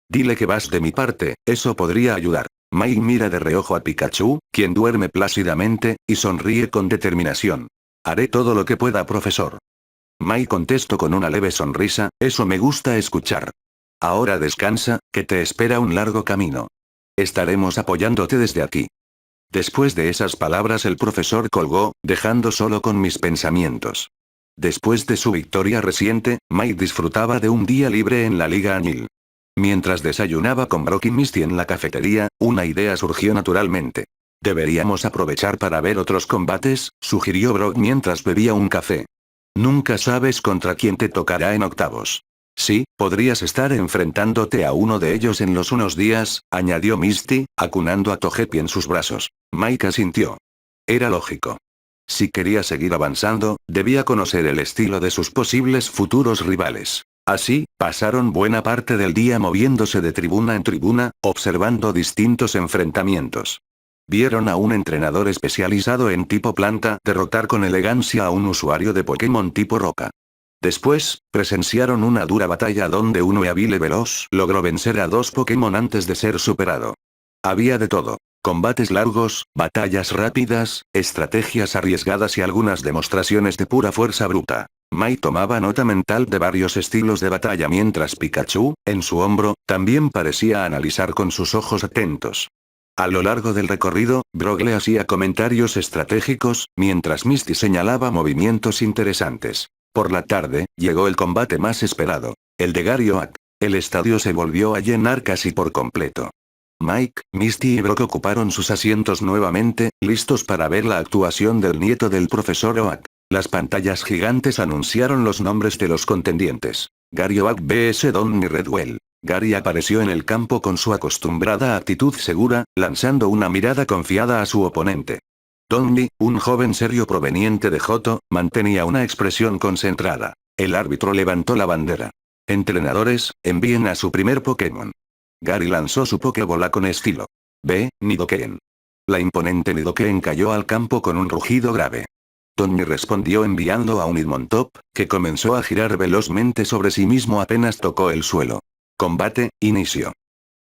Dile que vas de mi parte, eso podría ayudar. Mike mira de reojo a Pikachu, quien duerme plácidamente, y sonríe con determinación. Haré todo lo que pueda, profesor. Mike contestó con una leve sonrisa, eso me gusta escuchar. Ahora descansa, que te espera un largo camino. Estaremos apoyándote desde aquí. Después de esas palabras el profesor colgó, dejando solo con mis pensamientos. Después de su victoria reciente, Mike disfrutaba de un día libre en la Liga Añil. Mientras desayunaba con Brock y Misty en la cafetería, una idea surgió naturalmente. Deberíamos aprovechar para ver otros combates, sugirió Brock mientras bebía un café. Nunca sabes contra quién te tocará en octavos. Sí, podrías estar enfrentándote a uno de ellos en los unos días, añadió Misty, acunando a Togepi en sus brazos. Mike asintió. Era lógico. Si quería seguir avanzando, debía conocer el estilo de sus posibles futuros rivales. Así, pasaron buena parte del día moviéndose de tribuna en tribuna, observando distintos enfrentamientos. Vieron a un entrenador especializado en tipo planta derrotar con elegancia a un usuario de Pokémon tipo roca. Después, presenciaron una dura batalla donde uno hábil y veloz logró vencer a 2 Pokémon antes de ser superado. Había de todo. Combates largos, batallas rápidas, estrategias arriesgadas y algunas demostraciones de pura fuerza bruta. Mike tomaba nota mental de varios estilos de batalla mientras Pikachu, en su hombro, también parecía analizar con sus ojos atentos. A lo largo del recorrido, Brock le hacía comentarios estratégicos, mientras Misty señalaba movimientos interesantes. Por la tarde, llegó el combate más esperado, el de Garioak. El estadio se volvió a llenar casi por completo. Mike, Misty y Brock ocuparon sus asientos nuevamente, listos para ver la actuación del nieto del profesor Oak. Las pantallas gigantes anunciaron los nombres de los contendientes. Garioak vs Donny Redwell. Gary apareció en el campo con su acostumbrada actitud segura, lanzando una mirada confiada a su oponente. Tony, un joven serio proveniente de Johto, mantenía una expresión concentrada. El árbitro levantó la bandera. Entrenadores, envíen a su primer Pokémon. Gary lanzó su Pokébola con estilo. Ve, Nidoqueen. La imponente Nidoqueen cayó al campo con un rugido grave. Tony respondió enviando a un Hitmontop, que comenzó a girar velozmente sobre sí mismo apenas tocó el suelo. Combate, inicio.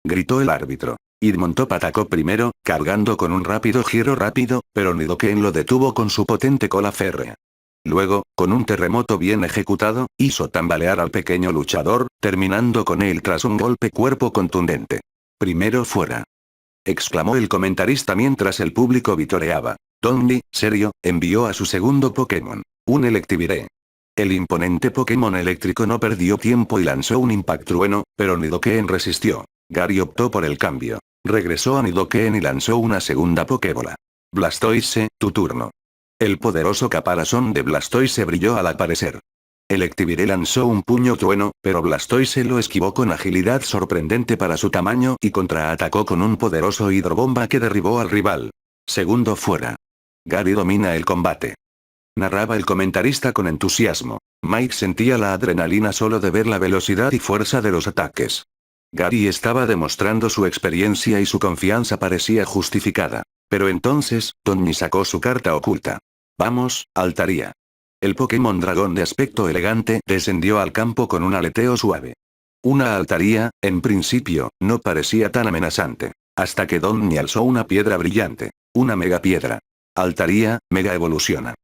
Gritó el árbitro. Hitmontop atacó primero, cargando con un rápido giro rápido, pero Nidoqueen lo detuvo con su potente cola férrea. Luego, con un terremoto bien ejecutado, hizo tambalear al pequeño luchador, terminando con él tras un golpe cuerpo contundente. Primero fuera. Exclamó el comentarista mientras el público vitoreaba. Tony, serio, envió a su segundo Pokémon. Un Electivire. El imponente Pokémon eléctrico no perdió tiempo y lanzó un Impactrueno, pero Nidoqueen resistió. Gary optó por el cambio. Regresó a Nidoqueen y lanzó una segunda Pokébola. Blastoise, tu turno. El poderoso caparazón de Blastoise brilló al aparecer. Electivire lanzó un puño trueno, pero Blastoise lo esquivó con agilidad sorprendente para su tamaño y contraatacó con un poderoso hidrobomba que derribó al rival. Segundo fuera. Gary domina el combate. Narraba el comentarista con entusiasmo. Mike sentía la adrenalina solo de ver la velocidad y fuerza de los ataques. Gary estaba demostrando su experiencia y su confianza parecía justificada. Pero entonces, Tony sacó su carta oculta. Vamos, Altaria. El Pokémon dragón de aspecto elegante descendió al campo con un aleteo suave. Una Altaria, en principio, no parecía tan amenazante. Hasta que Tony alzó una piedra brillante. Una megapiedra. Altaria, mega evoluciona.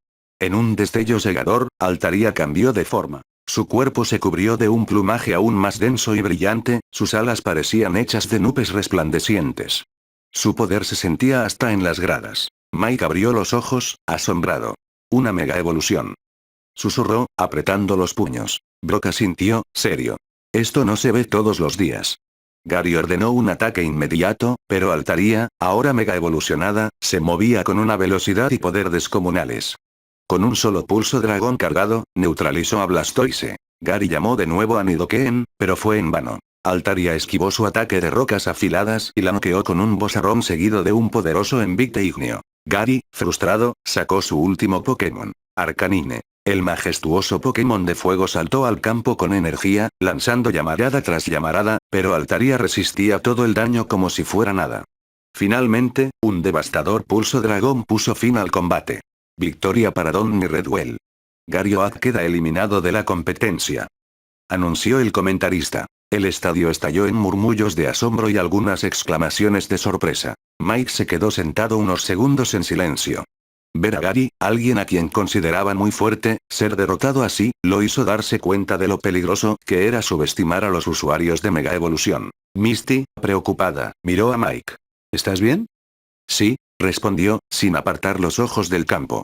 En un destello cegador, Altaria cambió de forma. Su cuerpo se cubrió de un plumaje aún más denso y brillante, sus alas parecían hechas de nubes resplandecientes. Su poder se sentía hasta en las gradas. Mike abrió los ojos, asombrado. Una mega evolución. Susurró, apretando los puños. Brock asintió, serio. Esto no se ve todos los días. Gary ordenó un ataque inmediato, pero Altaria, ahora mega evolucionada, se movía con una velocidad y poder descomunales. Con un solo pulso dragón cargado, neutralizó a Blastoise. Gary llamó de nuevo a Nidoqueen, pero fue en vano. Altaria esquivó su ataque de rocas afiladas y la noqueó con un bozarrón seguido de un poderoso envite ígneo. Gary, frustrado, sacó su último Pokémon. Arcanine. El majestuoso Pokémon de fuego saltó al campo con energía, lanzando llamarada tras llamarada, pero Altaria resistía todo el daño como si fuera nada. Finalmente, un devastador pulso dragón puso fin al combate. Victoria para Donny Redwell. Gary Oak queda eliminado de la competencia. Anunció el comentarista. El estadio estalló en murmullos de asombro y algunas exclamaciones de sorpresa. Mike se quedó sentado unos segundos en silencio. Ver a Gary, alguien a quien consideraba muy fuerte, ser derrotado así, lo hizo darse cuenta de lo peligroso que era subestimar a los usuarios de Mega Evolución. Misty, preocupada, miró a Mike. ¿Estás bien? Sí, respondió, sin apartar los ojos del campo.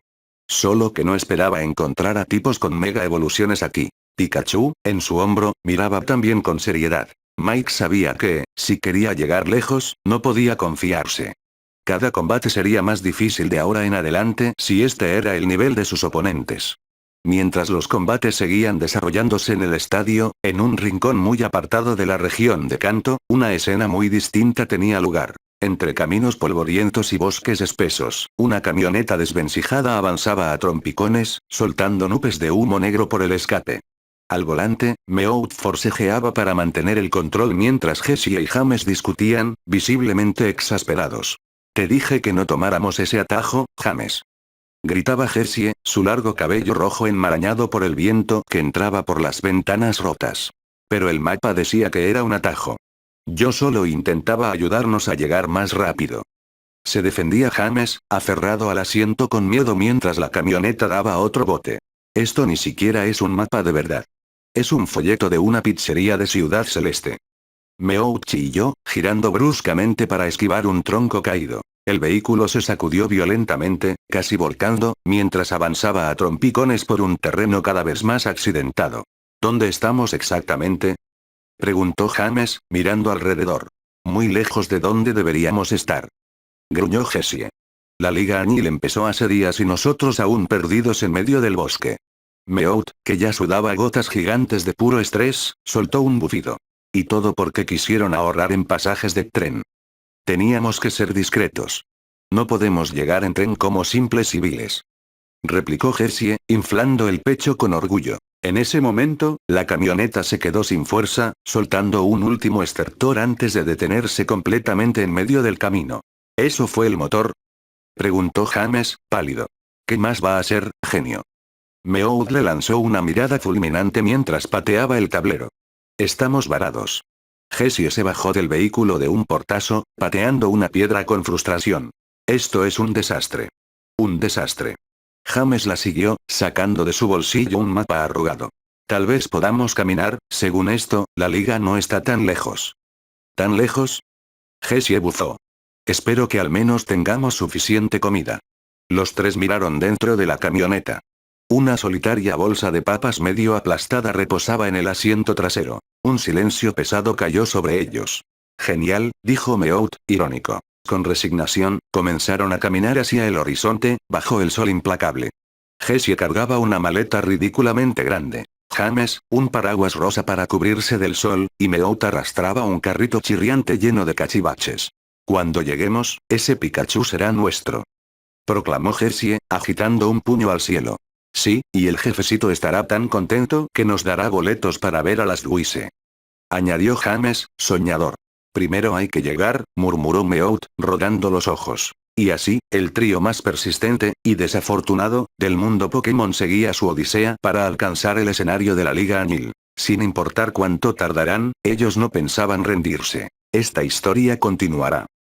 Solo que no esperaba encontrar a tipos con Mega Evoluciones aquí. Pikachu, en su hombro, miraba también con seriedad. Mike sabía que, si quería llegar lejos, no podía confiarse. Cada combate sería más difícil de ahora en adelante si este era el nivel de sus oponentes. Mientras los combates seguían desarrollándose en el estadio, en un rincón muy apartado de la región de Kanto, una escena muy distinta tenía lugar. Entre caminos polvorientos y bosques espesos, una camioneta desvencijada avanzaba a trompicones, soltando nubes de humo negro por el escape. Al volante, Meowth forcejeaba para mantener el control mientras Jessie y James discutían, visiblemente exasperados. Te dije que no tomáramos ese atajo, James. Gritaba Jessie, su largo cabello rojo enmarañado por el viento que entraba por las ventanas rotas. Pero el mapa decía que era un atajo. Yo solo intentaba ayudarnos a llegar más rápido. Se defendía James, aferrado al asiento con miedo mientras la camioneta daba otro bote. Esto ni siquiera es un mapa de verdad. Es un folleto de una pizzería de Ciudad Celeste. Meowth chilló, girando bruscamente para esquivar un tronco caído. El vehículo se sacudió violentamente, casi volcando, mientras avanzaba a trompicones por un terreno cada vez más accidentado. ¿Dónde estamos exactamente?, preguntó James, mirando alrededor. Muy lejos de donde deberíamos estar, gruñó Jessie. La Liga Añil empezó hace días y nosotros aún perdidos en medio del bosque. Meowth, que ya sudaba gotas gigantes de puro estrés, soltó un bufido. Y todo porque quisieron ahorrar en pasajes de tren. Teníamos que ser discretos. No podemos llegar en tren como simples civiles. Replicó Jessie, inflando el pecho con orgullo. En ese momento, la camioneta se quedó sin fuerza, soltando un último estertor antes de detenerse completamente en medio del camino. ¿Eso fue el motor?, preguntó James, pálido. ¿Qué más va a ser, genio? Meowth le lanzó una mirada fulminante mientras pateaba el tablero. Estamos varados. Jessie se bajó del vehículo de un portazo, pateando una piedra con frustración. Esto es un desastre. Un desastre. James la siguió, sacando de su bolsillo un mapa arrugado. Tal vez podamos caminar, según esto, la liga no está tan lejos. ¿Tan lejos? Jessie buzó. Espero que al menos tengamos suficiente comida. Los tres miraron dentro de la camioneta. Una solitaria bolsa de papas medio aplastada reposaba en el asiento trasero. Un silencio pesado cayó sobre ellos. Genial, dijo Meowth, irónico. Con resignación, comenzaron a caminar hacia el horizonte, bajo el sol implacable. Jessie cargaba una maleta ridículamente grande. James, un paraguas rosa para cubrirse del sol, y Meowth arrastraba un carrito chirriante lleno de cachivaches. Cuando lleguemos, ese Pikachu será nuestro, proclamó Jessie, agitando un puño al cielo. Sí, y el jefecito estará tan contento que nos dará boletos para ver a las Louise, añadió James, soñador. Primero hay que llegar, murmuró Meowth, rodando los ojos. Y así, el trío más persistente, y desafortunado, del mundo Pokémon seguía su odisea para alcanzar el escenario de la Liga Anil. Sin importar cuánto tardarán, ellos no pensaban rendirse. Esta historia continuará.